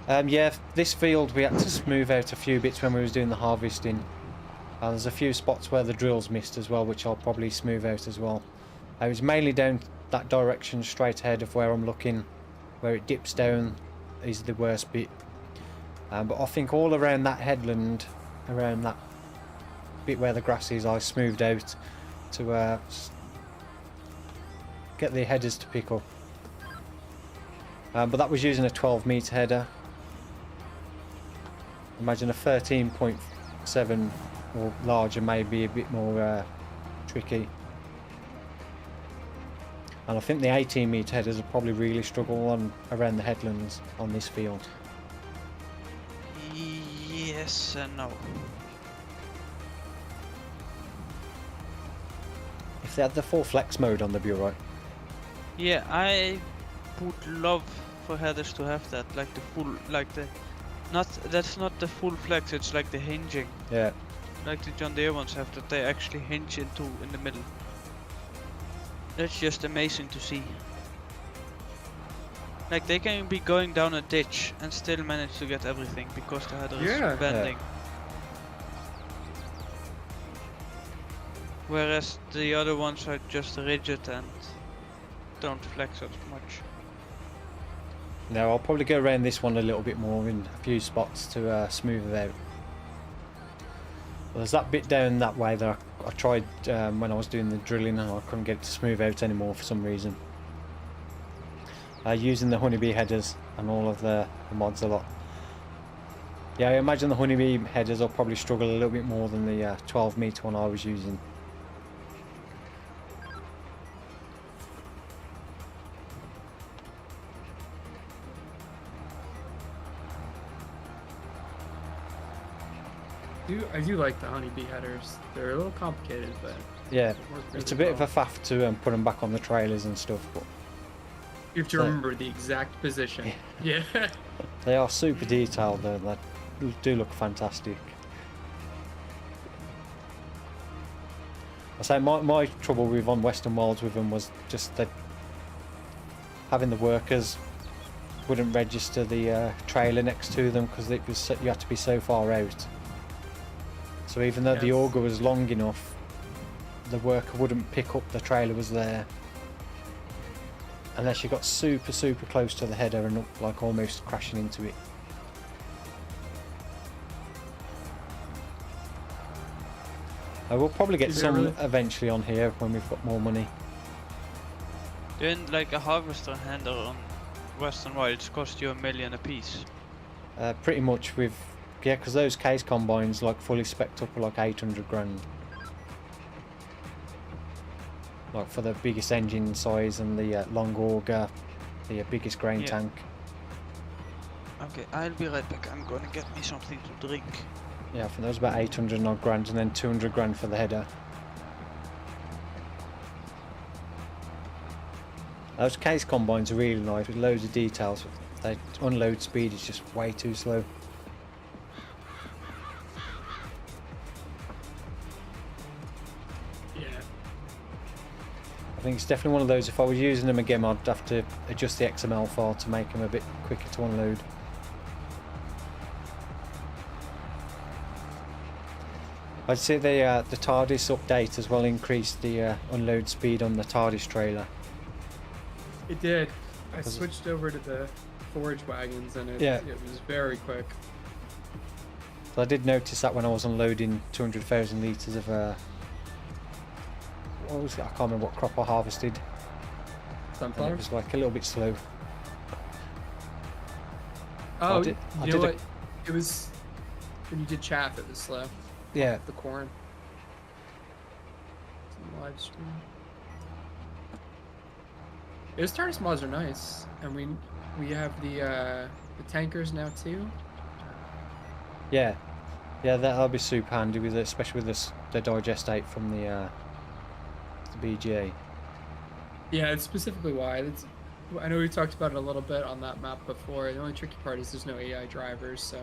Yeah, this field we had to smooth out a few bits when we was doing the harvesting. There's a few spots where the drills missed as well, which I'll probably smooth out as well. It was mainly down that direction straight ahead of where I'm looking, where it dips down is the worst bit. But I think all around that headland, around that bit where the grass is, I smoothed out to get the headers to pick up. But that was using a 12-metre header. Imagine a 13.7 or larger may be a bit more tricky. And I think the 18-metre headers will probably really struggle on around the headlands on this field. Yes and no. If they had the full flex mode on, they'd be alright. Yeah, I would love for headers to have that, like the full, like the, that's not the full flex, it's like the hinging. Yeah. Like the John Deere ones have, that they actually hinge into in the middle. That's just amazing to see. Like they can be going down a ditch and still manage to get everything because the header is bending. Whereas the other ones are just rigid and don't flex as much. No, I'll probably go around this one a little bit more in a few spots to smooth it out. Well, there's that bit down that way that I tried when I was doing the drilling and I couldn't get it to smooth out anymore for some reason. Using the honeybee headers and all of the mods a lot. Yeah, I imagine the honeybee headers will probably struggle a little bit more than the 12-metre one I was using. I do like the honeybee headers. They're a little complicated, but Yeah, they work it's a really bit of a faff to put them back on the trailers and stuff, but You have to remember the exact position. Yeah. they are super detailed though. They do look fantastic. I say my trouble with on Western Wilds with them was just that having the workers wouldn't register the trailer next to them because it was you had to be so far out. So even though the auger was long enough, the worker wouldn't pick up the trailer was there unless you got super close to the header and up, like almost crashing into it. I will probably get some eventually on here when we've got more money. Then like a harvester handler on Western Wilds cost you $1 million a piece. Pretty much with, yeah, because those case combines like fully spec'd up are like 800 grand. Like for the biggest engine size and the long auger, the biggest grain tank. Okay, I'll be right back. I'm gonna get me something to drink. Yeah, I think that was about 800 odd grand and then 200 grand for the header. Those case combines are really nice with loads of details. Their unload speed is just way too slow. Yeah. I think it's definitely one of those, if I was using them again, I'd have to adjust the XML file to make them a bit quicker to unload. I'd say the TARDIS update as well increased the unload speed on the TARDIS trailer. It did. I switched over to the forage wagons and it was very quick. So I did notice that when I was unloading 200,000 litres of what was it? I can't remember what crop I harvested. Sunflowers? It was like a little bit slow. Oh, you know what? It was when you did chaff, it was slow. Yeah. The corn. Live stream. Those TARDIS mods are nice, and we have the tankers now too. Yeah, that'll be super handy with it, especially with the digestate from the BGA. Yeah, it's specifically why. I know we talked about it a little bit on that map before. The only tricky part is there's no AI drivers, so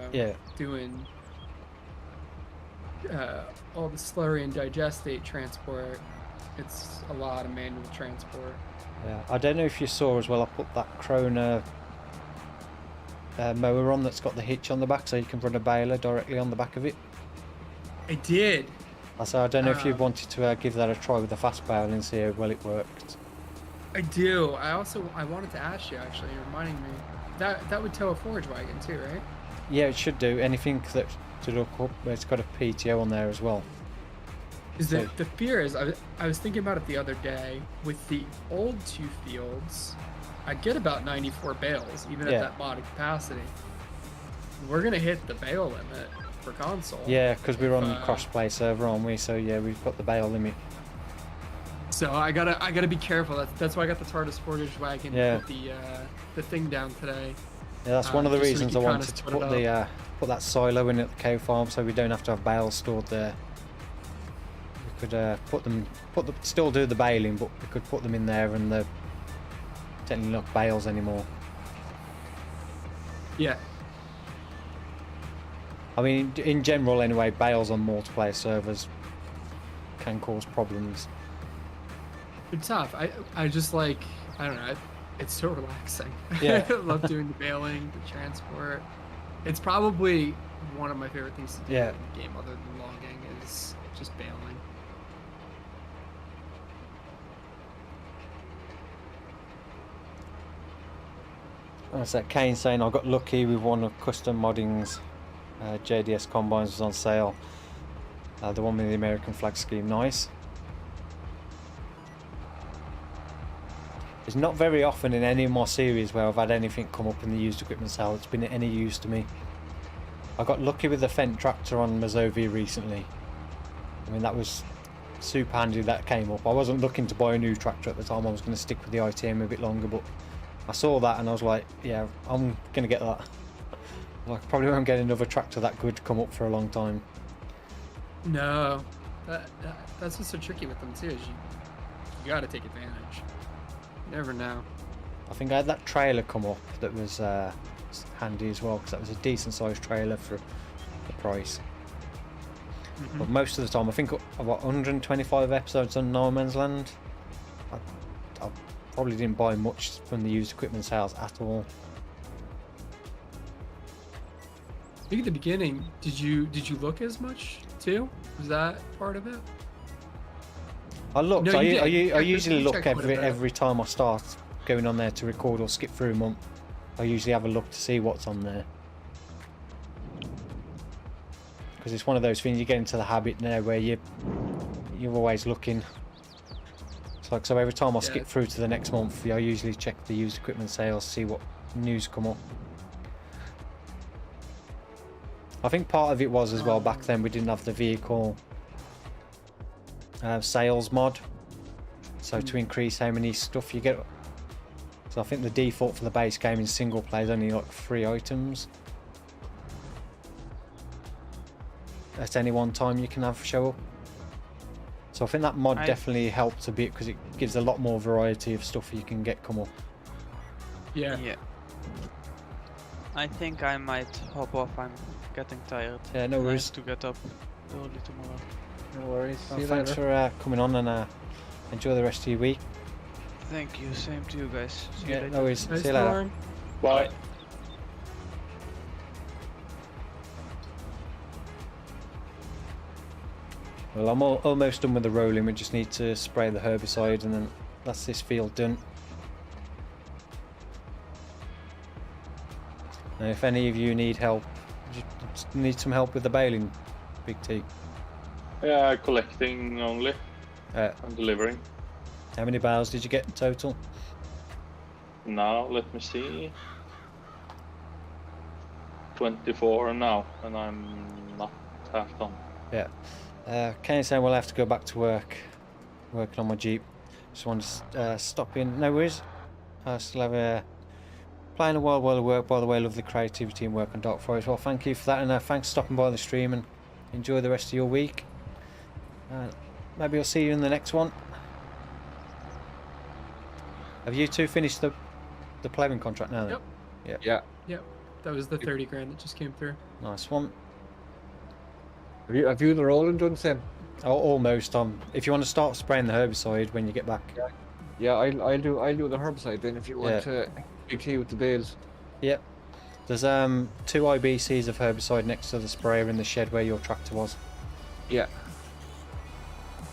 doing all the slurry and digestate transport, it's a lot of manual transport. Yeah, I don't know if you saw as well, I put that Krona mower on that's got the hitch on the back, so you can run a baler directly on the back of it. I did. So I don't know if you wanted to give that a try with the fast baler and see how well it worked. I do. I wanted to ask you actually. You're reminding me that would tow a forage wagon too, right? Yeah, it should do. Anything that to look up, it's got a PTO on there as well. Because the fear is, I was thinking about it the other day. With the old 2 fields, I'd get about 94 bales, even at that modded capacity. We're gonna hit the bale limit for console. Yeah, because we're on cross-play server, aren't we? So yeah, we've got the bale limit. So I gotta be careful. That's why I got the TARDIS forage wagon. Yeah. Put the thing down today. Yeah, that's one of the just so we reasons can I kinda wanted to split put it put that silo in at the cow farm, so we don't have to have bales stored there. We could still do the baling, but we could put them in there, and they're technically not bales anymore. Yeah. I mean, in general, anyway, bales on multiplayer servers can cause problems. It's tough. I just like, I don't know. It's so relaxing. Yeah. I love doing the baling, the transport. It's probably one of my favorite things to do in the game, other than logging, is just baling. That's that Kane saying I got lucky with one of Custom Modding's JDS combines was on sale. The one with the American flag scheme, nice. It's not very often in any of my series where I've had anything come up in the used equipment sale. It's been any use to me. I got lucky with the Fendt tractor on Mazovia recently. I mean, that was super handy that came up. I wasn't looking to buy a new tractor at the time. I was going to stick with the ITM a bit longer, but I saw that and I was like, yeah, I'm going to get that. I probably won't get another tractor that good to come up for a long time. No, that's what's so tricky with them too. Is you got to take advantage. You never know. I think I had that trailer come up that was handy as well, because that was a decent sized trailer for the price. But most of the time, I think I've got 125 episodes on No Man's Land. I probably didn't buy much from the used equipment sales at all. I think at the beginning, did you look as much too? Was that part of it? I looked. No, I you usually did. look Check quite a bit. every time I start going on there to record or skip through a month. I usually have a look to see what's on there, because it's one of those things you get into the habit now where you're always looking. It's like, so every time I skip through to the next month, I usually check the used equipment sales, see what news come up. I think part of it was as well, back then we didn't have the vehicle sales mod, so to increase how many stuff you get. So I think the default for the base game in single player is only like 3 items at any one time you can have show up. So I think that mod definitely helps a bit, because it gives a lot more variety of stuff you can get come up. Yeah. I think I might hop off. I'm getting tired. Yeah, no worries. I have to get up early tomorrow. No worries. Well, See you thanks later. for coming on, and enjoy the rest of your week. Thank you, same to you guys. See you Yeah, later. no worries. Nice See you later. storm. Bye. Well, I'm almost done with the rolling. We just need to spray the herbicide, and then that's this field done. And if any of you need help, need some help with the baling, Big T. Yeah, collecting only and delivering. How many bales did you get in total? Now, let me see. 24 now, and I'm not half done. Yeah. Kenny saying we'll have to go back to work, working on my Jeep. Just want to stop in. No worries. I still have playing a while of work. By the way, love the creativity and work on Dark Forest. Well, thank you for that, and thanks for stopping by the stream, and enjoy the rest of your week. Maybe I'll see you in the next one. Have you two finished the ploughing contract now then? Yep. Yeah. Yep. That was the 30 grand that just came through. Nice one. Have you the rolling done, Sam? Oh, almost. If you want to start spraying the herbicide when you get back. Yeah, I'll do the herbicide then if you want to BT with the bales. Yep. There's 2 IBCs of herbicide next to the sprayer in the shed where your tractor was. Yeah.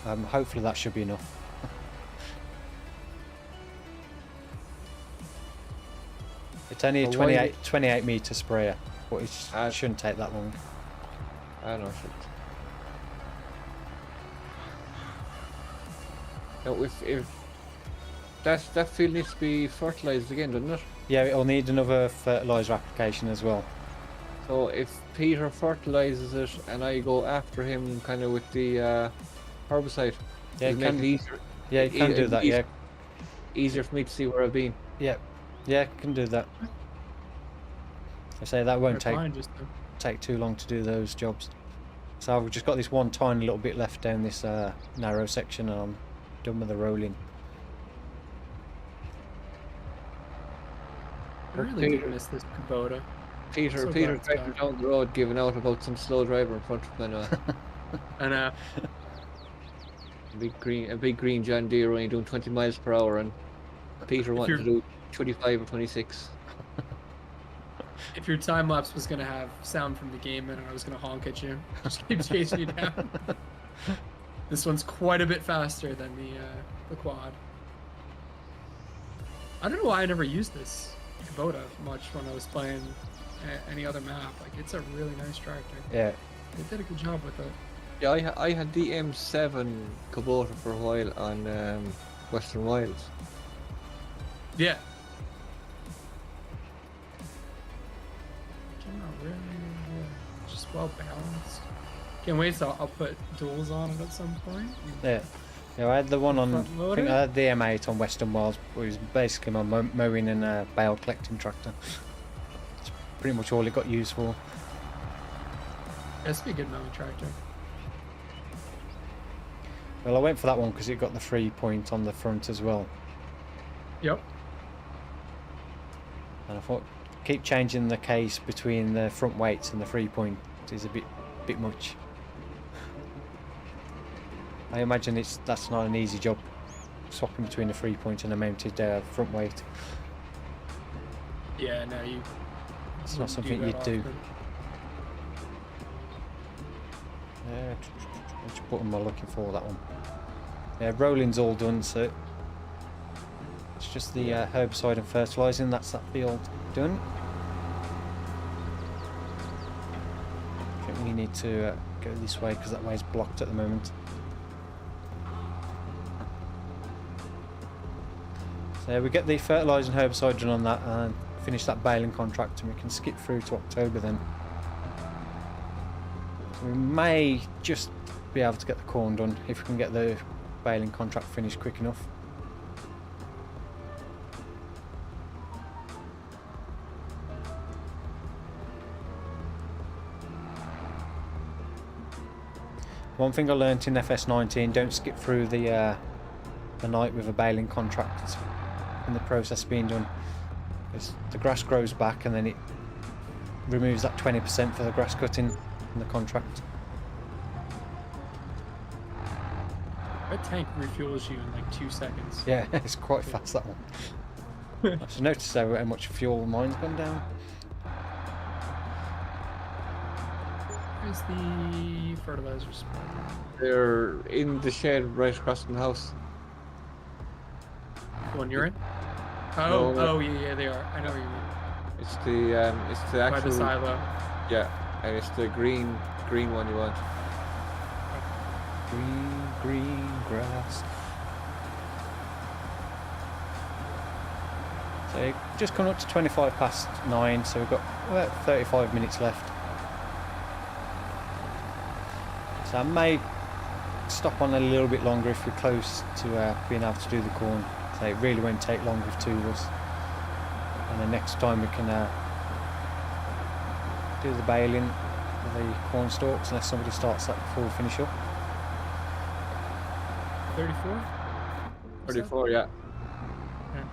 Hopefully that should be enough. It's only a Well, why 28 meter sprayer, but it shouldn't take that long. I know. Now, if that field needs to be fertilised again, doesn't it? Yeah, it'll need another fertiliser application as well. So if Peter fertilises it and I go after him kind of with the herbicide, Yeah, it'll you make it can. easier. Yeah, you can do that. Yeah, Easier for me to see where I've been. yeah, you can do that. I say that won't Fine, just take too long to do those jobs. So I've just got this one tiny little bit left down this narrow section, and I'm done with the rolling. I really do miss this Kubota. Peter So driving glad it's down the road giving out about some slow driver in front of him. And A big green John Deere only doing 20 miles per hour, and Peter wanted to do 25 or 26. if your time lapse was gonna have sound from the game, and I was gonna honk at you, just keep chasing you down. This one's quite a bit faster than the quad. I don't know why I never used this Kubota much when I was playing any other map. Like, it's a really nice tractor. Yeah. They did a good job with it. Yeah, I had the M7 Kubota for a while on Western Wilds. Yeah. Not really, just well balanced. Can't wait till I'll put duals on it at some point. Yeah. Yeah, I had the one on. Front I loader? think I had the M8 on Western Wilds. It was basically my mowing and bale collecting tractor. It's pretty much all it got used for. That's be a good mowing tractor. Well, I went for that one because it got the 3-point on the front as well. Yep. And I thought, keep changing the case between the front weights and the 3-point is a bit much. I imagine that's not an easy job, swapping between a 3-point and a mounted front weight. Yeah, no, It's not something you'd do. Yeah, which button am I looking for? That one. Yeah, rolling's all done, so it's just the herbicide and fertilising. That's that field done. I think we need to go this way because that way's blocked at the moment. So we get the fertiliser and herbicide done on that and finish that baling contract, and we can skip through to October then. So we may just be able to get the corn done if we can get the baling contract finished quick enough. One thing I learnt in FS19, don't skip through the night with a baling contract in the process being done. Because the grass grows back and then it removes that 20% for the grass cutting in the contract. That tank refuels you in like 2 seconds. Yeah, it's quite fast, that one. I just noticed how much fuel mine's gone down. Where's the fertilizer sprayer? They're in the shed right across from the house. The one you're in? No, Oh, yeah, they are. I know what you mean. It's the By actual the silo. yeah, and it's the green one you want. Green grass. So just coming up to 9:25, so we've got about 35 minutes left. So I may stop on a little bit longer if we're close to being able to do the corn. So it really won't take long with two of us. And the next time we can do the baling of the corn stalks, unless somebody starts that before we finish up. 34? 34, yeah. Yeah.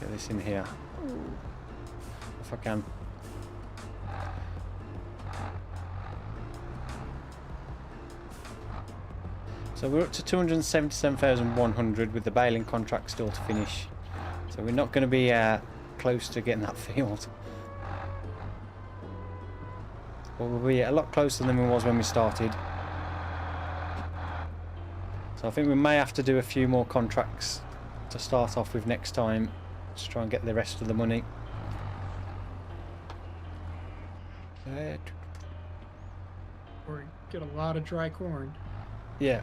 Get this in here. If I can. So we're up to 277,100 with the baling contract still to finish. So we're not going to be close to getting that field. But we'll be a lot closer than we was when we started. So I think we may have to do a few more contracts to start off with next time. Just try and get the rest of the money. Or get a lot of dry corn. Yeah.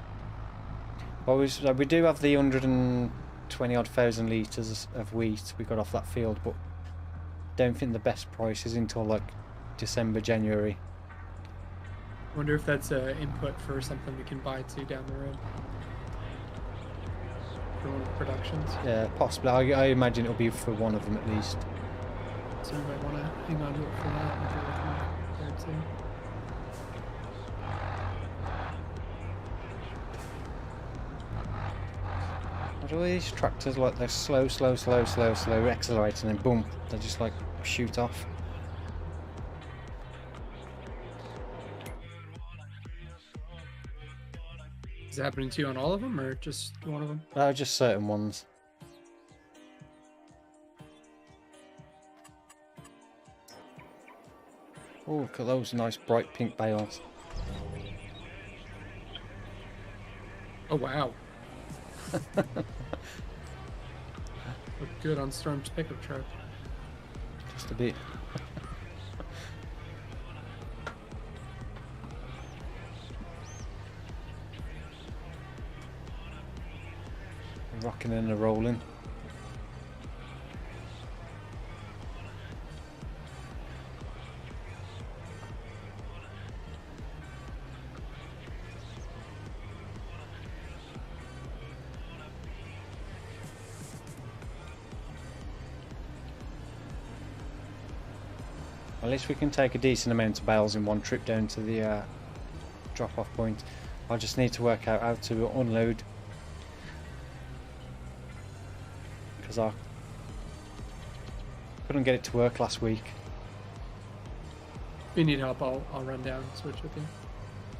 Well, we do have the 120 odd thousand litres of wheat we got off that field, but don't think the best price is until like December, January. Wonder if that's input for something we can buy too down the road. For one of the productions. Yeah, possibly. I imagine it'll be for one of them at least. So we might want to hang on to it for that. Maybe there too. What are these tractors like? They're slow, accelerating, and boom, they just like shoot off. Is it happening to you on all of them, or just one of them? Just certain ones. Oh, look at those nice bright pink bales. Oh wow. Look good on Storm's pickup truck. Just a bit. Rocking and a rolling. At least we can take a decent amount of bales in one trip down to the drop-off point. I just need to work out how to unload, because I couldn't get it to work last week. If you need help, I'll run down and switch with you.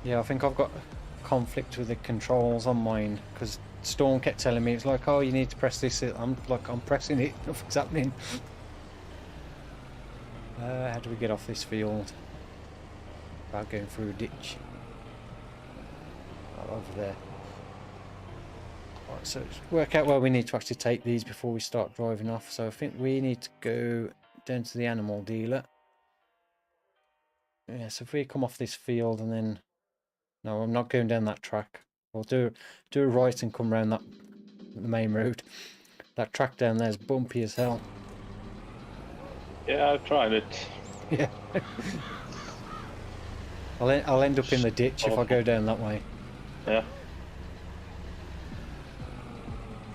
Yeah, I think I've got a conflict with the controls on mine, because Storm kept telling me, it's like, oh, you need to press this. I'm like, I'm pressing it, nothing's happening. How do we get off this field? Without going through a ditch. Oh, over there. Right, so let's work out where we need to actually take these before we start driving off. So I think we need to go down to the animal dealer. Yeah, so if we come off this field and then... No, I'm not going down that track. We'll do a right and come round the main road. That track down there is bumpy as hell. Yeah, I've tried it. Yeah. I'll end up in the ditch if I go down that way. Yeah.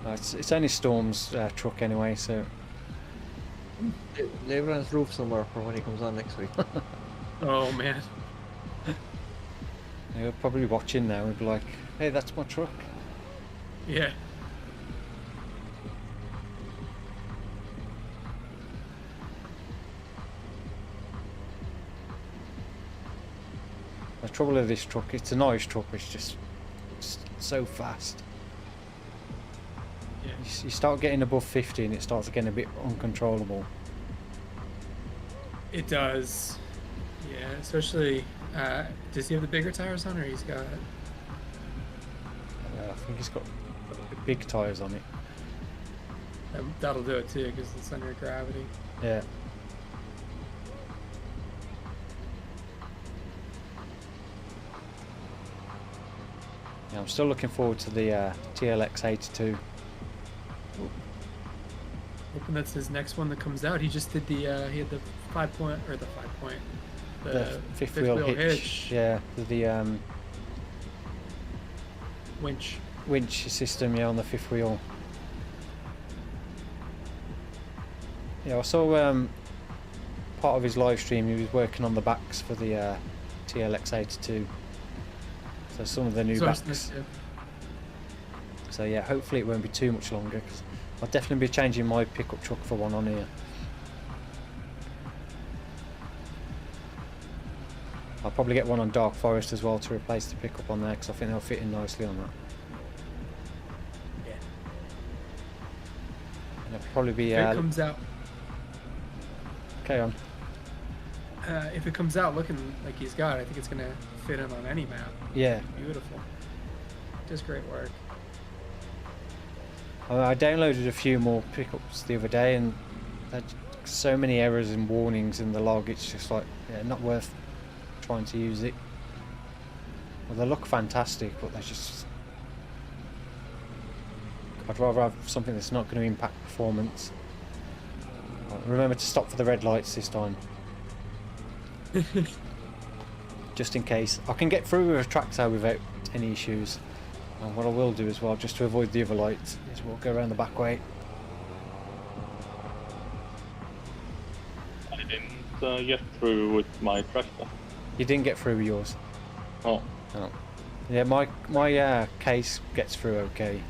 It's only Storm's truck anyway, so... Leave it on his roof somewhere for when he comes on next week. Oh man. He'll probably be watching now and be like, hey, that's my truck. Yeah. The trouble with this truck, it's a nice truck, it's just so fast. Yeah. You start getting above 50 and it starts getting a bit uncontrollable. It does. Yeah, especially, does he have the bigger tires on, or he's got... I think he's got big tyres on it. That'll do it too, because of the center of gravity. Yeah. Yeah, I'm still looking forward to the TLX 82. Hoping that's his next one that comes out. He just did the, he had the The fifth wheel hitch. Yeah, the winch system, yeah, on the fifth wheel. Yeah, I saw part of his live stream. He was working on the backs for the TLX 82. So some of the new backs. So yeah, hopefully it won't be too much longer, because I'll definitely be changing my pickup truck for one on here. I'll probably get one on Dark Forest as well to replace the pickup on there because I think they'll fit in nicely on that. Yeah. And it'll probably be... If it comes out, okay on. if it comes out looking like he's got, I think it's gonna fit in on any map. Yeah. Beautiful. Just great work. I downloaded a few more pickups the other day and there's so many errors and warnings in the log, it's just like, yeah, not worth trying to use it. Well, they look fantastic, but they're just... I'd rather have something that's not going to impact performance. Remember to stop for the red lights this time. Just in case. I can get through with a tractor without any issues. And what I will do as well, just to avoid the other lights, is we'll go around the back way. I didn't get through with my tractor. You didn't get through with yours? Oh. Oh. Yeah, my case gets through okay.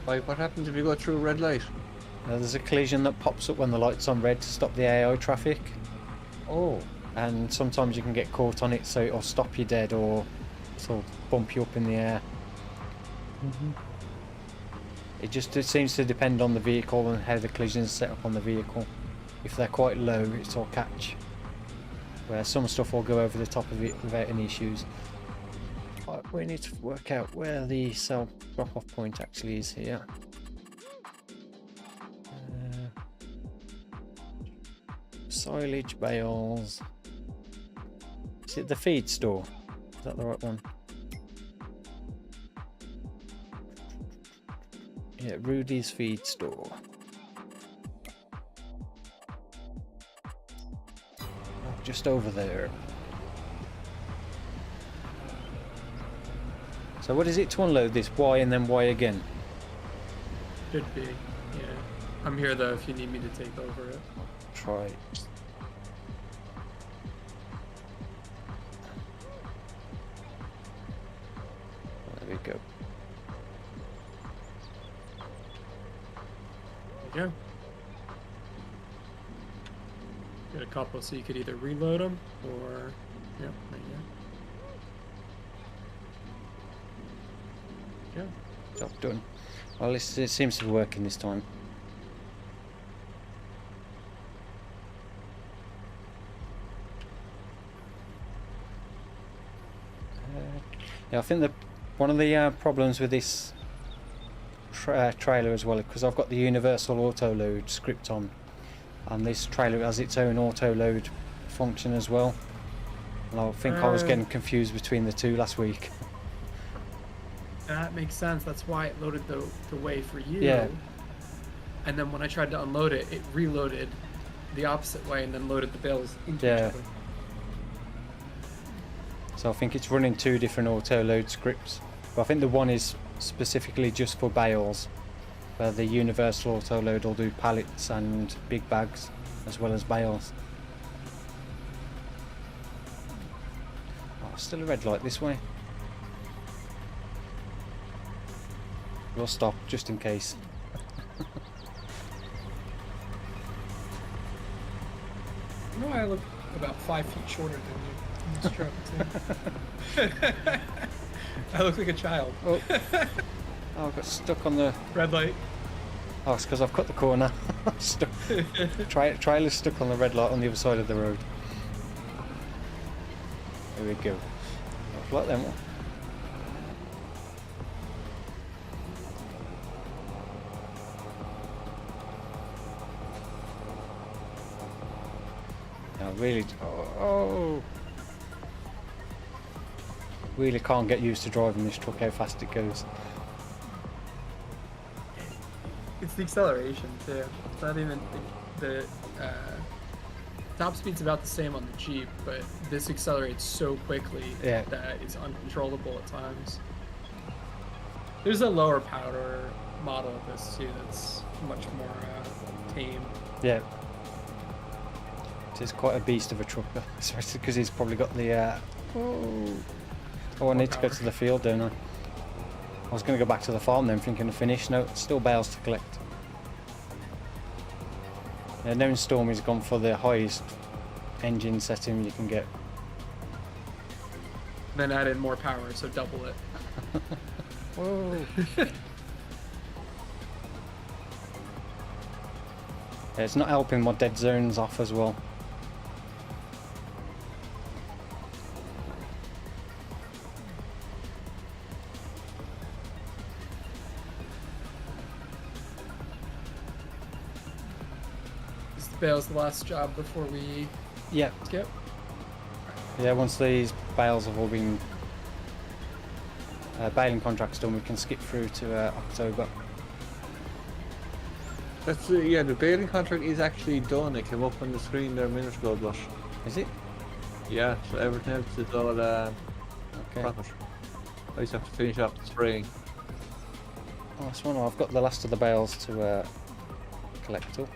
Why, what happens if you go through a red light? There's a collision that pops up when the light's on red to stop the AI traffic. Oh. And sometimes you can get caught on it, so it'll stop you dead or sort of bump you up in the air. It seems to depend on the vehicle and how the collision is set up on the vehicle. If they're quite low, it'll catch. Where some stuff will go over the top of it without any issues. Right, we need to work out where the cell drop-off point actually is here. Silage bales. Is it the feed store? Is that the right one? Yeah, Rudy's feed store. Just over there. So what is it to unload this? Y and then Y again? Should be, yeah. I'm here though if you need me to take over it. Try. There we go. There you go. Get a couple so you could either reload them or, yeah, there you go. Yeah. Job done. Well, it seems to be working this time. Yeah, I think that one of the problems with this trailer as well, because I've got the universal auto load script on, and this trailer has its own auto load function as well. And I think I was getting confused between the two last week. That makes sense. That's why it loaded the way for you. Yeah. And then when I tried to unload it, it reloaded the opposite way and then loaded the bales into Yeah. each other. So I think it's running two different auto load scripts. But I think the one is specifically just for bales, where the universal auto load will do pallets and big bags as well as bales. Oh, still a red light this way. We'll stop just in case. You know, I look about 5 feet shorter than you in this truck, too. I look like a child. Oh, I got stuck on the... Red light. Oh, it's because I've cut the corner. Stuck. Trailer's stuck on the red light on the other side of the road. There we go. Like them. I really... Oh! Really can't get used to driving this truck, how fast it goes. It's the acceleration, too. It's not even... The top speed's about the same on the Jeep, but this accelerates so quickly that it's uncontrollable at times. There's a lower power model of this, too, that's much more tame. Yeah. It is quite a beast of a truck, especially because he's probably got the... Oh, I need to go to the field, don't I? I was going to go back to the farm then, thinking to finish. No, still bales to collect. Yeah, knowing Stormy's gone for the highest engine setting you can get. Then add in more power, so double it. Whoa. Yeah, it's not helping my dead zones off as well. Is the bales the last job before we Yeah, skip? yeah. Once these bales have all been baling contracts done, we can skip through to October. That's yeah. The baling contract is actually done. It came up on the screen there a minute ago, but Is it? yeah. So everything else is all Okay. profit. I just have to finish up the spraying. Oh, that's one. I've got the last of the bales to collect up.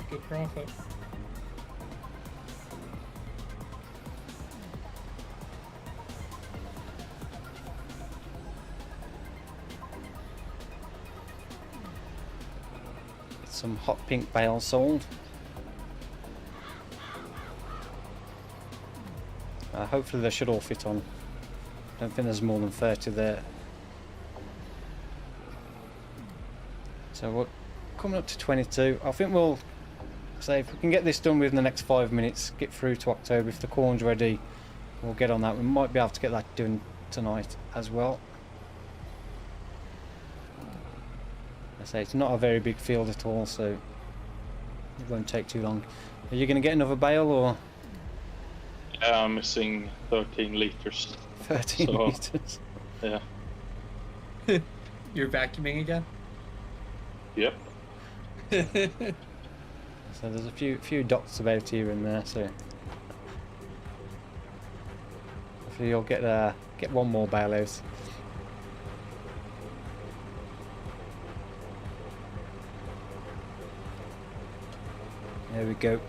Good profit. Some hot pink bales sold. Hopefully they should all fit on. Don't think there's more than 30 there. So we're coming up to 22. I think we'll say if we can get this done within the next 5 minutes, get through to October. If the corn's ready, we'll get on that. We might be able to get that done tonight as well. I say it's not a very big field at all, so it won't take too long. Are you going to get another bale or Yeah, I'm missing 13 liters. 13 So- litres? Yeah. You're vacuuming again? Yep. So there's a few dots about here and there, so hopefully you'll get one more bale out. There we go.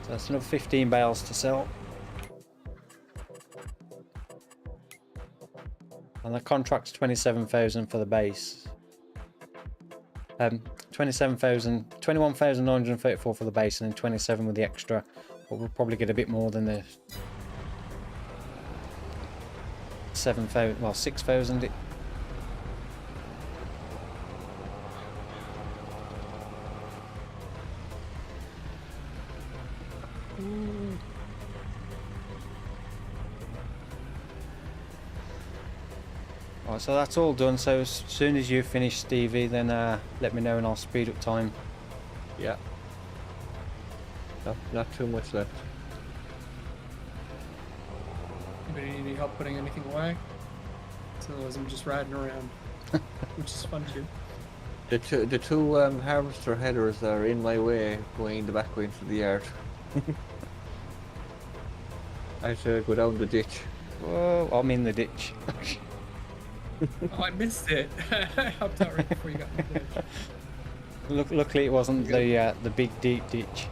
So that's another 15 bales to sell. And the contract's 27,000 for the base. 21,934 for the base, and then 27 with the extra. But we'll probably get a bit more than the 7,000, well 6,000. Right, so that's all done. So as soon as you finish, Stevie, then let me know and I'll speed up time. Yeah. Not too much left. Anybody need any help putting anything away? So otherwise I'm just riding around, which is fun too. The two harvester headers are in my way going the back way into the yard. I had to go down the ditch. Whoa, I'm in the ditch. Oh, I missed it. I hopped out right before you got in the ditch. Luckily it wasn't the big deep ditch.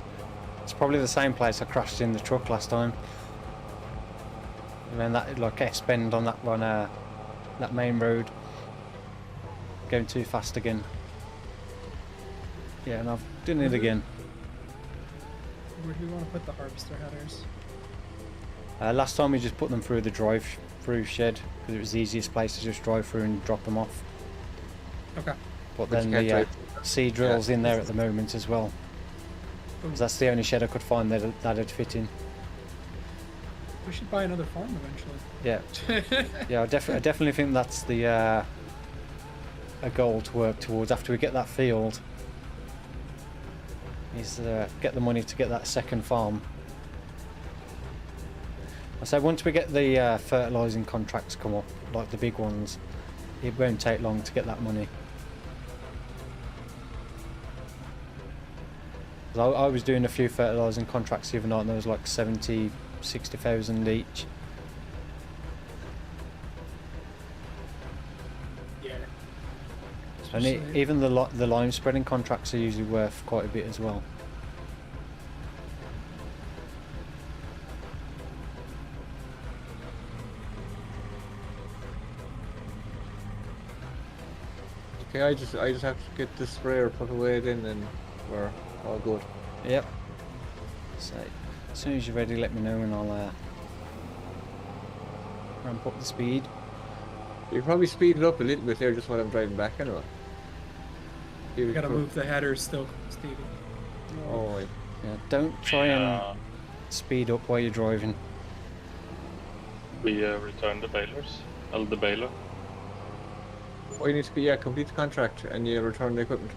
It's probably the same place I crashed in the truck last time. And then that like S-bend on that one, that main road, going too fast again. Yeah, and I've done it again. Where do we want to put the harvester headers? Last time we just put them through the drive-through shed because it was the easiest place to just drive through and drop them off. Okay. But But then you can't the drive- sea drill's in there at the moment as well. 'Cause that's the only shed I could find that'd fit in. We should buy another farm eventually. Yeah, yeah. I definitely think that's the a goal to work towards after we get that field. Is get the money to get that second farm. I say once we get the fertilising contracts come up, like the big ones, it won't take long to get that money. 'Cause I was doing a few fertilising contracts the other night and there was like 60,000 each. Yeah. And even the lime spreading contracts are usually worth quite a bit as well. Okay, I just have to get the sprayer put away then, and we're all good. Yep. So, as soon as you're ready, let me know and I'll ramp up the speed. You can probably speed it up a little bit there just while I'm driving back anyway. You gotta move the headers still, Stevie. Oh, Yeah, don't try and speed up while you're driving. We return the bailers. The baler. you need to be, complete the contract and you return the equipment.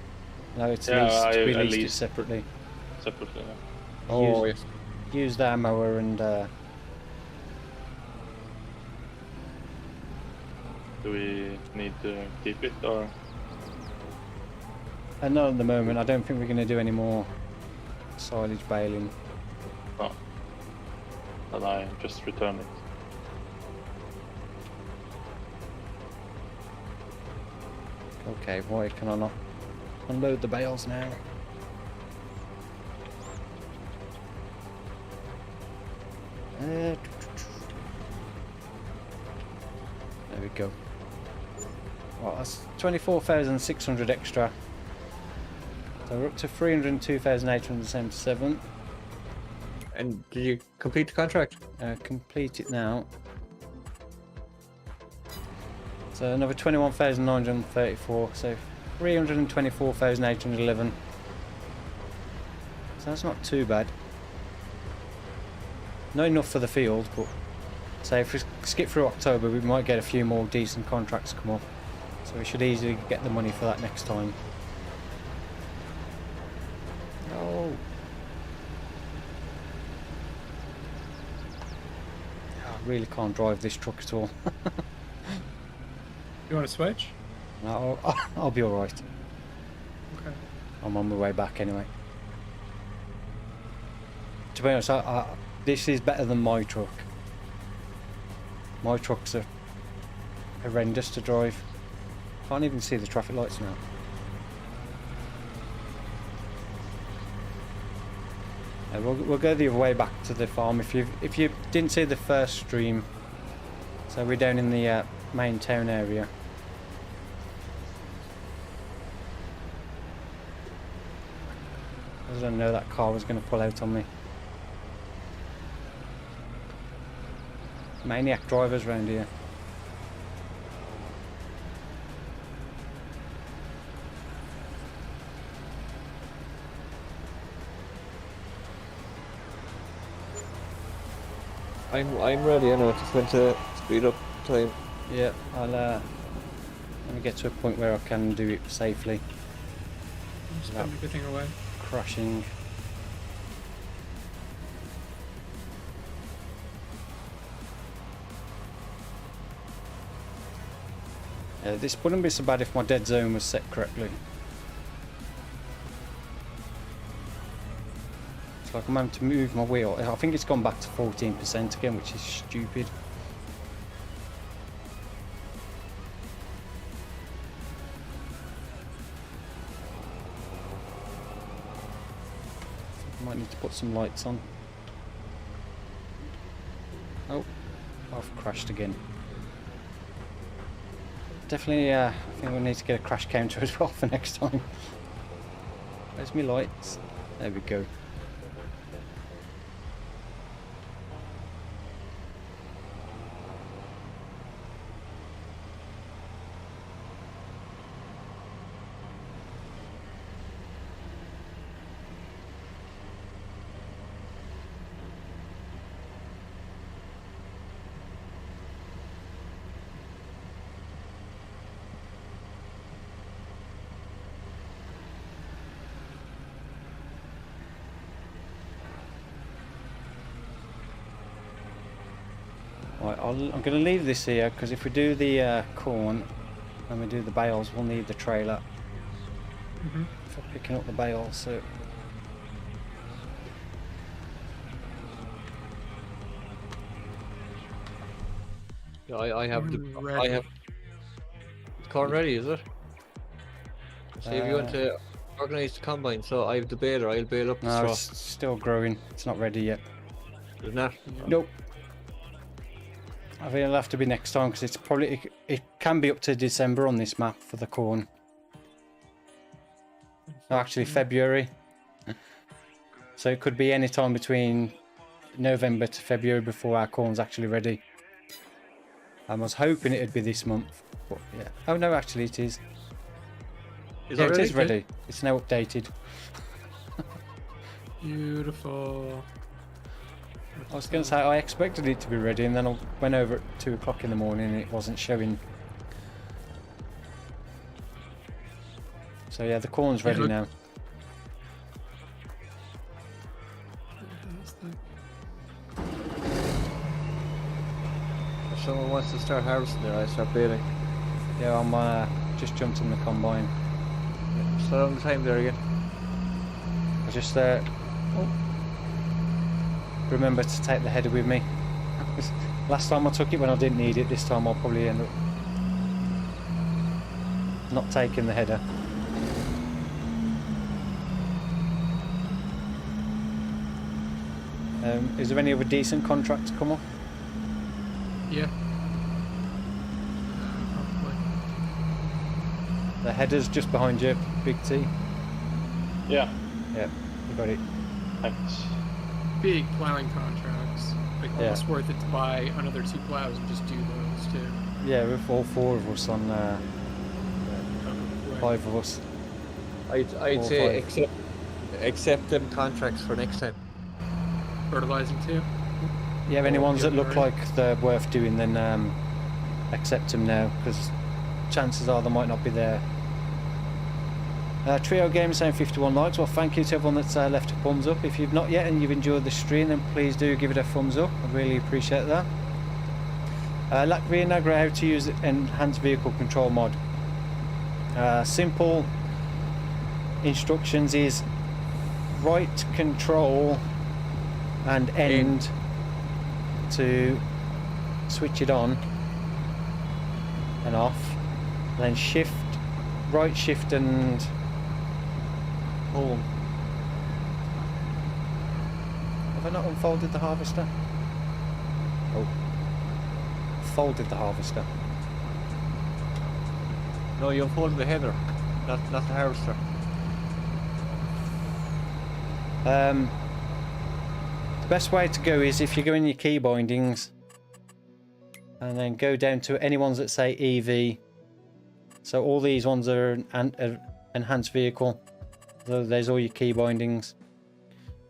No, it's Yeah, leased. We I leased it leased separately. separately. Yeah. Oh, Use- yes. Use that mower and Do we need to keep it or? not at the moment. I don't think we're going to do any more silage baling. No. Then I just return it. Okay, why can I not unload the bales now? There we go. Well, that's 24,600 extra. So we're up to 302,877. And did you complete the contract? Complete it now. So another 21,934. So 324,811. So that's not too bad. Not enough for the field, but say if we skip through October, we might get a few more decent contracts come up. So we should easily get the money for that next time. Oh. I really can't drive this truck at all. You want to switch? No, I'll be alright. Okay. I'm on my way back anyway. To be honest, this is better than my truck. My trucks are horrendous to drive. Can't even see the traffic lights now. We'll go the other way back to the farm. If you didn't see the first stream, so we're down in the main town area. I didn't know that car was going to pull out on me. Maniac drivers around here. I'm ready anyway, just went to speed up time. Yeah, I'll let me get to a point where I can do it safely, Just Yep. put everything away. crashing. This wouldn't be so bad if my dead zone was set correctly. It's like I'm having to move my wheel. I think it's gone back to 14% again, which is stupid. Might need to put some lights on. Oh, I've crashed again. Definitely, I think we'll need to get a crash counter as well for next time. Where's my lights? There we go. Right, I'm going to leave this here because if we do the corn and we do the bales, we'll need the trailer for picking up the bales. So Yeah, I have the Ready. I have the corn ready, is it? So if you want to organise the combine, so I have the baler, I'll bale up the no, straw. it's still growing. It's not ready yet. Isn't that? Nope. I think it'll have to be next time because it's probably it can be up to December on this map for the corn. No, actually February. So it could be any time between November to February before our corn's actually ready. I was hoping it'd be this month, but yeah. Oh no, actually it is. Is Yeah, it it is ready? ready. It's now updated. Beautiful. I was going to say I expected it to be ready, and then I went over at 2 o'clock in the morning and it wasn't showing. So yeah, the corn's ready now. If someone wants to start harvesting there, I start baling. Yeah, I'm just jumped in the combine. Slow down the time there again. I just remember to take the header with me. Last time I took it when I didn't need it. This time I'll probably end up not taking the header. Is there any other decent contract to come up? Yeah. Probably. The header's just behind you, Big T. Yeah, Yeah, you got it. thanks. Big plowing contracts. Like Yeah. almost worth it to buy another 2 plows and just do those too. Yeah, with all 4 of us on, Right. 5 of us. I'd Four, say five. accept them contracts for next time. Fertilizing too. You have any Or ones that give look her- like they're worth doing, then accept them now, because chances are they might not be there. Trio Games saying 51 likes. Well, thank you to everyone that's left a thumbs up. If you've not yet and you've enjoyed the stream, then please do give it a thumbs up. I really appreciate that. Latvia Nagra, how to use the enhanced vehicle control mod. Simple instructions is right control and end to switch it on and off, and then shift, right shift and home. Have I not unfolded the harvester? Oh, folded the harvester. No, you unfold the header, not the harvester. The best way to go is if you go in your key bindings and then go down to any ones that say EV. So all these ones are an enhanced vehicle. So there's all your key bindings.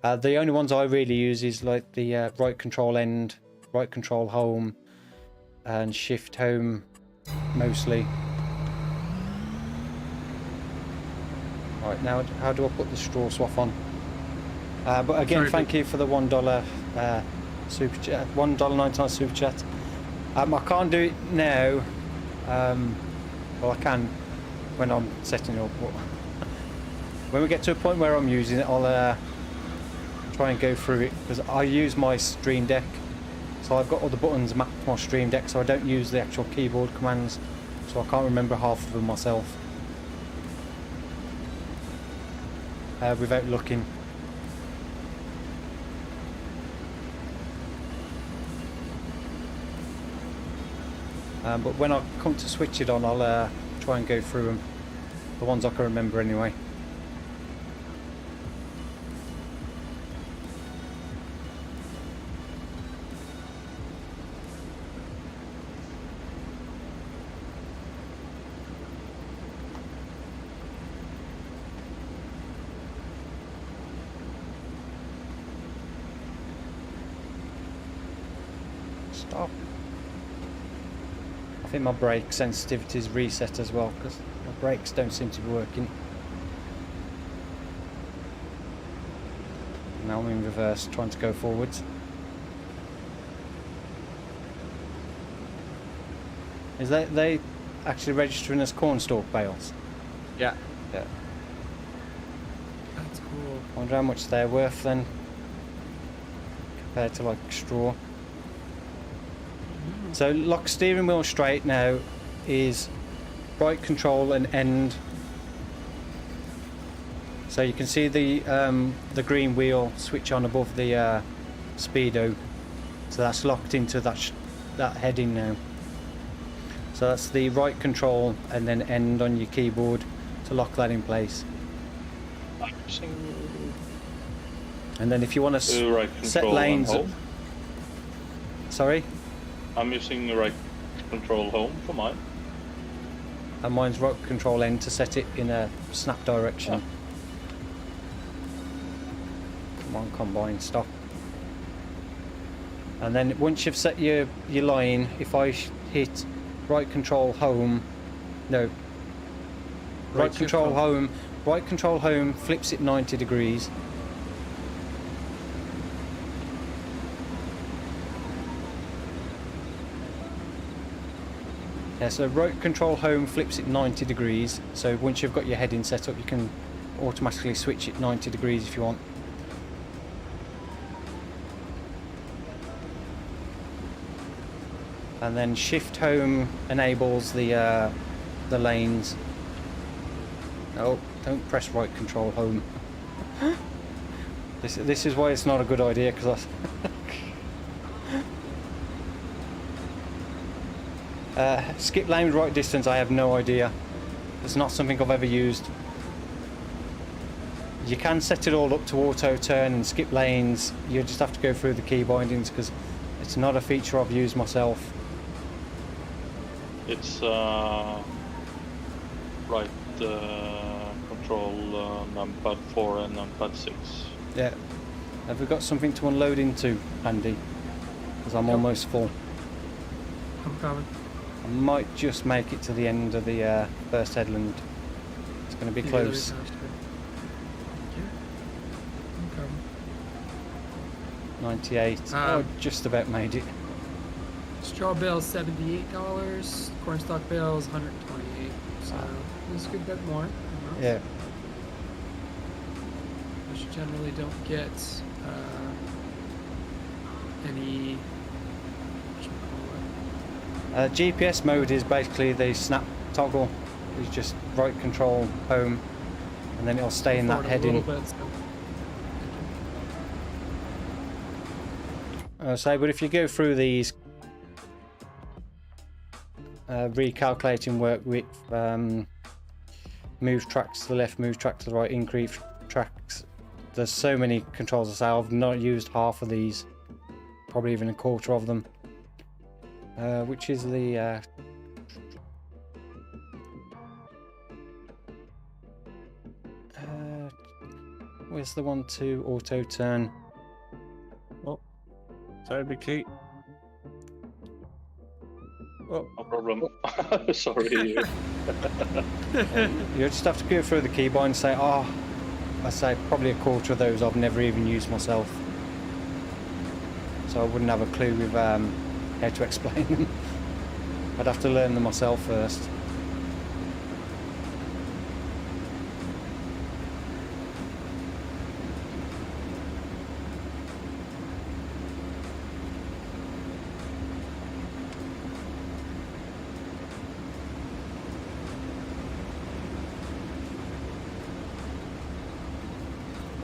The only ones I really use is like the right control end, right control home, and shift home mostly. Right, now how do I put the straw swath on? But again, Sorry, thank you for the $1 super chat, $1.99 super chat. I can't do it now. Well, I can when I'm setting it up. But when we get to a point where I'm using it, I'll try and go through it, because I use my Stream Deck, so I've got all the buttons mapped to my Stream Deck, so I don't use the actual keyboard commands, so I can't remember half of them myself without looking. But when I come to switch it on, I'll try and go through them, the ones I can remember anyway. Stop. I think my brake sensitivity is reset as well, because my brakes don't seem to be working. Now I'm in reverse, trying to go forwards. Is they actually registering as cornstalk bales? Yeah. Yeah. That's cool. I wonder how much they're worth then, compared to like straw. So lock steering wheel straight now is right control and end. So you can see the green wheel switch on above the speedo. So that's locked into that heading now. So that's the right control and then end on your keyboard to lock that in place. I'm using And then if you want to right set control and lanes, home. sorry, I'm using the right control home for mine. and mine's right control N to set it in a snap direction. Come on, combine, stop. And then once you've set your line, if I hit right control home, no, right control home, right control home flips it 90 degrees. Yeah, so right control home flips it 90 degrees. So once you've got your heading set up, you can automatically switch it 90 degrees if you want. And then shift home enables the lanes. Oh, don't press right control home. This is why it's not a good idea, because skip lane right distance, I have no idea. It's not something I've ever used. You can set it all up to auto turn and skip lanes. You just have to go through the key bindings because it's not a feature I've used myself. It's right control numpad 4 and numpad 6. Yeah. Have we got something to unload into, Andy? Because I'm almost full. I'm coming. I might just make it to the end of the first headland. It's going to be close. I'm coming. 98. Oh, just about made it. Straw bales $78. Cornstalk bales $128. So it's a good bit more. Yeah. Which generally don't get any. GPS mode is basically the snap toggle. It's just right control home, and then it'll stay in that heading. But if you go through these recalculating work with move tracks to the left, move track to the right, increase tracks, there's so many controls. I say I've not used half of these, probably even a quarter of them. Which is the where's the one to auto turn? Oh, sorry, big key. Oh, no problem. Sorry. You just have to go through the keybind and say, oh, I say probably a quarter of those I've never even used myself, so I wouldn't have a clue with how to explain them. I'd have to learn them myself first.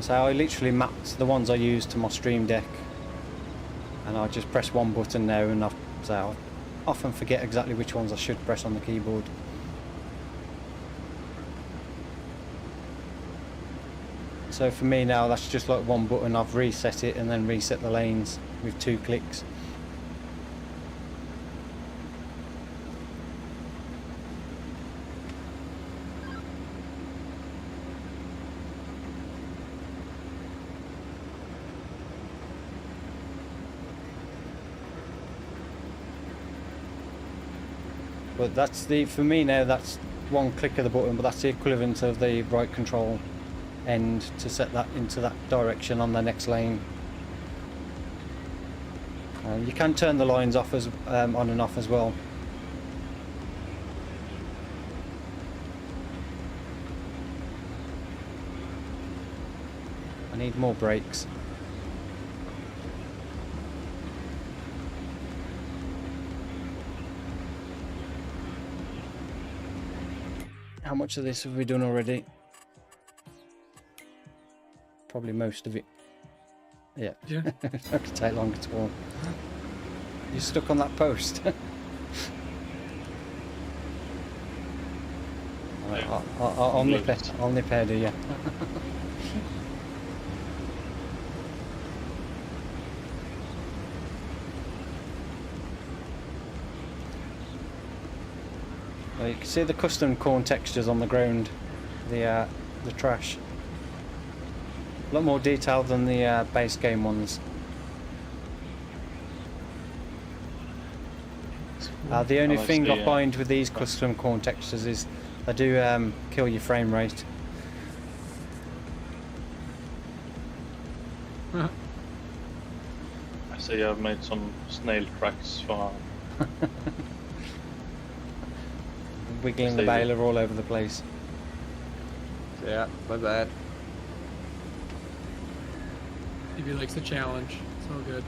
So I literally mapped the ones I used to my Stream Deck, and I just press one button now, and I often forget exactly which ones I should press on the keyboard. So for me now, that's just like one button. I've reset it and then reset the lanes with 2 clicks. But that's for me now, that's one click of the button, but that's the equivalent of the right control end to set that into that direction on the next lane. You can turn the lines off as on and off as well. I need more brakes. How much of this have we done already? Probably most of it. Yeah. It could take long at all. You're stuck on that post. Right, I'll nip it. I'll nip ahead of you. Well, you can see the custom corn textures on the ground, the trash. A lot more detailed than the base game ones. The only thing I find with these custom corn textures is they do kill your frame rate. I see I've made some snail tracks for Wiggling the baler all over the place. Yeah, my bad. Stevie likes a challenge. It's all good.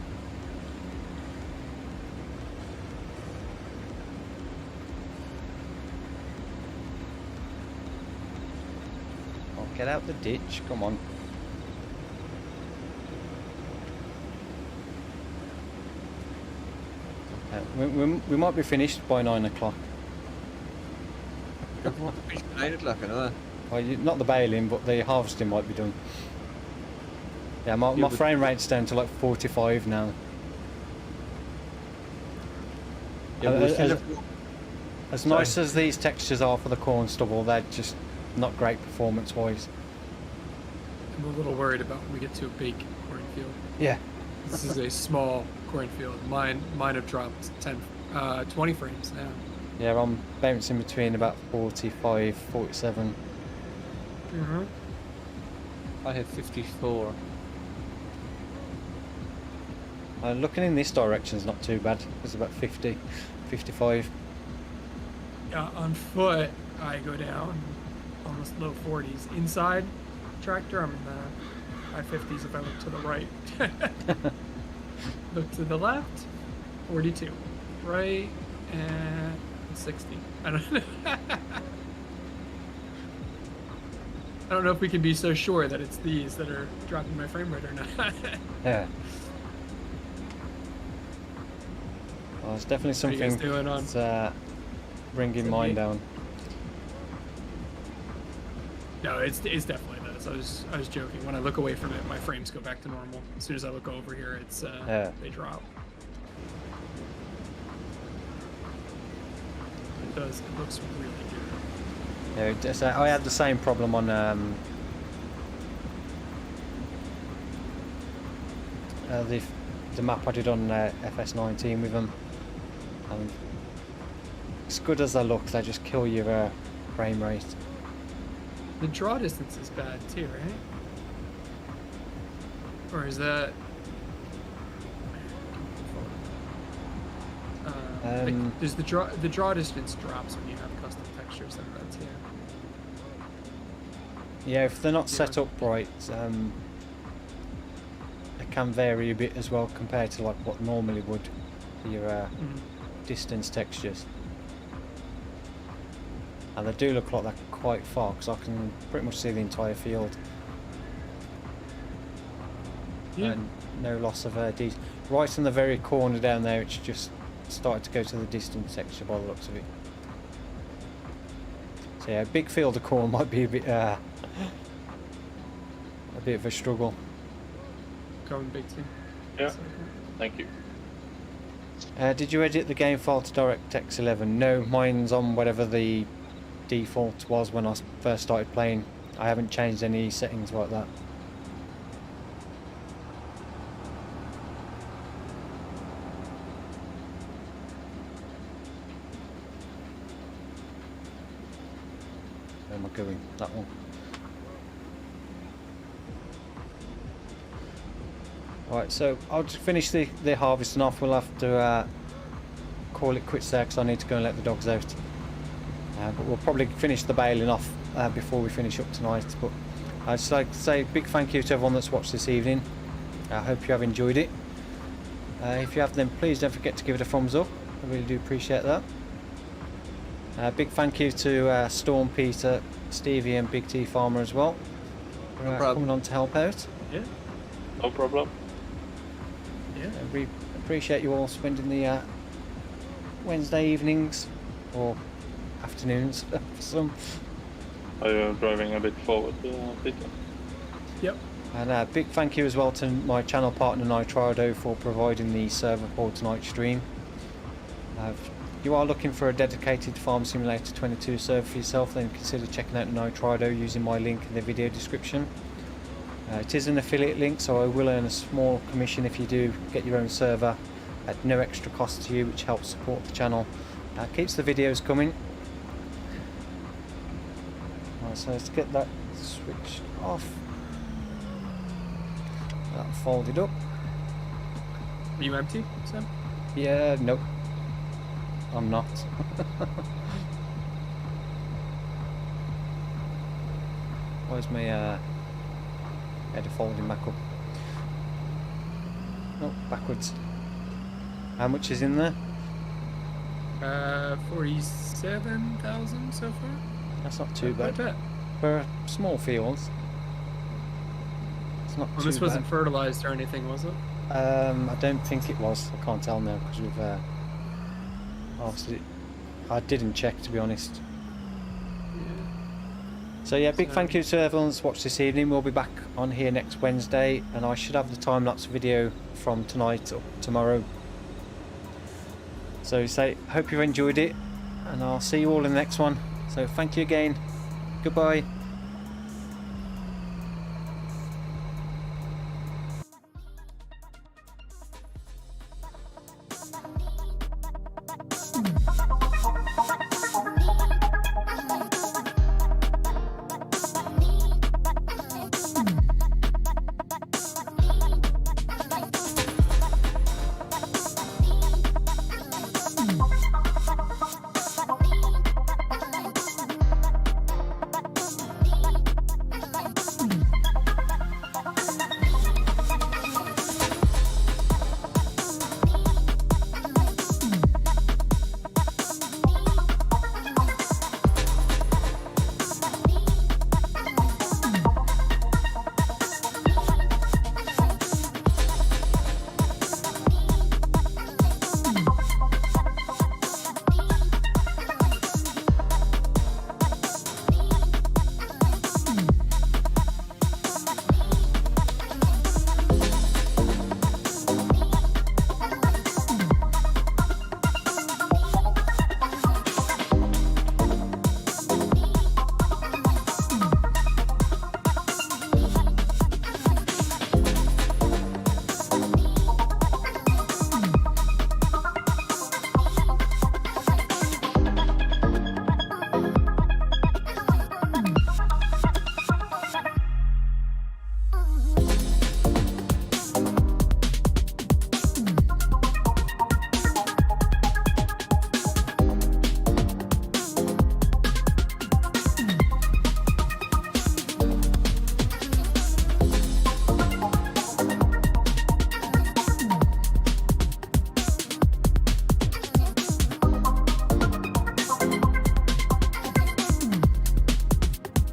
Oh, get out the ditch, come on. We might be finished by 9 o'clock. 9 o'clock, I know. Well, not the baling, but the harvesting might be done. Yeah, my frame rate's down to like 45 now. As nice as these textures are for the corn stubble, they're just not great performance-wise. I'm a little worried about when we get to a big cornfield. Yeah. This is a small cornfield. Mine have dropped 20 frames now. Yeah, I'm bouncing between about 45, 47. Mm-hmm. I have 54. Looking in this direction is not too bad. It's about 50, 55. On foot, I go down almost low 40s. Inside tractor, I'm in the high 50s if I look to the right. Look to the left, 42. Right, and 60. I don't know. I don't know if we can be so sure that it's these that are dropping my frame rate or not. Yeah. Well, it's definitely something that's bringing mine down. No, it's definitely this. I was joking. When I look away from it, my frames go back to normal. As soon as I look over here, it's they drop. It does. It looks really good. Yeah, I had the same problem on the map I did on FS19 with them. And as good as they look, they just kill your frame rate. The draw distance is bad too, right? Or is that? Does the draw distance drops when you have custom textures like that too? Yeah, if they're not set up right, it can vary a bit as well compared to like what normally would for your distance textures. And they do look like they're quite far because I can pretty much see the entire field. Yeah. And no loss of detail. Right in the very corner down there, it's just started to go to the distance texture by the looks of it. So yeah, a big field of corn might be a bit of a struggle. Going big too. Yeah, thank you. Did you edit the game file to DirectX 11? No, mine's on whatever the default was when I first started playing. I haven't changed any settings like that. Where am I going? That one. Right, so I'll just finish the harvesting off. We'll have to call it quits there because I need to go and let the dogs out. But we'll probably finish the baling off before we finish up tonight. But I'd just like to say a big thank you to everyone that's watched this evening. I hope you have enjoyed it. If you have, then please don't forget to give it a thumbs up. I really do appreciate that. Big thank you to Storm, Peter, Stevie and Big T Farmer as well for coming on to help out. Yeah. No problem. Yeah. We appreciate you all spending the Wednesday evenings or afternoons for some Are you driving a bit forward, Peter? Yep. And a big thank you as well to my channel partner Nitrado for providing the server for tonight's stream. If you are looking for a dedicated Farm Simulator 22 server for yourself, then consider checking out Nitrado using my link in the video description. It is an affiliate link, so I will earn a small commission if you do get your own server at no extra cost to you, which helps support the channel. Keeps the videos coming. Right, so let's get that switched off. That folded up. Are you empty, Sam? Yeah, nope. I'm not. Where's my header folding back up? Oh, backwards. How much is in there? 47,000 so far. That's not too Not bad. bad. For small fields. It's not Well, too this wasn't bad. fertilized or anything, was it? I don't think it was. I can't tell now because we've obviously I didn't check, to be honest. So yeah, big thank you to everyone that's watched this evening. We'll be back on here next Wednesday, and I should have the time-lapse video from tonight or tomorrow. So hope you've enjoyed it, and I'll see you all in the next one. So thank you again. Goodbye.